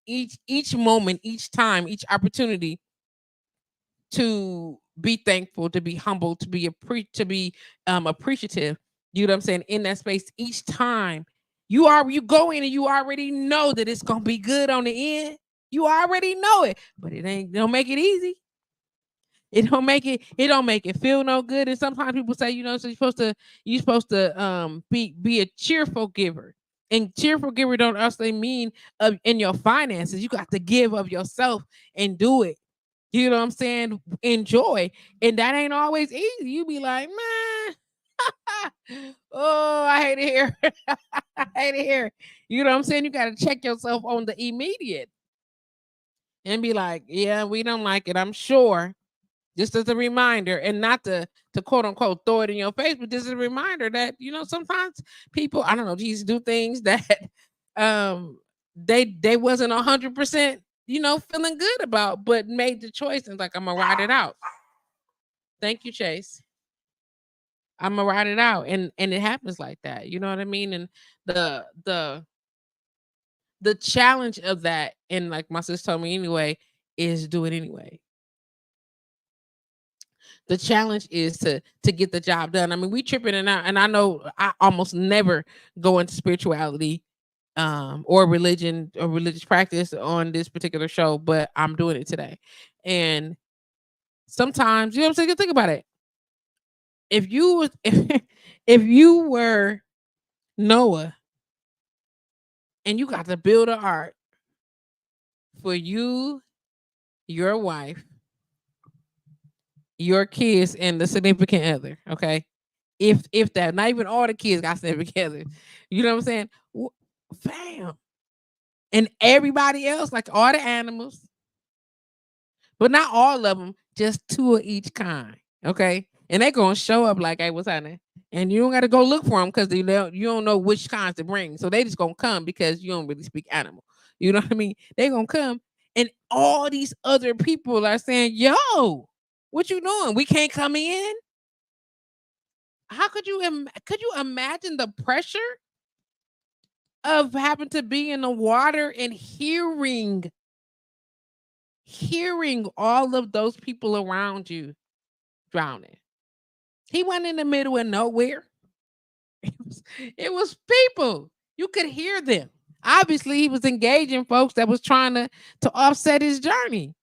each moment, each time, each opportunity to be thankful, to be humble, to be appreciative. You know what I'm saying? In that space, each time you go in and you already know that it's gonna be good on the end. You already know it, but don't make it easy. It don't make it feel no good. And sometimes people say, so you're supposed to be a cheerful giver. And cheerful giver don't also mean in your finances. You got to give of yourself and do it. You know what I'm saying? Enjoy. And that ain't always easy. You be like, man, oh, I hate it here. I hate it here. You know what I'm saying? You got to check yourself on the immediate and be like, yeah, we don't like it, I'm sure. Just as a reminder, and not to quote unquote throw it in your face, but just a reminder that sometimes people, I don't know, these do things that they wasn't 100% feeling good about, but made the choice and like, I'm gonna ride it out. Thank you, Chase. I'm gonna ride it out, and it happens like that. You know what I mean? And the the challenge of that, and like my sister told me anyway, is do it anyway. The challenge is to get the job done. I mean, we tripping, and I know I almost never go into spirituality or religion or religious practice on this particular show, but I'm doing it today. And sometimes, you know what I'm saying? Think about it. If you was if you were Noah and you got to build an ark for you, your wife, your kids, and the significant other, okay? If that, not even all the kids got significant other. You know what I'm saying? Fam. And everybody else, like all the animals, but not all of them, just two of each kind, okay? and they gonna show up like, hey, what's happening? And you don't got to go look for them because you don't know which kinds to bring. So they just gonna come because you don't really speak animal. You know what I mean? They gonna come, and all these other people are saying, "Yo, what you doing? We can't come in." How could could you imagine the pressure of having to be in the water and hearing all of those people around you drowning? He went in the middle of nowhere. It was people. You could hear them. Obviously, he was engaging folks that was trying to offset his journey.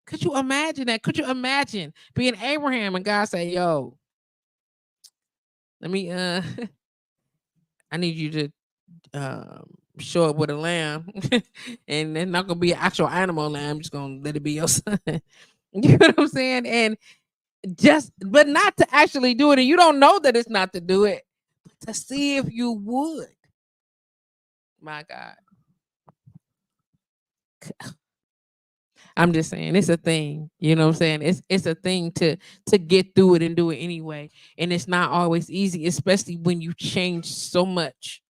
Could you imagine that? Could you imagine being Abraham and God say, "Yo, let me I need you to show up with a lamb, and it's not gonna be an actual animal lamb. I'm just gonna let it be your son." You know what I'm saying? And but not to actually do it, and you don't know that it's not to do it, but to see if you would. My God. I'm just saying it's a thing. You know what I'm saying? It's a thing to get through it and do it anyway. And it's not always easy, especially when you change so much.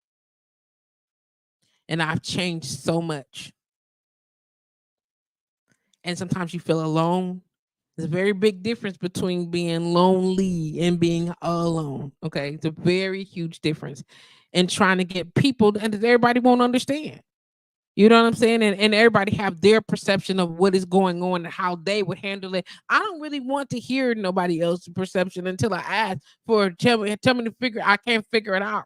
And I've changed so much. And sometimes you feel alone. There's a very big difference between being lonely and being alone. Okay. It's a very huge difference. And trying to get people and everybody won't understand. You know what I'm saying? And everybody have their perception of what is going on and how they would handle it. I don't really want to hear nobody else's perception until I ask for tell me to figure. I can't figure it out.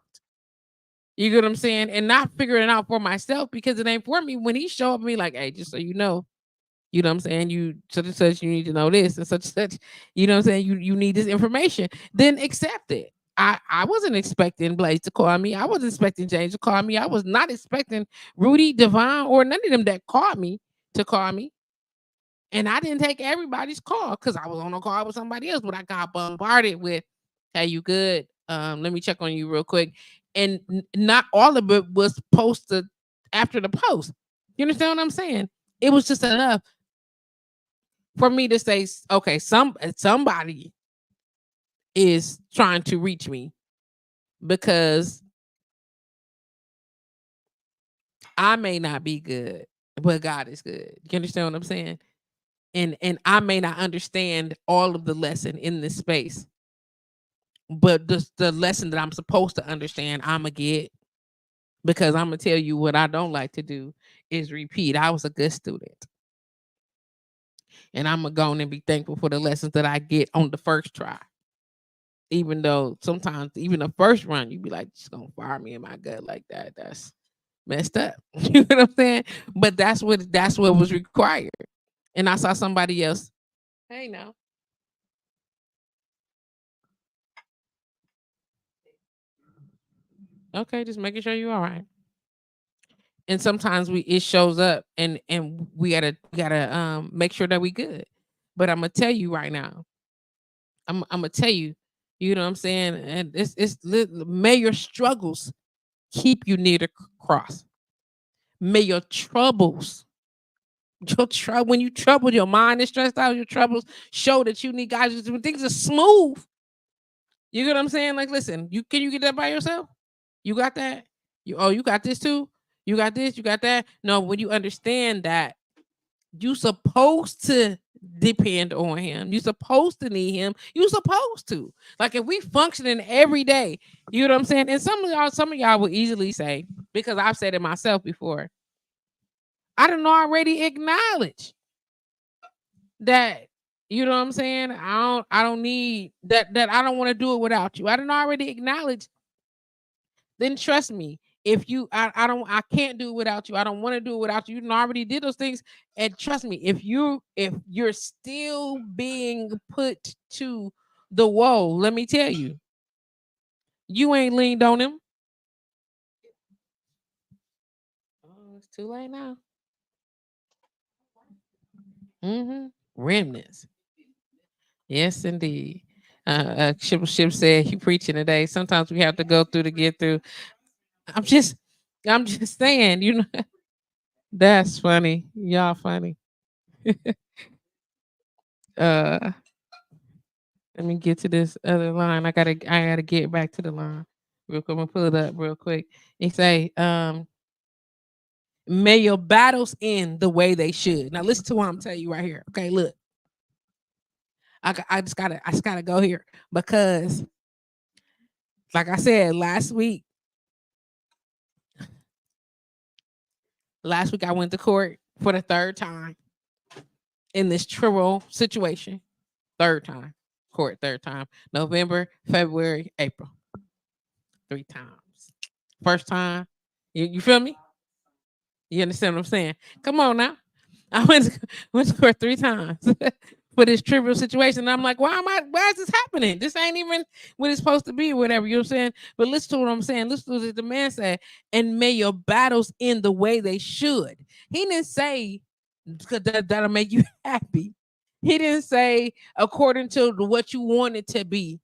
You get what I'm saying? And not figuring it out for myself because it ain't for me. When he show up me like, hey, just so you know what I'm saying? You such and such, you need to know this and such and such. You know what I'm saying? You need this information. Then accept it. I wasn't expecting Blaze to call me. I wasn't expecting James to call me. I was not expecting Rudy, Devon, or none of them that called me to call me. And I didn't take everybody's call because I was on a call with somebody else, but I got bombarded with, hey, you good? Let me check on you real quick. And not all of it was posted after the post. You understand what I'm saying? It was just enough for me to say, okay, somebody is trying to reach me because I may not be good, but God is good. You understand what I'm saying? And I may not understand all of the lesson in this space, but the lesson that I'm supposed to understand, I'ma get, because I'm gonna tell you what I don't like to do is repeat. I was a good student. And I'm gonna go on and be thankful for the lessons that I get on the first try. Even though sometimes even the first run, you be like, just gonna fire me in my gut like that. That's messed up. You know what I'm saying? But that's what was required. And I saw somebody else. Hey now. Okay, just making sure you're all right. And sometimes it shows up and we gotta make sure that we good. But I'm gonna tell you right now, I'm gonna tell you, you know what I'm saying? And may your struggles keep you near the cross. May your troubles, when you trouble, your mind is stressed out, your troubles show that you need guys. When things are smooth, you get what I'm saying? Like, listen, can you get that by yourself? You got that? You got this too? You got this, you got that? No, when you understand that you supposed to depend on him. You supposed to need him. You supposed to. Like if we functioning every day, you know what I'm saying? And some of y'all will easily say, because I've said it myself before, I don't already acknowledge that, you know what I'm saying? I don't need that I don't want to do it without you. I don't already acknowledge. Then trust me, if I can't do it without you. I don't want to do it without you. You already did those things. And trust me, if you're still being put to the wall, let me tell you, you ain't leaned on him. Oh, it's too late now. Remnants. Yes, indeed. Ship said you preaching today. Sometimes we have to go through to get through. I'm just I'm just saying, you know, that's funny. Y'all funny. Uh Let me get to this other line. I gotta get back to the line real quick. I'm gonna pull it up real quick. It say, may your battles end the way they should. Now listen to what I'm telling you right here. Okay, look. I just gotta go here because like I said last week I went to court for the third time in this trivial situation. Third time. Court, third time. November, February, April. 3 times. First time. You feel me? You understand what I'm saying? Come on now. I went to court 3 times for this trivial situation. And I'm like, why is this happening? This ain't even what it's supposed to be or whatever. You know what I'm saying? But listen to what I'm saying. Listen to what the man said. And may your battles end the way they should. He didn't say that'll make you happy. He didn't say according to what you want it to be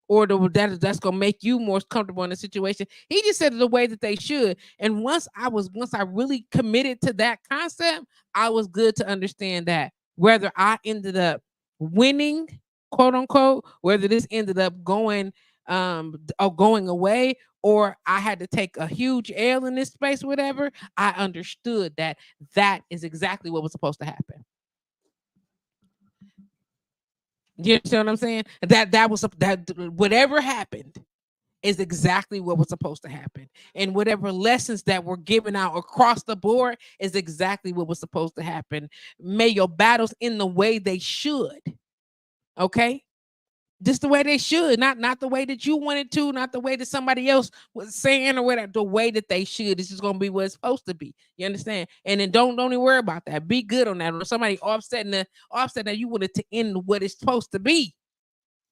or that's gonna make you more comfortable in the situation. He just said it the way that they should. And once I really committed to that concept, I was good to understand that whether I ended up winning, quote unquote, whether this ended up going or going away, or I had to take a huge L in this space, whatever, I understood that that is exactly what was supposed to happen. You understand what I'm saying? That whatever happened is exactly what was supposed to happen. And whatever lessons that were given out across the board is exactly what was supposed to happen. May your battles in the way they should. Okay? Just the way they should, not the way that you wanted to, not the way that somebody else was saying or whatever. The way that they should. This is gonna be what it's supposed to be. You understand? And then don't even worry about that. Be good on that. Or somebody offset that you wanted to end what it's supposed to be,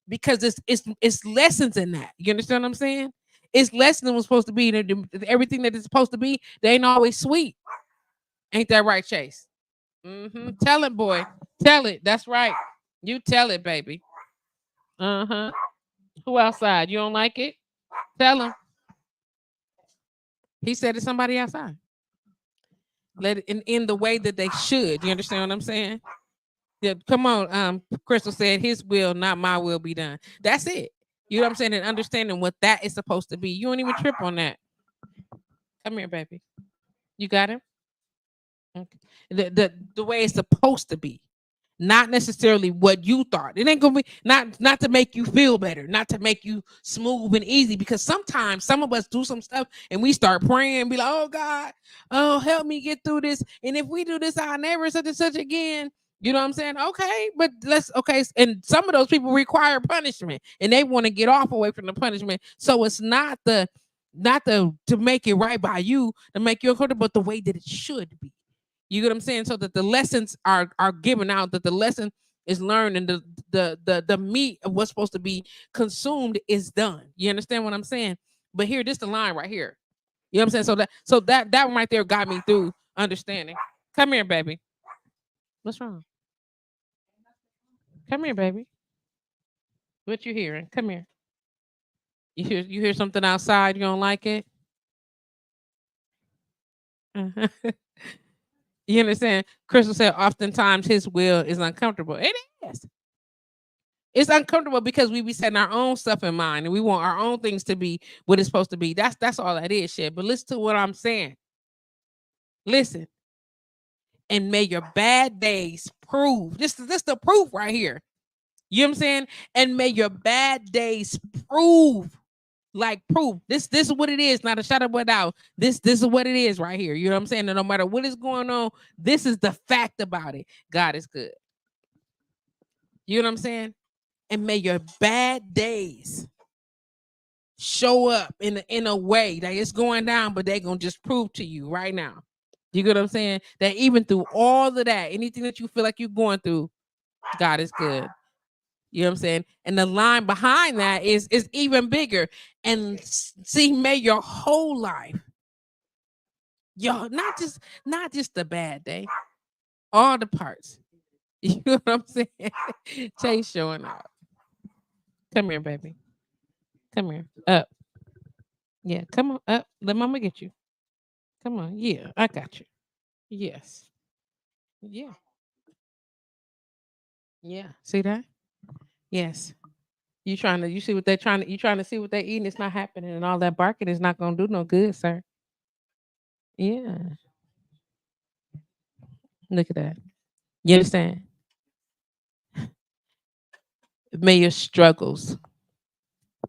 because it's lessons in that. You understand what I'm saying? It's less than what's supposed to be. Everything that it's supposed to be, they ain't always sweet. Ain't that right, Chase? Tell it, boy. Tell it. That's right. You tell it, baby. Uh-huh. Who outside? You don't like it? Tell him. He said it's somebody outside. Let it in the way that they should. You understand what I'm saying? Yeah, come on. Crystal said his will, not my will, be done. That's it. You know what I'm saying? And understanding what that is supposed to be. You don't even trip on that. Come here, baby. You got him? Okay. The way it's supposed to be. Not necessarily what you thought. It ain't gonna be not to make you feel better, not to make you smooth and easy. Because sometimes some of us do some stuff and we start praying and be like, oh God, oh help me get through this. And if we do this, I'll never such and such again. You know what I'm saying? Okay, but and some of those people require punishment and they want to get off away from the punishment. So it's not the to make it right by you, to make you uncomfortable, but the way that it should be. You get what I'm saying? So that the lessons are given out, that the lesson is learned, and the meat of what's supposed to be consumed is done. You understand what I'm saying? But here, this the line right here. You know what I'm saying? So that one right there got me through understanding. Come here, baby. What's wrong? Come here, baby. What you hearing? Come here. You hear something outside? You don't like it? Uh-huh. You understand? Crystal said oftentimes his will is uncomfortable. It is. It's uncomfortable because we be setting our own stuff in mind and we want our own things to be what it's supposed to be. That's all that is, shit. But listen to what I'm saying. Listen. And may your bad days prove. This the proof right here. You know what I'm saying? And may your bad days prove. Like proof. This is what it is. Not a shot of what out. This is what it is right here. You know what I'm saying? And no matter what is going on, this is the fact about it. God is good. You know what I'm saying? And may your bad days show up in a way that it's going down, but they're gonna just prove to you right now. You get what I'm saying? That even through all of that, anything that you feel like you're going through, God is good. You know what I'm saying? And the line behind that is even bigger. And see, may your whole life, y'all, not just the bad day, all the parts. You know what I'm saying? Chase showing up. Come here, baby. Come here. Up. Yeah, come on up. Let mama get you. Come on. Yeah, I got you. Yes. Yeah. Yeah. See that? Yes. You see what they're trying to, you trying to see what they're eating. It's not happening, and all that barking is not going to do no good, sir. Yeah, look at that. You understand? May your struggles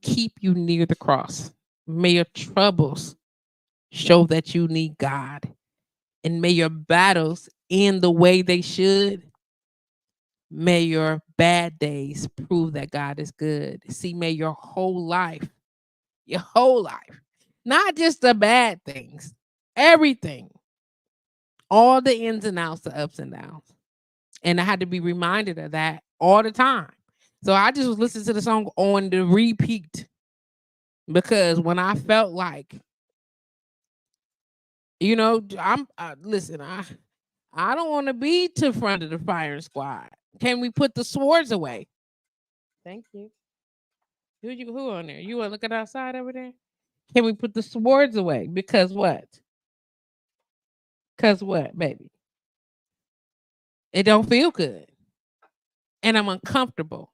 keep you near the cross. May your troubles show that you need God, and may your battles end the way they should. May your bad days prove that God is good. See, may your whole life, not just the bad things, everything, all the ins and outs, the ups and downs. And I had to be reminded of that all the time. So I just was listening to the song on the repeat because when I felt like, listen, I don't want to be to front of the firing squad. Can we put the swords away? Thank you. Who on there? You want to look at outside over there? Can we put the swords away? Because what? Because what, baby? It don't feel good. And I'm uncomfortable.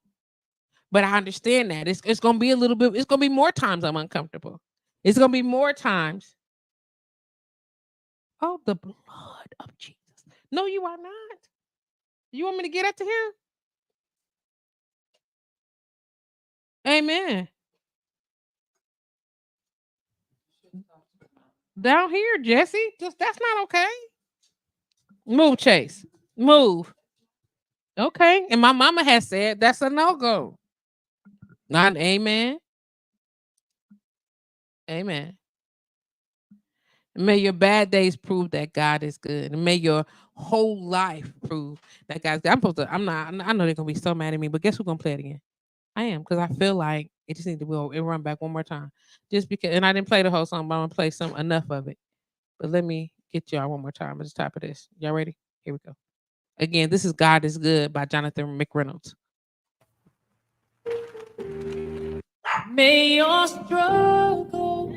But I understand that. It's gonna be a little bit, it's gonna be more times I'm uncomfortable. It's gonna be more times. Oh, the blood of Jesus. No, you are not. You want me to get up to him? Amen. Down here, Jesse. Just that's not okay. Move, Chase. Move. Okay. And my mama has said that's a no-go. Not amen. Amen. May your bad days prove that God is good. And may your whole life prove that God's good. I know they're gonna be so mad at me, but guess who's gonna play it again? I am, because I feel like it just needs to go and run back one more time. Just because, and I didn't play the whole song, but I'm gonna play some enough of it. But let me get y'all one more time at the top of this. Y'all ready? Here we go. Again, this is God is Good by Jonathan McReynolds. May your struggle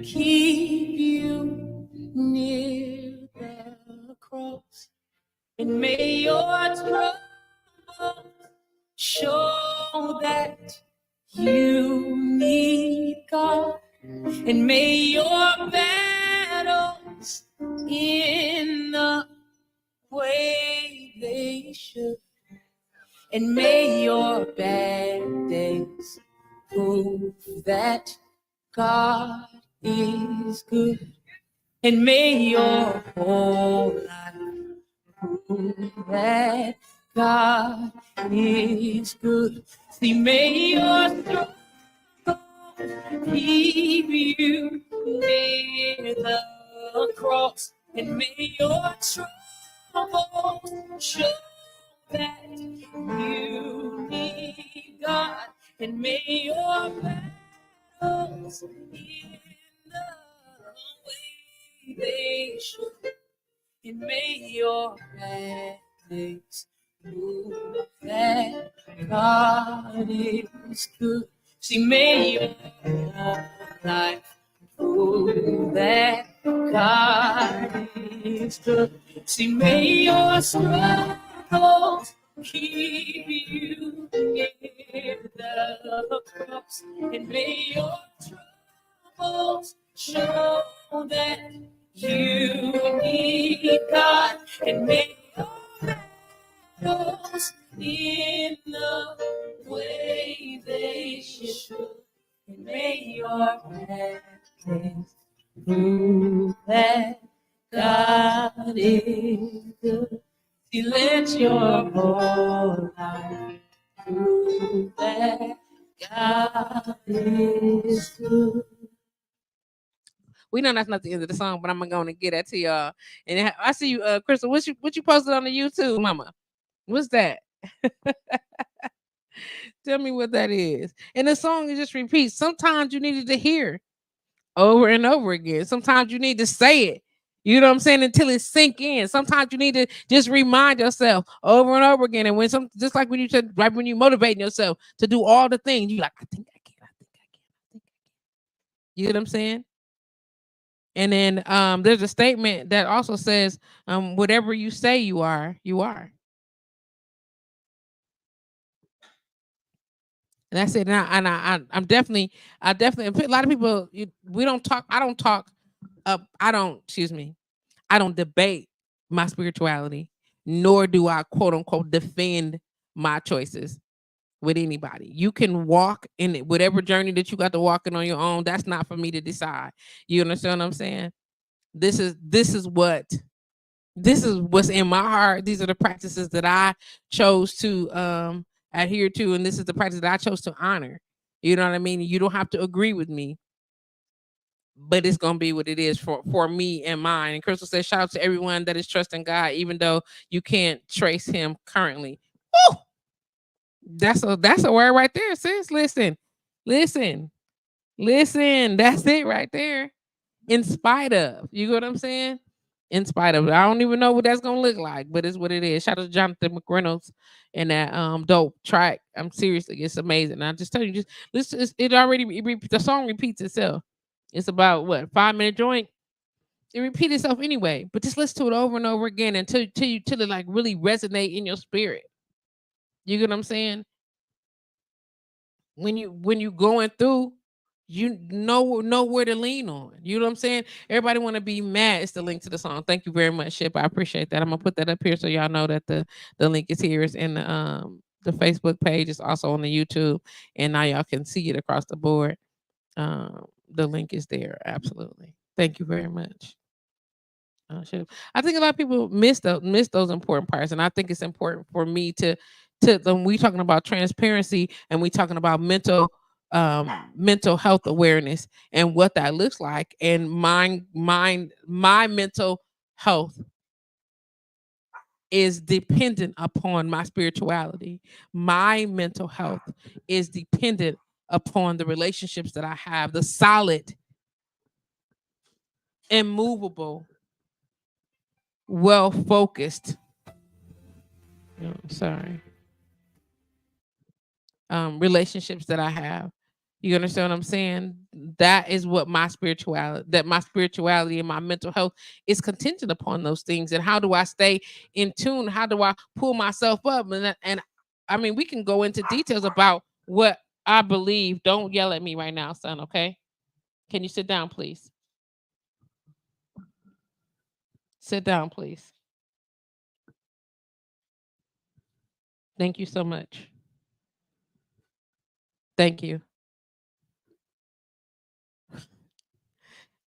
keep you near the cross, and may your trouble show that you need God, and may your battles in the way they should, and may your bad days prove that God is good, and may your whole life prove that God is good. See, may your struggle keep you near the cross, and may your troubles show that you need God, and may your battles in the way they should, and may your bad days prove that God is good. See, may your life prove that God is good. See, may your struggles keep you near the cross, and may your troubles show that you need God, and may your battles in the way they should, and may your bad days prove that God is good. See, let your whole life prove that God is good. We know that's not the end of the song, but I'm gonna get that to y'all. And I see you, Crystal. What you posted on the YouTube, Mama? What's that? Tell me what that is. And the song is just repeats. Sometimes you needed to hear over and over again. Sometimes you need to say it. You know what I'm saying? Until it sink in. Sometimes you need to just remind yourself over and over again. And when just like when you said, right when you motivating yourself to do all the things, you like, I think I can, I think I can, I think I can. You know what I'm saying? And then there's a statement that also says, whatever you say you are, you are. And that's it. I'm definitely, a lot of people, we don't talk. I don't talk up. I don't, excuse me. I don't debate my spirituality, nor do I quote unquote defend my choices with anybody. You can walk in whatever journey that you got to walk in on your own. That's not for me to decide. You understand what I'm saying? This is what's in my heart. These are the practices that I chose to adhere to, and this is the practice that I chose to honor. You know what I mean? You don't have to agree with me, but it's gonna be what it is for me and mine. And Crystal says, shout out to everyone that is trusting God, even though you can't trace him currently. Woo! That's a word right there, sis. Listen, listen. That's it right there. In spite of, you know what I'm saying? In spite of, I don't even know what that's gonna look like, but it's what it is. Shout out to Jonathan McReynolds and that dope track. I'm seriously, it's amazing. I just tell you, just listen. It already the song repeats itself. It's about what 5 minute joint. It repeats itself anyway, but just listen to it over and over again till it like really resonate in your spirit. You get what I'm saying? When you going through, you know where to lean on. You know what I'm saying? Everybody want to be mad. It's the link to the song. Thank you very much, Ship. I appreciate that. I'm gonna put that up here so y'all know that the link is here. It's in the Facebook page. It's also on the YouTube, and now y'all can see it across the board. The link is there. Absolutely. Thank you very much. I think a lot of people miss those important parts, and I think it's important for me to when we talking about transparency and we talking about mental health awareness and what that looks like, and my mental health is dependent upon my spirituality. My mental health is dependent upon the relationships that I have, the solid, immovable, well focused. Sorry. Relationships that I have. You understand what I'm saying? That is what my spirituality and my mental health is contingent upon those things. And how do I stay in tune? How do I pull myself up? And I mean, we can go into details about what I believe. Don't yell at me right now, son. Okay? Can you sit down, please? Sit down, please. Thank you so much. Thank you.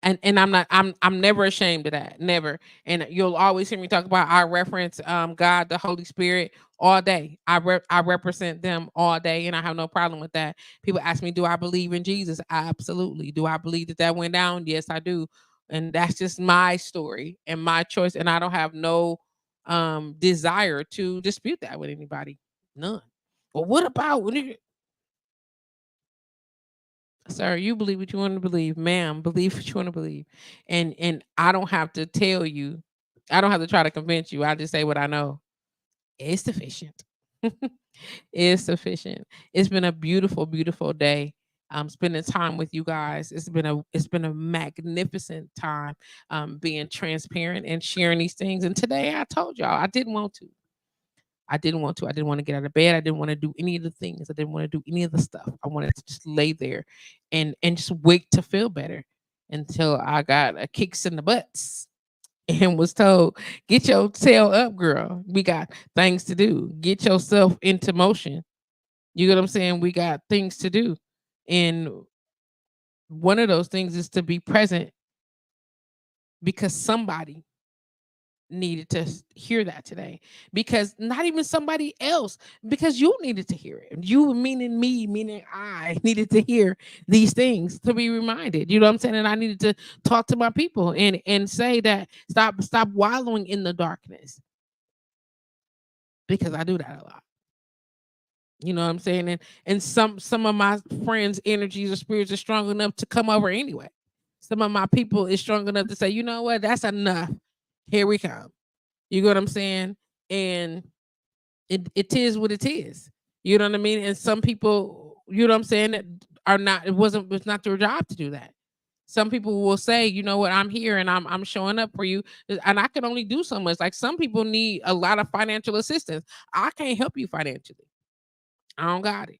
And I'm never ashamed of that, never. And you'll always hear me talk about, I reference God, the Holy Spirit, all day. I represent them all day, and I have no problem with that. People ask me, do I believe in Jesus? Absolutely. Do I believe that went down? Yes, I do. And that's just my story and my choice, and I don't have no desire to dispute that with anybody. None. Well, what about when you, sir, you believe what you want to believe, ma'am, believe what you want to believe. And I don't have to tell you, I don't have to try to convince you. I just say what I know. It's sufficient. It's sufficient. It's been a beautiful, beautiful day. Spending time with you guys. It's been a magnificent time being transparent and sharing these things. And today I told y'all I didn't want to. I didn't want to. I didn't want to get out of bed. I didn't want to do any of the things. I didn't want to do any of the stuff. I wanted to just lay there and just wait to feel better until I got a kicks in the butts and was told, get your tail up, girl. We got things to do. Get yourself into motion. You get what I'm saying? We got things to do. And one of those things is to be present because somebody needed to hear that today, because not even somebody else, because you needed to hear it. You, meaning me, meaning I, needed to hear these things to be reminded. You know what I'm saying? And I needed to talk to my people and say that stop wallowing in the darkness, because I do that a lot. You know what I'm saying? And some of my friends' energies or spirits are strong enough to come over anyway. Some of my people is strong enough to say, you know what, that's enough. Here we come. You get what I'm saying? And it is what it is. You know what I mean? And some people, you know what I'm saying, that are not, it's not their job to do that. Some people will say, you know what, I'm here and I'm showing up for you. And I can only do so much. Like some people need a lot of financial assistance. I can't help you financially. I don't got it.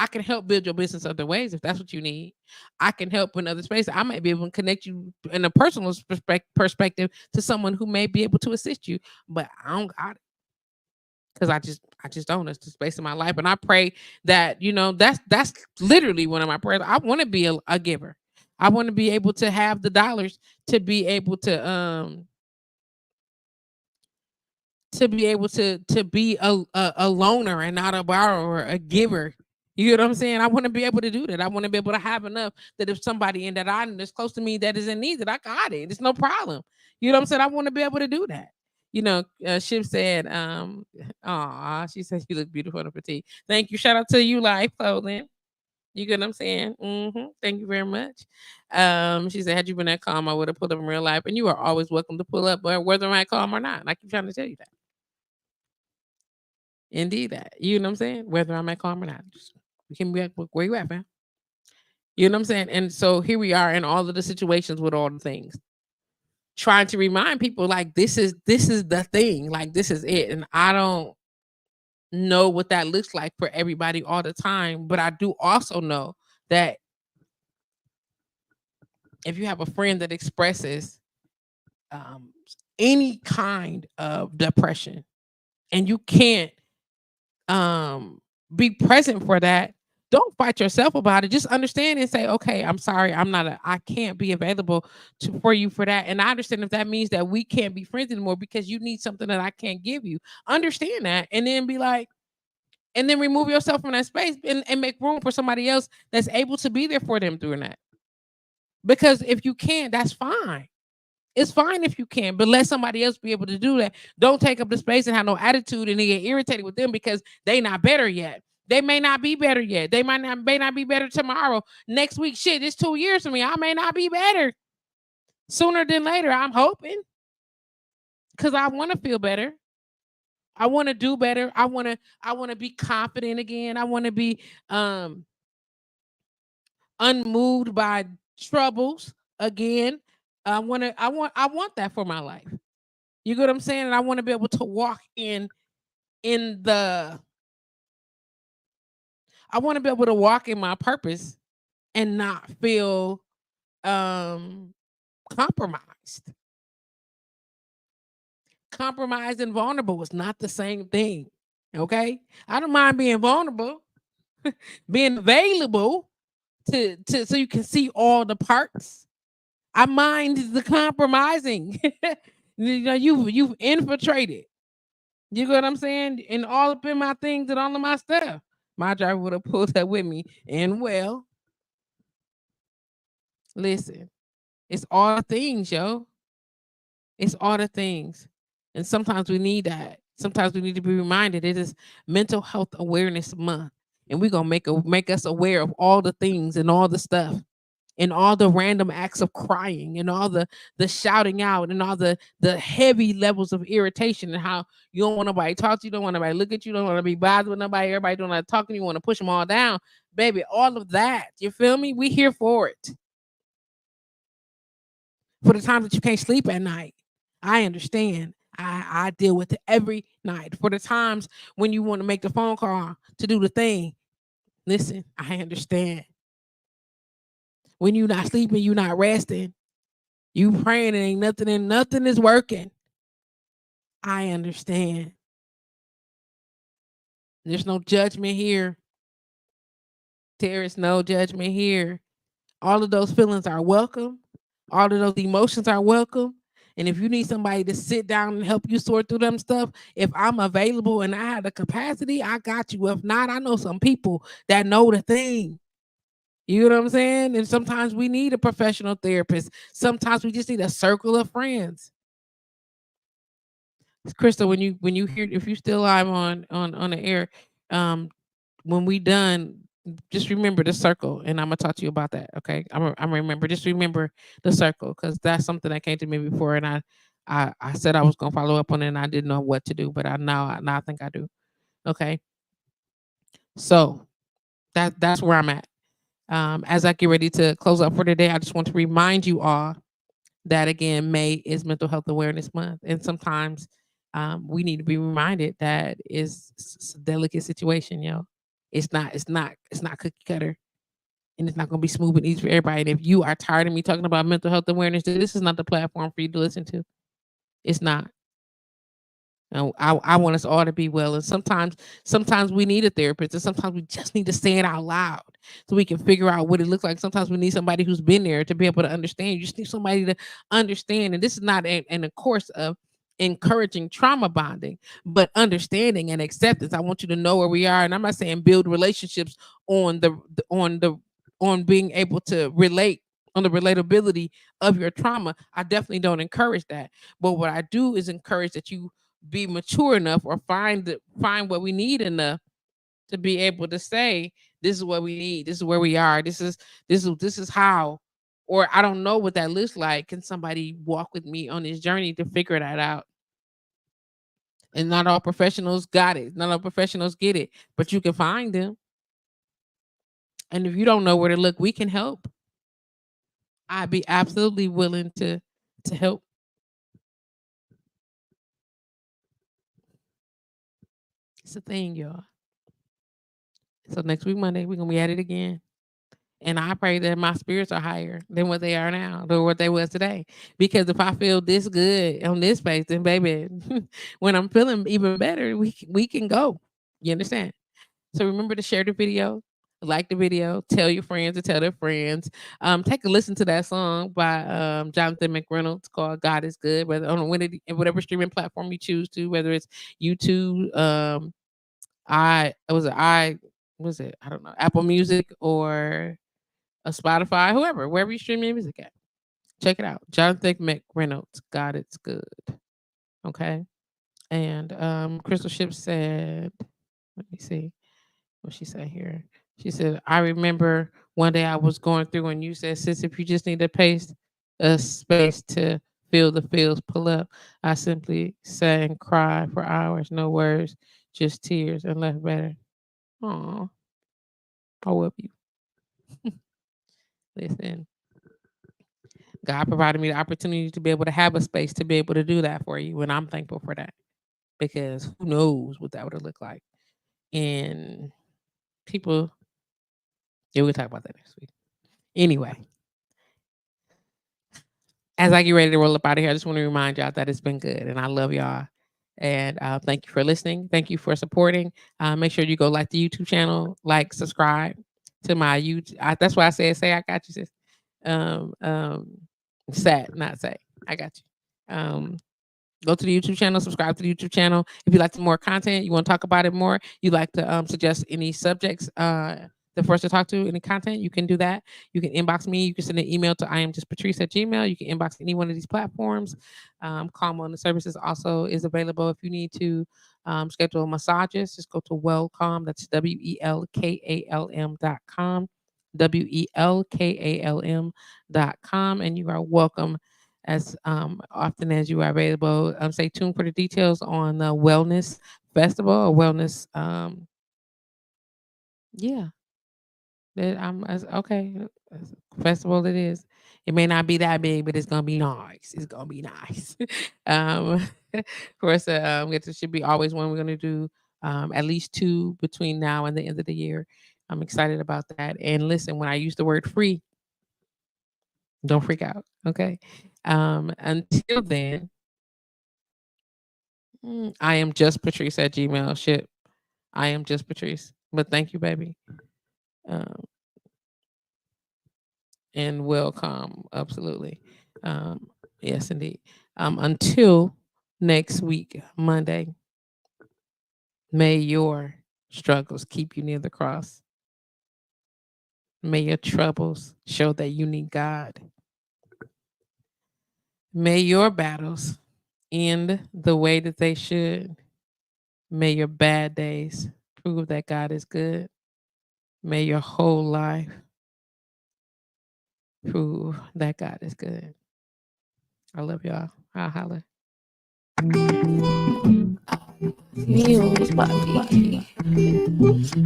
I can help build your business other ways if that's what you need. I can help in other spaces. I might be able to connect you in a personal perspective to someone who may be able to assist you, but I don't got it because I just don't. It's the space of my life, and I pray that that's literally one of my prayers. I want to be a giver. I want to be able to have the dollars to be able to be a loaner and not a borrower, a giver. You know what I'm saying? I want to be able to do that. I want to be able to have enough that if somebody in that island that's close to me that is in need, that I got it. It's no problem. You know what I'm saying? I want to be able to do that. Shiv said, aw, she said you look beautiful and petite. Thank you. Shout out to you, Life Clothing. You get what I'm saying? Thank you very much. She said, had you been that calm, I would have pulled up in real life. And you are always welcome to pull up, whether I'm calm or not. I keep trying to tell you that. Indeed that. You know what I'm saying? Whether I'm at calm or not. We can be at where you at, man. You know what I'm saying? And so here we are in all of the situations with all the things. Trying to remind people like this is the thing. Like this is it. And I don't know what that looks like for everybody all the time. But I do also know that if you have a friend that expresses any kind of depression and you can't be present for that, don't fight yourself about it. Just understand and say, okay, I'm sorry, I can't be available for you for that. And I understand if that means that we can't be friends anymore because you need something that I can't give you. Understand that, and then be like, and then remove yourself from that space and make room for somebody else that's able to be there for them doing that. Because if you can't, that's fine. It's fine if you can, but let somebody else be able to do that. Don't take up the space and have no attitude and get irritated with them because they not better yet. They may not be better yet. They may not be better tomorrow. Next week, shit, it's 2 years for me. I may not be better. Sooner than later, I'm hoping. Because I want to feel better. I want to do better. I want to be confident again. I want to be unmoved by troubles again. I want that for my life. You get what I'm saying? And I want to be able to walk in the I want to be able to walk in my purpose and not feel compromised. Compromised and vulnerable is not the same thing. Okay? I don't mind being vulnerable, being available to so you can see all the parts. I mind the compromising. You've infiltrated. You get what I'm saying? And all up in my things and all of my stuff. My driver would have pulled that with me. And well, listen, it's all the things, yo. It's all the things. And sometimes we need that. Sometimes we need to be reminded it is Mental Health Awareness Month. And we're gonna make us aware of all the things and all the stuff and all the random acts of crying and all the shouting out and all the heavy levels of irritation and how you don't want nobody to talk to you, don't want nobody to look at you, don't want to be bothered with nobody, everybody don't like talking, you want to push them all down. Baby, all of that, you feel me? We here for it. For the times that you can't sleep at night, I understand. I deal with it every night. For the times when you want to make the phone call to do the thing, listen, I understand. When you're not sleeping, you're not resting, you praying and nothing is working. I understand. There's no judgment here. There is no judgment here. All of those feelings are welcome. All of those emotions are welcome. And if you need somebody to sit down and help you sort through them stuff, if I'm available and I have the capacity, I got you. If not, I know some people that know the thing. You know what I'm saying? And sometimes we need a professional therapist. Sometimes we just need a circle of friends. Crystal, when you hear, if you're still live on the air, when we done, just remember the circle, and I'm gonna talk to you about that. Okay, I'm remember. Just remember the circle because that's something that came to me before, and I said I was gonna follow up on it, and I didn't know what to do, but now I think I do. Okay, so that's where I'm at. As I get ready to close up for today, I just want to remind you all that again, May is Mental Health Awareness Month, and sometimes we need to be reminded that it's a delicate situation, yo. It's not cookie cutter, and it's not going to be smooth and easy for everybody. And if you are tired of me talking about mental health awareness, this is not the platform for you to listen to. It's not. I want us all to be well, and sometimes we need a therapist, and sometimes we just need to say it out loud so we can figure out what it looks like. Sometimes we need somebody who's been there to be able to understand. You just need somebody to understand, and this is not in a course of encouraging trauma bonding, but understanding and acceptance. I want you to know where we are, and I'm not saying build relationships on on being able to relate on the relatability of your trauma. I definitely don't encourage that, but what I do is encourage that you be mature enough or find what we need enough to be able to say, this is what we need, this is where we are, this is how, or I don't know what that looks like. Can somebody walk with me on this journey to figure that out? And not all professionals got it, not all professionals get it, but you can find them. And if you don't know where to look, we can help. I'd be absolutely willing to help. It's a thing, y'all. So next week, Monday, we're gonna be at it again. And I pray that my spirits are higher than what they are now, or what they was today. Because if I feel this good on this space, then baby, when I'm feeling even better, we can go. You understand? So remember to share the video, like the video, tell your friends to tell their friends. Take a listen to that song by Jonathan McReynolds called "God Is Good," whether on whatever streaming platform you choose to, whether it's YouTube, I don't know, Apple Music or a Spotify, wherever you stream your music at. Check it out. Jonathan McReynolds, God It's Good. Okay. And Crystal Ship said, let me see what she said here. She said, I remember one day I was going through and you said, sis, if you just need a space to feel the feels pull up, I simply sat and cried for hours, no words, just tears, and left better. Aw, I love you. Listen, God provided me the opportunity to be able to have a space to be able to do that for you. And I'm thankful for that, because who knows what that would have looked like. And people, yeah, we'll talk about that next week. Anyway, as I get ready to roll up out of here, I just want to remind y'all that it's been good and I love y'all. And thank you for listening. Thank you for supporting. Make sure you go like the YouTube channel, like, subscribe to my YouTube. That's why I said, say, I got you, sis. Um, um, not say, I got you. Go to the YouTube channel, subscribe to the YouTube channel. If you like some more content, you want to talk about it more, you like to suggest any subjects for us to talk to, any content, you can do that. You can inbox me. You can send an email to IamJustPatrice@gmail. You can inbox any one of these platforms. Kalm Wellness Services also is available if you need to schedule massages. Just go to Wellcalm. That's WELKALM.com. WELKALM.com. And you are welcome as often as you are available. Stay tuned for the details on the wellness festival or wellness. Yeah, that okay. Festival it is. It may not be that big, but it's gonna be nice. It's gonna be nice. Of course, it should be always one we're gonna do. At least 2 between now and the end of the year. I'm excited about that. And listen, when I use the word free, don't freak out. Okay. Until then, I am just Patrice at Gmail. Shit. I am just Patrice. But thank you, baby. Um, and welcome. Absolutely. Yes, indeed. Until next week, Monday, may your struggles keep you near the cross. May your troubles show that you need God. May your battles end the way that they should. May your bad days prove that God is good. May your whole life prove that God is good. I love y'all. I'll holler. Míos, papi.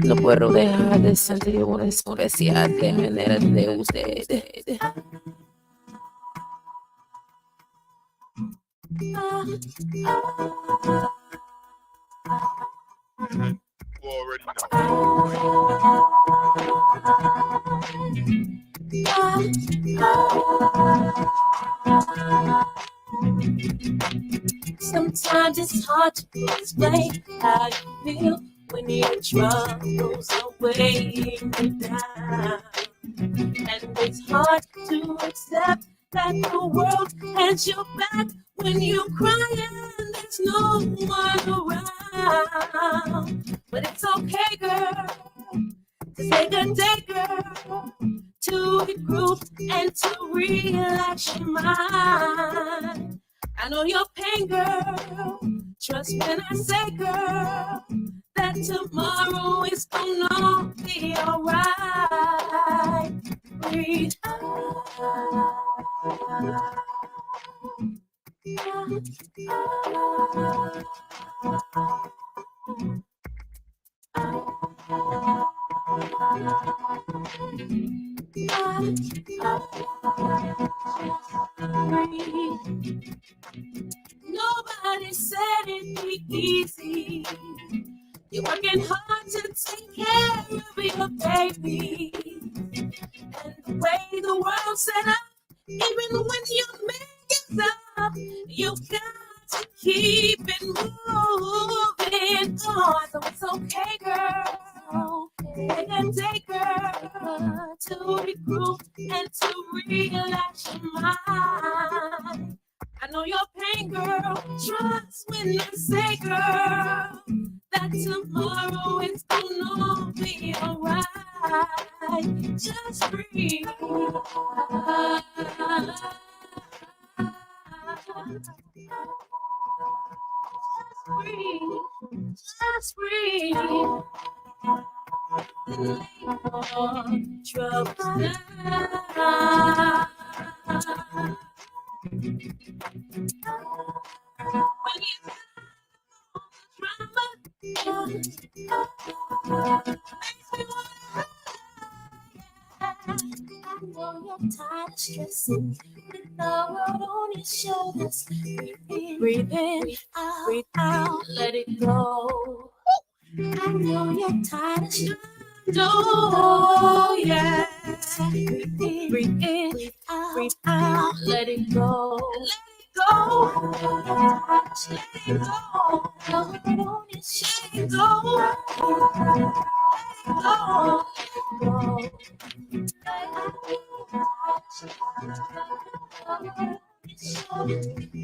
No puedo dejar de sentir una especial de manera de usted. already know. Sometimes it's hard to explain how you feel when your troubles are weighing you down. And it's hard to accept that the world has your back when you're crying and there's no one around. But it's okay, girl, to take a day, girl, to regroup and to relax your mind. I know your pain, girl. Trust when I say, girl, that tomorrow is gonna be alright. Breathe out. Nobody said it'd be easy. You're working hard to take care of your baby. And the way the world's set up, even when you make it up, you've got to keep it moving on. So it's okay, girl. Take a day, girl, to regroup and to relax your mind. I know your pain, girl. Trust when I say, girl, that tomorrow is gonna be alright. Just breathe. Just breathe. Troubles now. When you drama, makes me wanna. I know you're tired of stressing with the world on your shoulders. Breathe in, breathe out, let it go. I know you're tired of stressing. Oh, yeah. Breathe in, breathe out, let it go. Let it go. Let it go. Let it go. Let it go. Let it go.